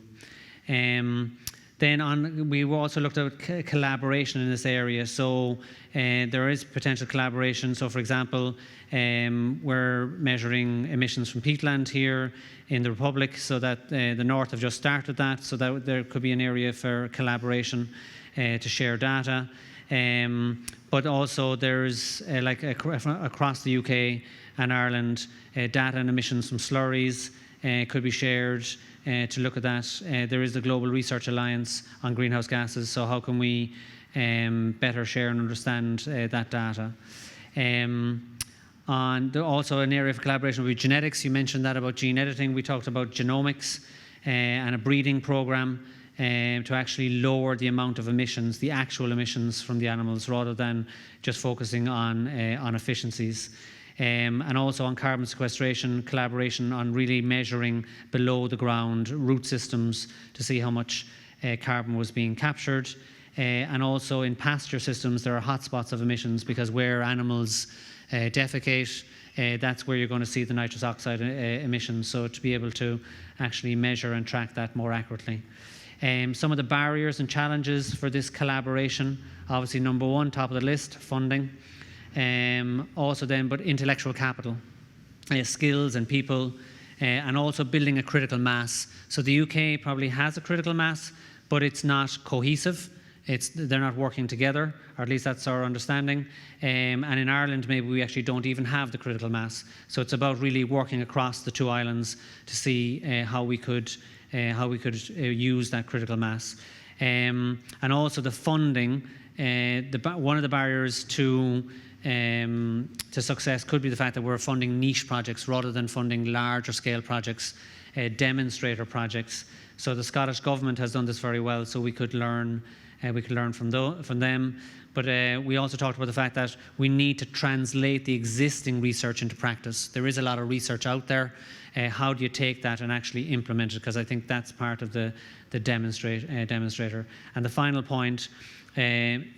Then we also looked at collaboration in this area. So there is potential collaboration. So for example, we're measuring emissions from peatland here in the Republic, so that the North have just started that, so that there could be an area for collaboration to share data. But also there's across the UK and Ireland, data and emissions from slurries could be shared. To look at that, there is the Global Research Alliance on greenhouse gases, so how can we better share and understand that data? Also an area of collaboration with genetics. You mentioned that about gene editing. We talked about genomics and a breeding program to actually lower the amount of emissions, the actual emissions from the animals, rather than just focusing on efficiencies. And also on carbon sequestration, collaboration on really measuring below the ground root systems to see how much carbon was being captured. And also in pasture systems, there are hotspots of emissions, because where animals defecate, that's where you're going to see the nitrous oxide emissions. So to be able to actually measure and track that more accurately. Some of the barriers and challenges for this collaboration, obviously number one, top of the list, funding. Also then, but intellectual capital, skills and people, and also building a critical mass. So the UK probably has a critical mass, but it's not cohesive. They're not working together, or at least that's our understanding. And in Ireland, maybe we actually don't even have the critical mass. So it's about really working across the two islands to see how we could use that critical mass. And also the funding. One of the barriers to success could be the fact that we're funding niche projects rather than funding larger scale projects, demonstrator projects. So the Scottish Government has done this very well, so we could learn from them. But we also talked about the fact that we need to translate the existing research into practice. There is a lot of research out there. How do you take that and actually implement it? Because I think that's part of the demonstrator. And the final point,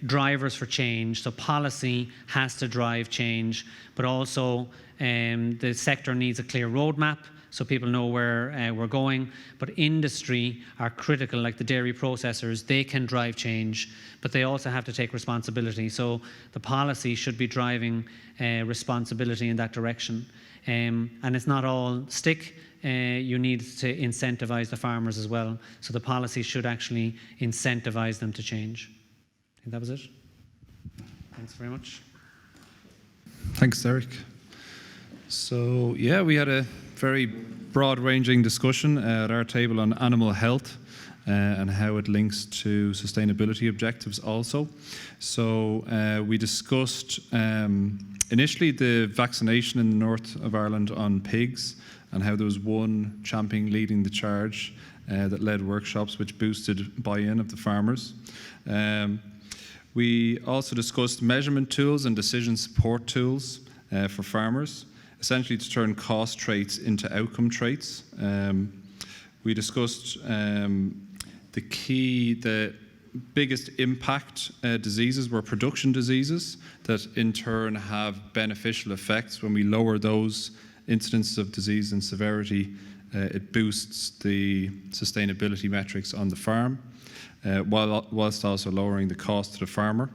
drivers for change. So policy has to drive change, but also the sector needs a clear roadmap so people know where we're going. But industry are critical, like the dairy processors. They can drive change, but they also have to take responsibility. So the policy should be driving responsibility in that direction. And it's not all stick. You need to incentivize the farmers as well. So the policy should actually incentivize them to change. I think that was it. Thanks very much. Thanks, Derek. So, yeah, we had a very broad-ranging discussion at our table on animal health and how it links to sustainability objectives also. So we discussed initially the vaccination in the north of Ireland on pigs, and how there was one champion leading the charge that led workshops which boosted buy-in of the farmers. We also discussed measurement tools and decision support tools for farmers, essentially to turn cost traits into outcome traits. We discussed the biggest impact diseases were production diseases that in turn have beneficial effects. When we lower those incidences of disease and severity, it boosts the sustainability metrics on the farm, whilst also lowering the cost to the farmer.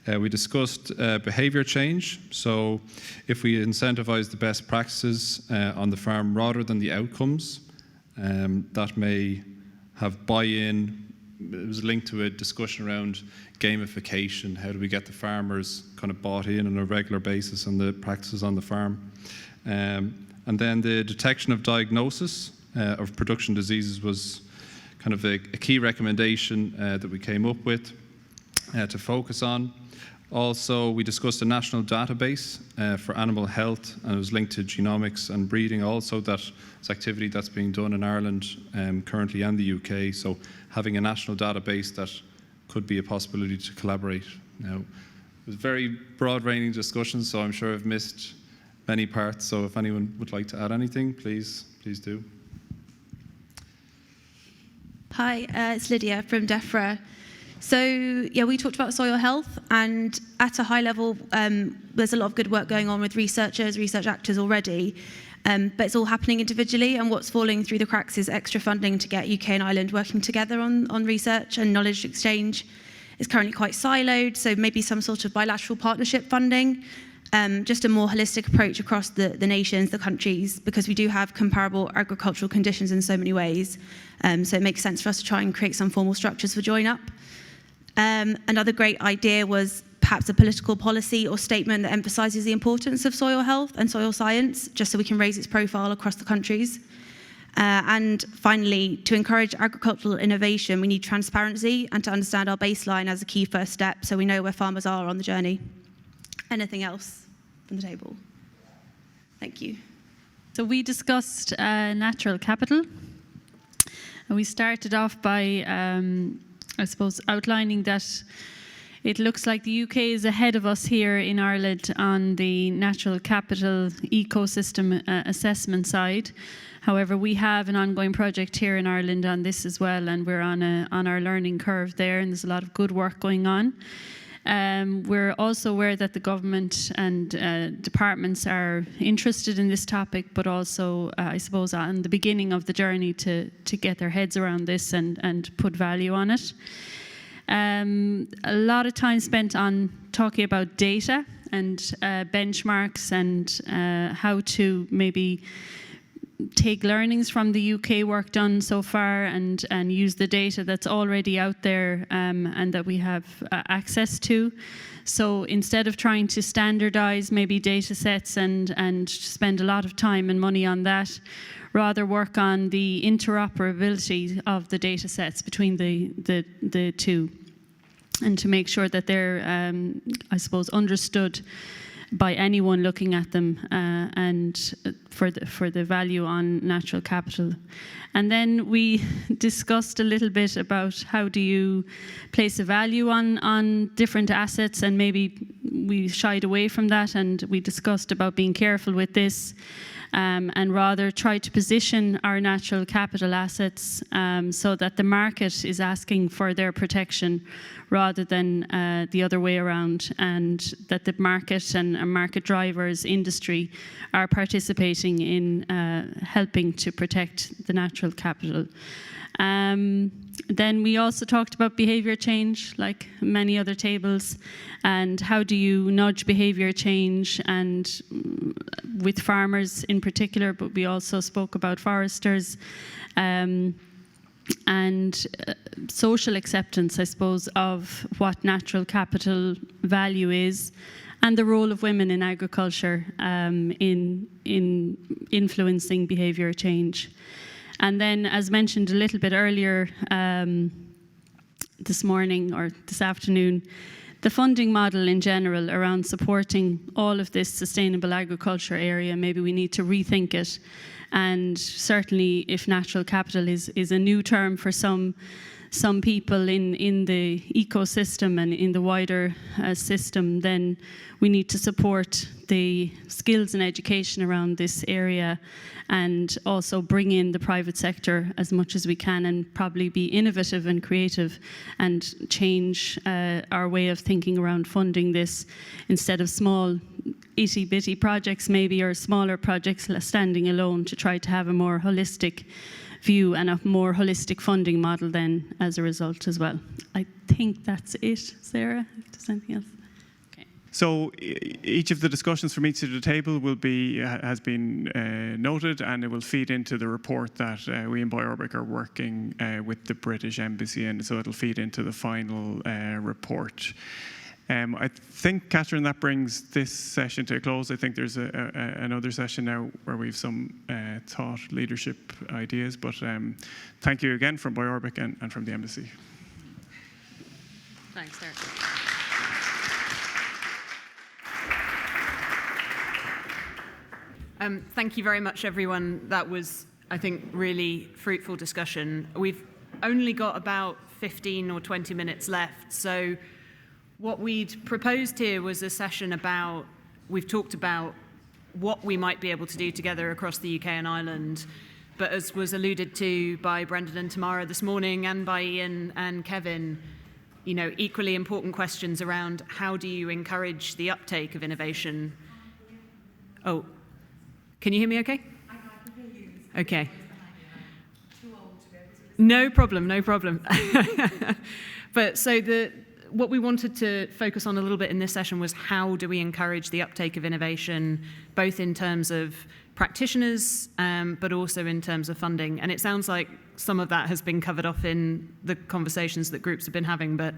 We discussed behaviour change. So if we incentivise the best practices on the farm rather than the outcomes, that may have buy-in. It was linked to a discussion around gamification. How do we get the farmers kind of bought in on a regular basis on the practices on the farm? And then the detection of diagnosis of production diseases was kind of a key recommendation that we came up with to focus on. Also, we discussed a national database for animal health, and it was linked to genomics and breeding also. That's activity that's being done in Ireland currently and the UK. So having a national database that could be a possibility to collaborate. Now, it was very broad-ranging discussions, so I'm sure I've missed many parts. So if anyone would like to add anything, please do. Hi, it's Lydia from DEFRA. So, yeah, we talked about soil health, and at a high level, there's a lot of good work going on with researchers, research actors already, but it's all happening individually, and what's falling through the cracks is extra funding to get UK and Ireland working together on research and knowledge exchange. It's currently quite siloed, so maybe some sort of bilateral partnership funding, just a more holistic approach across the nations, the countries, because we do have comparable agricultural conditions in so many ways. So it makes sense for us to try and create some formal structures for join up. Another great idea was perhaps a political policy or statement that emphasises the importance of soil health and soil science, just so we can raise its profile across the countries. And finally, to encourage agricultural innovation, we need transparency and to understand our baseline as a key first step so we know where farmers are on the journey. Anything else from the table? Thank you. So we discussed natural capital. And we started off by, I suppose, outlining that it looks like the UK is ahead of us here in Ireland on the natural capital ecosystem assessment side. However, we have an ongoing project here in Ireland on this as well, and we're on our learning curve there, and there's a lot of good work going on. We're also aware that the government and departments are interested in this topic, but also, I suppose, on the beginning of the journey to get their heads around this and put value on it. A lot of time spent on talking about data and benchmarks and how to maybe take learnings from the UK work done so far and use the data that's already out there and that we have access to. So instead of trying to standardize maybe data sets and spend a lot of time and money on that, rather work on the interoperability of the data sets between the two, and to make sure that they're, I suppose, understood by anyone looking at them and for the value on natural capital. And then we discussed a little bit about how do you place a value on different assets, and maybe we shied away from that, and we discussed about being careful with this and rather try to position our natural capital assets so that the market is asking for their protection rather than the other way around, and that the market and market drivers, industry, are participating in helping to protect the natural capital. Then we also talked about behaviour change, like many other tables, and how do you nudge behaviour change, and with farmers in particular, but we also spoke about foresters, and social acceptance, I suppose, of what natural capital value is, and the role of women in agriculture in influencing behaviour change. And then, as mentioned a little bit earlier this morning or this afternoon, the funding model in general around supporting all of this sustainable agriculture area, maybe we need to rethink it. And certainly if natural capital is a new term for some people in the ecosystem and in the wider system, then we need to support the skills and education around this area, and also bring in the private sector as much as we can, and probably be innovative and creative and change our way of thinking around funding this, instead of small itty-bitty projects maybe, or smaller projects standing alone, to try to have a more holistic view and a more holistic funding model then as a result as well. I think that's it. Sarah, if there's anything else? So each of the discussions from each of the table will has been noted, and it will feed into the report that we in BioRbic are working with the British Embassy in, so it'll feed into the final report. I think, Catherine, that brings this session to a close. I think there's another session now where we have some thought leadership ideas, but thank you again from BioRbic and from the Embassy. Thanks, Sarah. Thank you very much, everyone. That was, I think, really fruitful discussion. We've only got about 15 or 20 minutes left. So what we'd proposed here was a session about, we've talked about what we might be able to do together across the UK and Ireland. But as was alluded to by Brendan and Tamara this morning, and by Ian and Kevin, you know, equally important questions around how do you encourage the uptake of innovation? Oh. Can you hear me okay? I can hear you. Okay. No problem, no problem. But so what we wanted to focus on a little bit in this session was how do we encourage the uptake of innovation, both in terms of practitioners, but also in terms of funding. And it sounds like some of that has been covered off in the conversations that groups have been having, but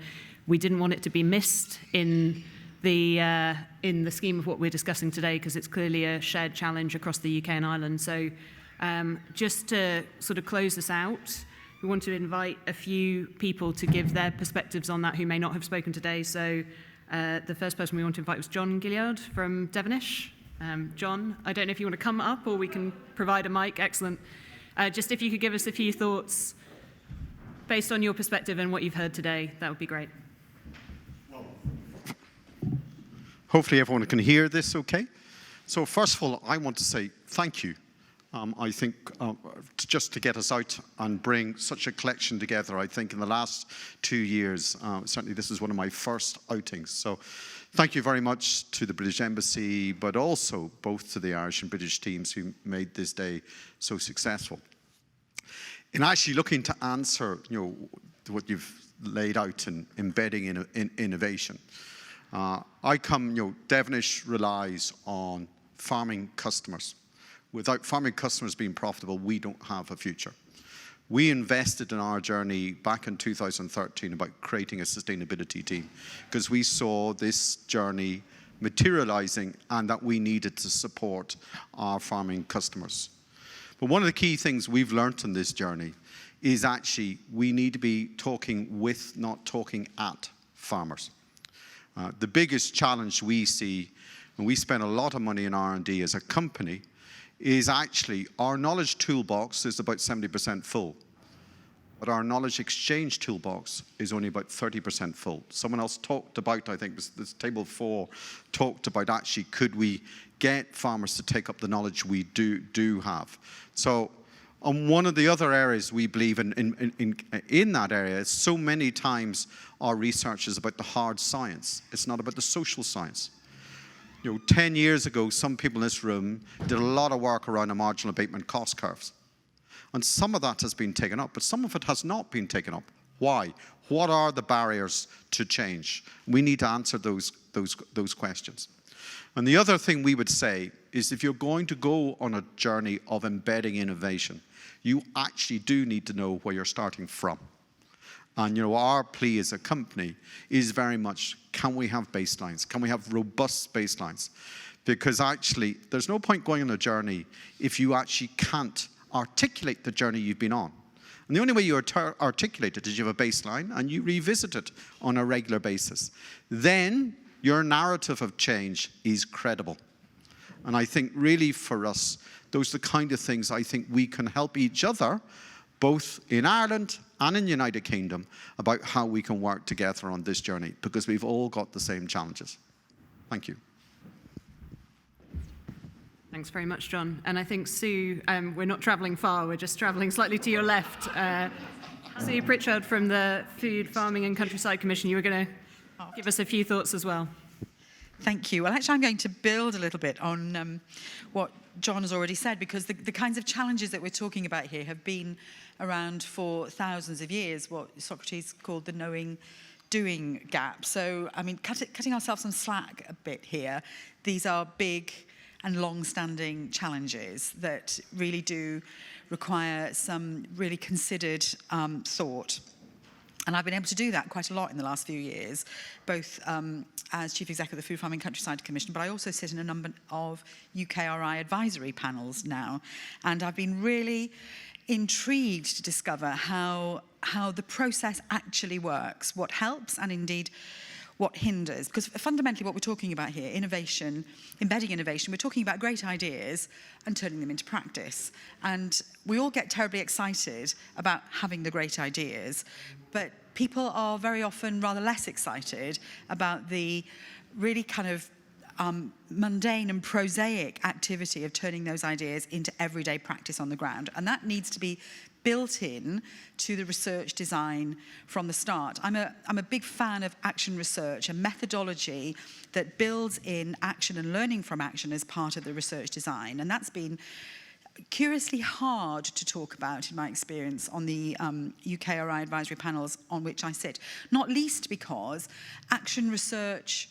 we didn't want it to be missed in the scheme of what we're discussing today, because it's clearly a shared challenge across the UK and Ireland. So just to sort of close this out, we want to invite a few people to give their perspectives on that who may not have spoken today. So the first person we want to invite was John Gilliard from Devonish. John, I don't know if you want to come up or we can provide a mic. Excellent. Just if you could give us a few thoughts based on your perspective and what you've heard today, that would be great. Hopefully everyone can hear this okay. So first of all, I want to say thank you. I think just to get us out and bring such a collection together, I think in the last 2 years, certainly this is one of my first outings. So thank you very much to the British Embassy, but also both to the Irish and British teams who made this day so successful. In actually looking to answer, what you've laid out in embedding in innovation, Devonish relies on farming customers. Without farming customers being profitable, we don't have a future. We invested in our journey back in 2013 about creating a sustainability team because we saw this journey materializing and that we needed to support our farming customers. But one of the key things we've learned in this journey is actually we need to be talking with, not talking at farmers. The biggest challenge we see, and we spend a lot of money in R&D as a company, is actually our knowledge toolbox is about 70% full. But our knowledge exchange toolbox is only about 30% full. Someone else talked about, I think this table 4, talked about actually could we get farmers to take up the knowledge we do have. So on one of the other areas we believe in that area is so many times our research is about the hard science. It's not about the social science. 10 years ago, some people in this room did a lot of work around the marginal abatement cost curves. And some of that has been taken up, but some of it has not been taken up. Why? What are the barriers to change? We need to answer those questions. And the other thing we would say is if you're going to go on a journey of embedding innovation, you actually do need to know where you're starting from. And our plea as a company is very much, can we have baselines? Can we have robust baselines? Because actually, there's no point going on a journey if you actually can't articulate the journey you've been on. And the only way you articulate it is you have a baseline and you revisit it on a regular basis. Then your narrative of change is credible. And I think really for us, those are the kind of things I think we can help each other, both in Ireland and in the United Kingdom, about how we can work together on this journey, because we've all got the same challenges. Thank you. Thanks very much, John. And I think, Sue, we're not travelling far, we're just travelling slightly to your left. Sue Pritchard from the Food, Farming and Countryside Commission, you were going to give us a few thoughts as well. Thank you. Well, actually, I'm going to build a little bit on what John has already said, because the kinds of challenges that we're talking about here have been around for thousands of years, what Socrates called the knowing-doing gap. So, I mean, cutting ourselves some slack a bit here, these are big and long-standing challenges that really do require some really considered thought. And I've been able to do that quite a lot in the last few years, both as Chief Executive of the Food Farming Countryside Commission, but I also sit in a number of UKRI advisory panels now. And I've been really intrigued to discover how the process actually works, what helps and indeed what hinders. Because fundamentally what we're talking about here, innovation, embedding innovation, we're talking about great ideas and turning them into practice. And we all get terribly excited about having the great ideas, but people are very often rather less excited about the really kind of mundane and prosaic activity of turning those ideas into everyday practice on the ground. And that needs to be built in to the research design from the start. I'm a big fan of action research, a methodology that builds in action and learning from action as part of the research design. And that's been curiously hard to talk about, in my experience, on the UKRI advisory panels on which I sit. Not least because action researchers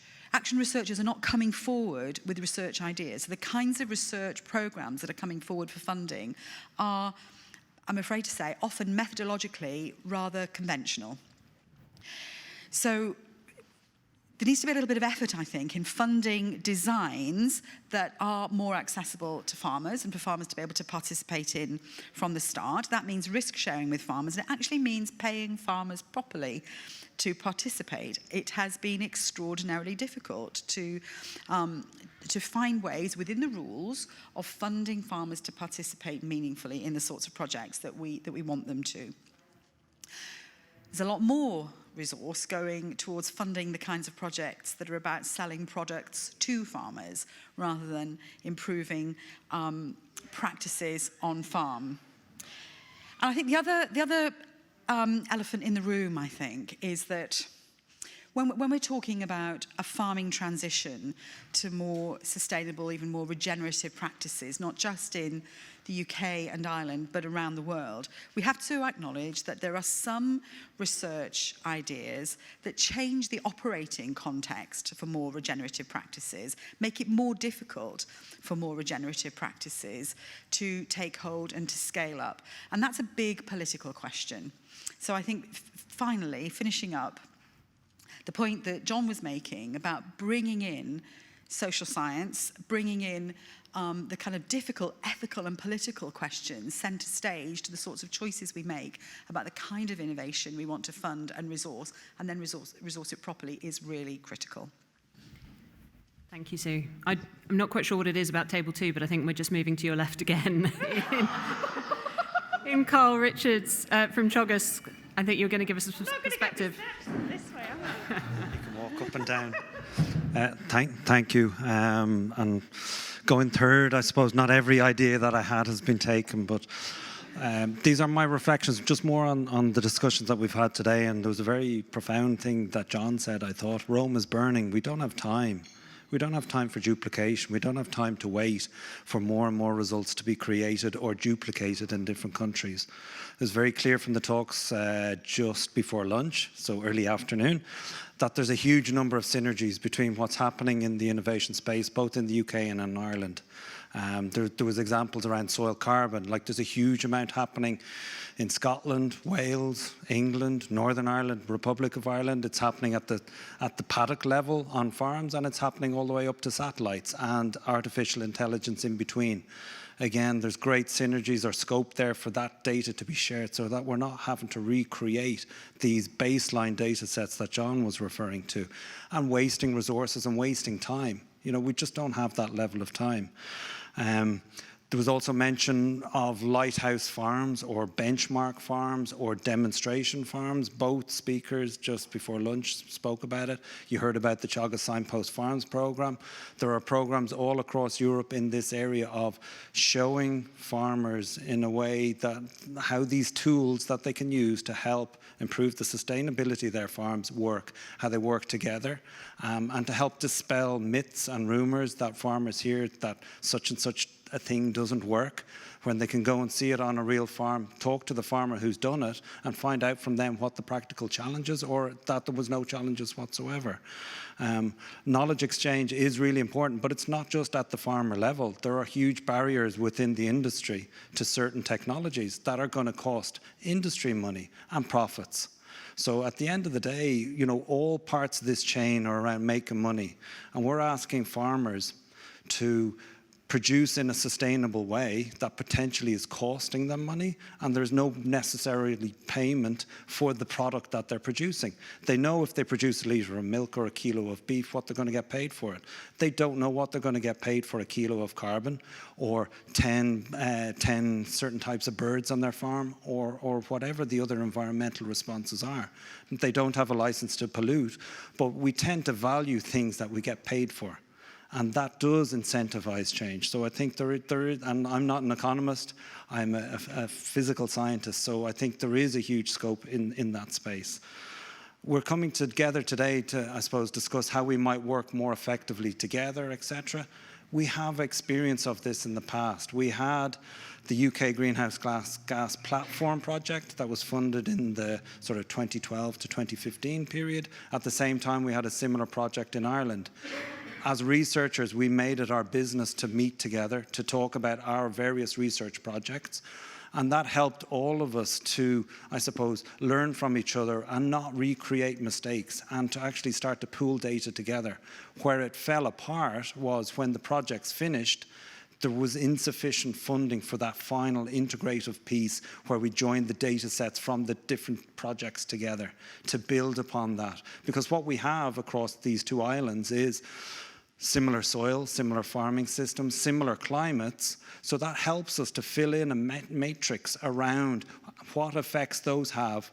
are not coming forward with research ideas. So the kinds of research programs that are coming forward for funding are, I'm afraid to say, often methodologically rather conventional. So there needs to be a little bit of effort, I think, in funding designs that are more accessible to farmers and for farmers to be able to participate in from the start. That means risk sharing with farmers, and it actually means paying farmers properly to participate. It has been extraordinarily difficult to to find ways within the rules of funding farmers to participate meaningfully in the sorts of projects that we want them to. There's a lot more resource going towards funding the kinds of projects that are about selling products to farmers rather than improving practices on farm. And I think the other elephant in the room, I think, is that when we're talking about a farming transition to more sustainable, even more regenerative practices, not just in the UK and Ireland, but around the world, we have to acknowledge that there are some research ideas that change the operating context for more regenerative practices, make it more difficult for more regenerative practices to take hold and to scale up. And that's a big political question. So I think, finally, finishing up, the point that John was making about bringing in social science, bringing in the kind of difficult ethical and political questions centre stage to the sorts of choices we make about the kind of innovation we want to fund and then resource it properly is really critical. Thank you, Sue. I'm not quite sure what it is about table 2, but I think we're just moving to your left again. in Carl Richards from Chogus, I think you're going to give us a perspective. This way, you can walk up and down. Thank you. And going third, I suppose not every idea that I had has been taken, but these are my reflections, just more on the discussions that we've had today. And there was a very profound thing that John said, I thought. Rome is burning. We don't have time. We don't have time for duplication. We don't have time to wait for more and more results to be created or duplicated in different countries. It was very clear from the talks just before lunch, so early afternoon, that there's a huge number of synergies between what's happening in the innovation space, both in the UK and in Ireland. There was examples around soil carbon, like there's a huge amount happening in Scotland, Wales, England, Northern Ireland, Republic of Ireland. It's happening at the paddock level on farms, and it's happening all the way up to satellites and artificial intelligence in between. Again, there's great synergies or scope there for that data to be shared so that we're not having to recreate these baseline data sets that John was referring to and wasting resources and wasting time. You know, we just don't have that level of time. There was also mention of lighthouse farms or benchmark farms or demonstration farms. Both speakers just before lunch spoke about it. You heard about the Teagasc Signpost Farms programme. There are programmes all across Europe in this area of showing farmers in a way that how these tools that they can use to help improve the sustainability of their farms work, how they work together, and to help dispel myths and rumours that farmers hear that such and such a thing doesn't work, when they can go and see it on a real farm, talk to the farmer who's done it and find out from them what the practical challenges or that there was no challenges whatsoever. Knowledge exchange is really important, but it's not just at the farmer level. There are huge barriers within the industry to certain technologies that are going to cost industry money and profits. So at the end of the day, you know, all parts of this chain are around making money, and we're asking farmers to produce in a sustainable way that potentially is costing them money, and there's no necessarily payment for the product that they're producing. They know if they produce a litre of milk or a kilo of beef, what they're going to get paid for it. They don't know what they're going to get paid for a kilo of carbon or 10 certain types of birds on their farm or whatever the other environmental responses are. They don't have a license to pollute, but we tend to value things that we get paid for. And that does incentivize change. So I think there is, and I'm not an economist, I'm a physical scientist, so I think there is a huge scope in that space. We're coming together today to, I suppose, discuss how we might work more effectively together, etc. We have experience of this in the past. We had the UK Greenhouse Gas Platform project that was funded in the sort of 2012 to 2015 period. At the same time, we had a similar project in Ireland. As researchers, we made it our business to meet together, to talk about our various research projects. And that helped all of us to, I suppose, learn from each other and not recreate mistakes and to actually start to pool data together. Where it fell apart was when the projects finished, there was insufficient funding for that final integrative piece where we joined the data sets from the different projects together to build upon that. Because what we have across these two islands is similar soil, similar farming systems, similar climates. So that helps us to fill in a matrix around what effects those have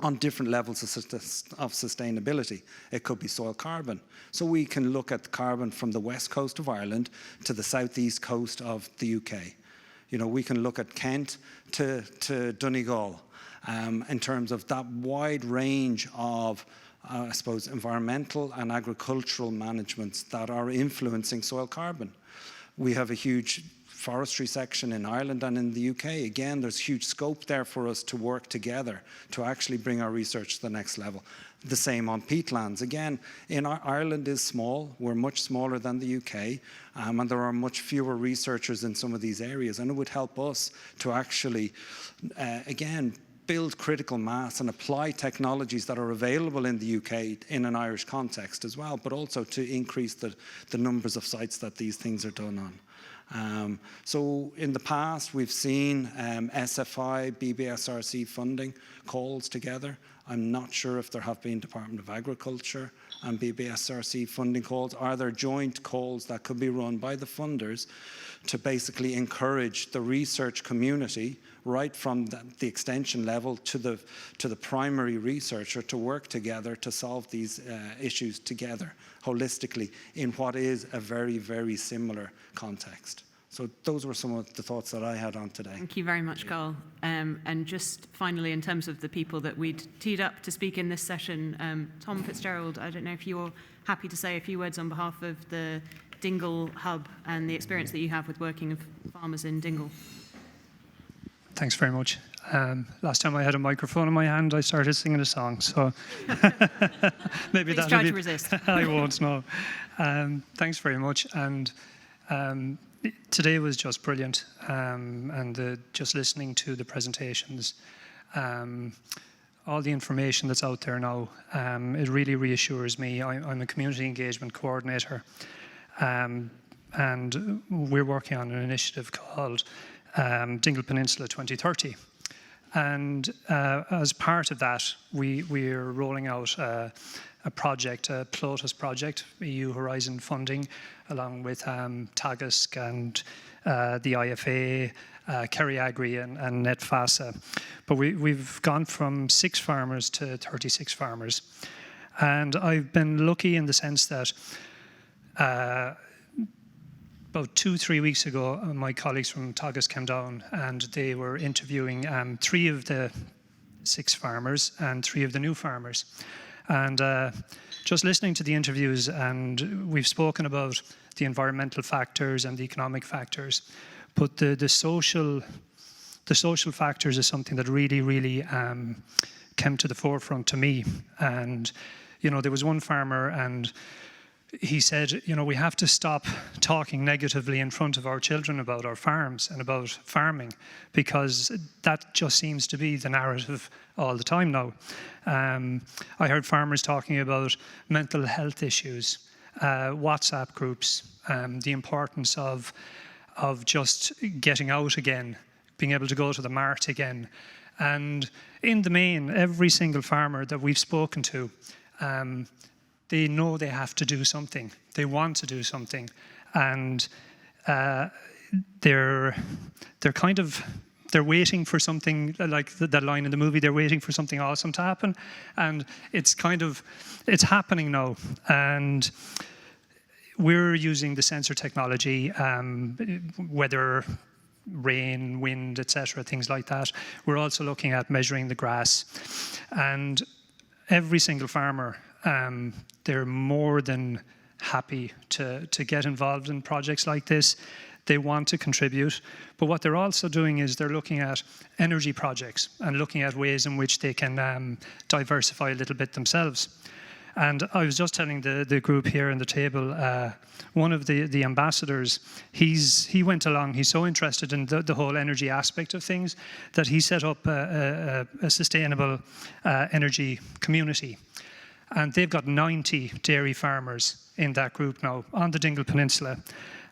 on different levels of sustainability. It could be soil carbon. So we can look at carbon from the west coast of Ireland to the southeast coast of the UK. You know, we can look at Kent to Donegal in terms of that wide range of, I suppose, environmental and agricultural managements that are influencing soil carbon. We have a huge forestry section in Ireland and in the UK. Again, there's huge scope there for us to work together to actually bring our research to the next level. The same on peatlands. Again, Ireland is small. We're much smaller than the UK, and there are much fewer researchers in some of these areas. And it would help us to actually, again, build critical mass and apply technologies that are available in the UK in an Irish context as well, but also to increase the numbers of sites that these things are done on. So in the past, we've seen SFI, BBSRC funding calls together. I'm not sure if there have been Department of Agriculture and BBSRC funding calls. Are there joint calls that could be run by the funders to basically encourage the research community right from the extension level to the primary researcher to work together to solve these issues together holistically in what is a very, very similar context. So those were some of the thoughts that I had on today. Thank you very much, Carl. And just finally, in terms of the people that we'd teed up to speak in this session, Tom Fitzgerald, I don't know if you're happy to say a few words on behalf of the Dingle Hub and the experience that you have with working with farmers in Dingle. Thanks very much. Last time I had a microphone in my hand, I started singing a song, so maybe Please try to resist. I won't, no. Thanks very much, and today was just brilliant, and just listening to the presentations, all the information that's out there now, it really reassures me. I'm a community engagement coordinator, and we're working on an initiative called Dingle Peninsula 2030. And as part of that, we're rolling out a project, a PLOTUS project, EU Horizon funding, along with TAGUSC and the IFA, Kerry Agri and NetFASA. But we've gone from 6 farmers to 36 farmers. And I've been lucky in the sense that about 2-3 weeks ago, my colleagues from TAGUSC came down and they were interviewing 3 of the 6 farmers and 3 of the new farmers. And just listening to the interviews, and we've spoken about the environmental factors and the economic factors, but the social factors is something that really came to the forefront to me. And you know, there was one farmer, and he said, you know, we have to stop talking negatively in front of our children about our farms and about farming, because that just seems to be the narrative all the time now. I heard farmers talking about mental health issues, WhatsApp groups, the importance of just getting out again, being able to go to the mart again. And in the main, every single farmer that we've spoken to, they know they have to do something. They want to do something, and they're waiting for something, like that line in the movie. They're waiting for something awesome to happen, and it's happening now. And we're using the sensor technology, weather, rain, wind, etc., things like that. We're also looking at measuring the grass, and every single farmer, they're more than happy to get involved in projects like this. They want to contribute, but what they're also doing is they're looking at energy projects and looking at ways in which they can diversify a little bit themselves. And I was just telling the group here on the table, one of the ambassadors, he went along, he's so interested in the whole energy aspect of things that he set up a sustainable energy community. And they've got 90 dairy farmers in that group now on the Dingle Peninsula.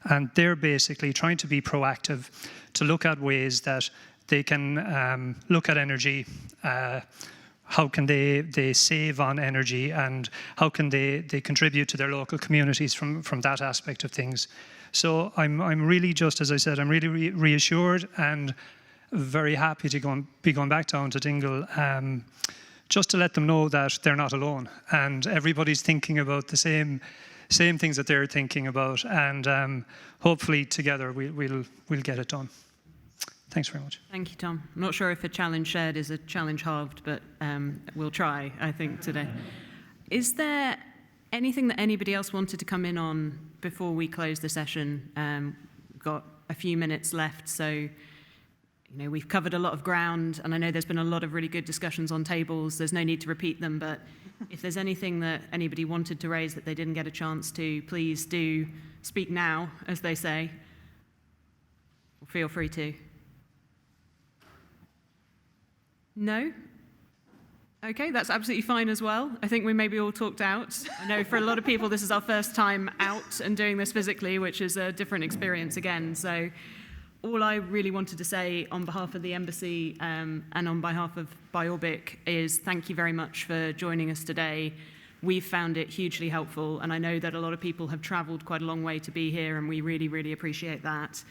And they're basically trying to be proactive to look at ways that they can look at energy, how can they save on energy, and how can they contribute to their local communities from that aspect of things. So I'm really, just as I said, I'm really reassured and very happy to be going back down to Dingle, just to let them know that they're not alone, and everybody's thinking about the same things that they're thinking about, and hopefully together we'll get it done. Thanks very much. Thank you, Tom. I'm not sure if a challenge shared is a challenge halved, but we'll try, I think, today. Is there anything that anybody else wanted to come in on before we close the session? We've got a few minutes left, so we've covered a lot of ground, and I know there's been a lot of really good discussions on tables. There's no need to repeat them, but if there's anything that anybody wanted to raise that they didn't get a chance to, please do speak now, as they say. Feel free to. No? Okay, that's absolutely fine as well. I think we maybe all talked out. I know for a lot of people this is our first time out and doing this physically, which is a different experience again. So all I really wanted to say on behalf of the Embassy and on behalf of BioBic is thank you very much for joining us today. We've found it hugely helpful, and I know that a lot of people have travelled quite a long way to be here, and we really, really appreciate that.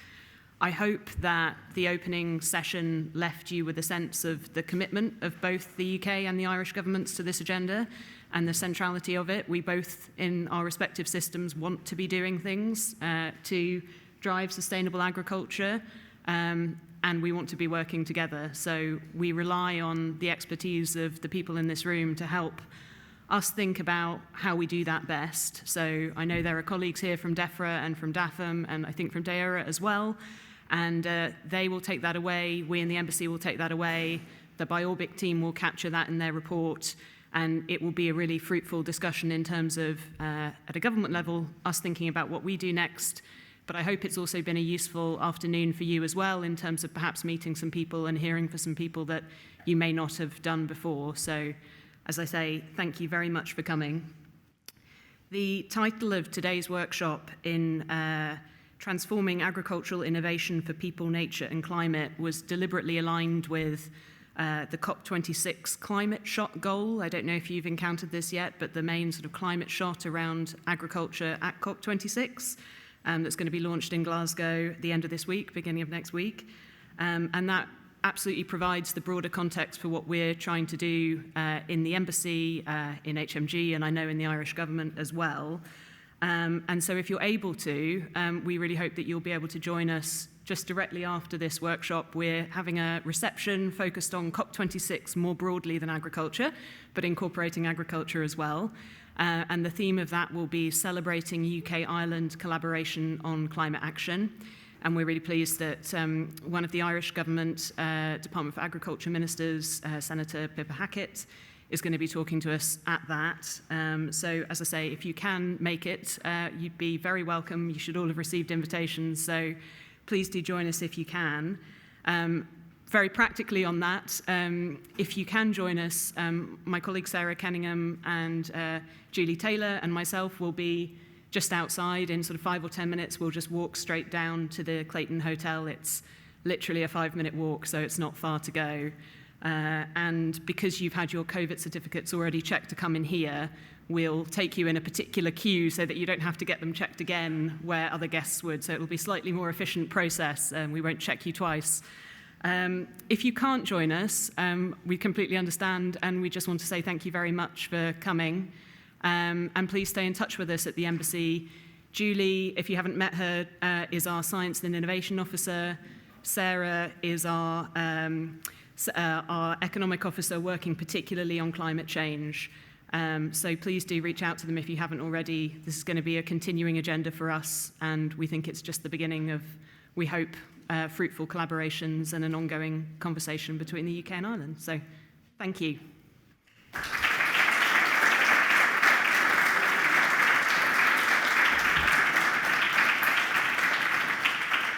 I hope that the opening session left you with a sense of the commitment of both the UK and the Irish governments to this agenda and the centrality of it. We both, in our respective systems, want to be doing things to drive sustainable agriculture, and we want to be working together. So we rely on the expertise of the people in this room to help us think about how we do that best. So I know there are colleagues here from DEFRA and from DAFM, and I think from DEORA as well. And they will take that away. We in the Embassy will take that away. The BioBic team will capture that in their report. And it will be a really fruitful discussion in terms of, at a government level, us thinking about what we do next. But I hope it's also been a useful afternoon for you as well in terms of perhaps meeting some people and hearing from some people that you may not have done before. So, as I say, thank you very much for coming. The title of today's workshop in Transforming Agricultural Innovation for People, Nature and Climate was deliberately aligned with the COP26 climate shot goal. I don't know if you've encountered this yet, but the main sort of climate shot around agriculture at COP26 that's going to be launched in Glasgow at the end of this week, beginning of next week. And that absolutely provides the broader context for what we're trying to do in the Embassy, in HMG, and I know in the Irish government as well. And so if you're able to, we really hope that you'll be able to join us just directly after this workshop. We're having a reception focused on COP26 more broadly than agriculture, but incorporating agriculture as well. And the theme of that will be celebrating UK-Ireland collaboration on climate action. And we're really pleased that one of the Irish government Department for Agriculture ministers, Senator Pippa Hackett, is going to be talking to us at that. So, as I say, if you can make it, you'd be very welcome. You should all have received invitations, so please do join us if you can. Very practically on that, if you can join us, my colleague Sarah Kenningham and Julie Taylor and myself will be just outside in sort of 5 or 10 minutes. We'll just walk straight down to the Clayton Hotel. It's literally a 5-minute walk, so it's not far to go. And because you've had your COVID certificates already checked to come in here, we'll take you in a particular queue so that you don't have to get them checked again where other guests would. So it'll be a slightly more efficient process, and we won't check you twice. If you can't join us, we completely understand, and we just want to say thank you very much for coming. And please stay in touch with us at the Embassy. Julie, if you haven't met her, is our Science and Innovation Officer. Sarah is our economic officer working particularly on climate change. So please do reach out to them if you haven't already. This is going to be a continuing agenda for us, and we think it's just the beginning of, we hope, fruitful collaborations and an ongoing conversation between the UK and Ireland. So thank you.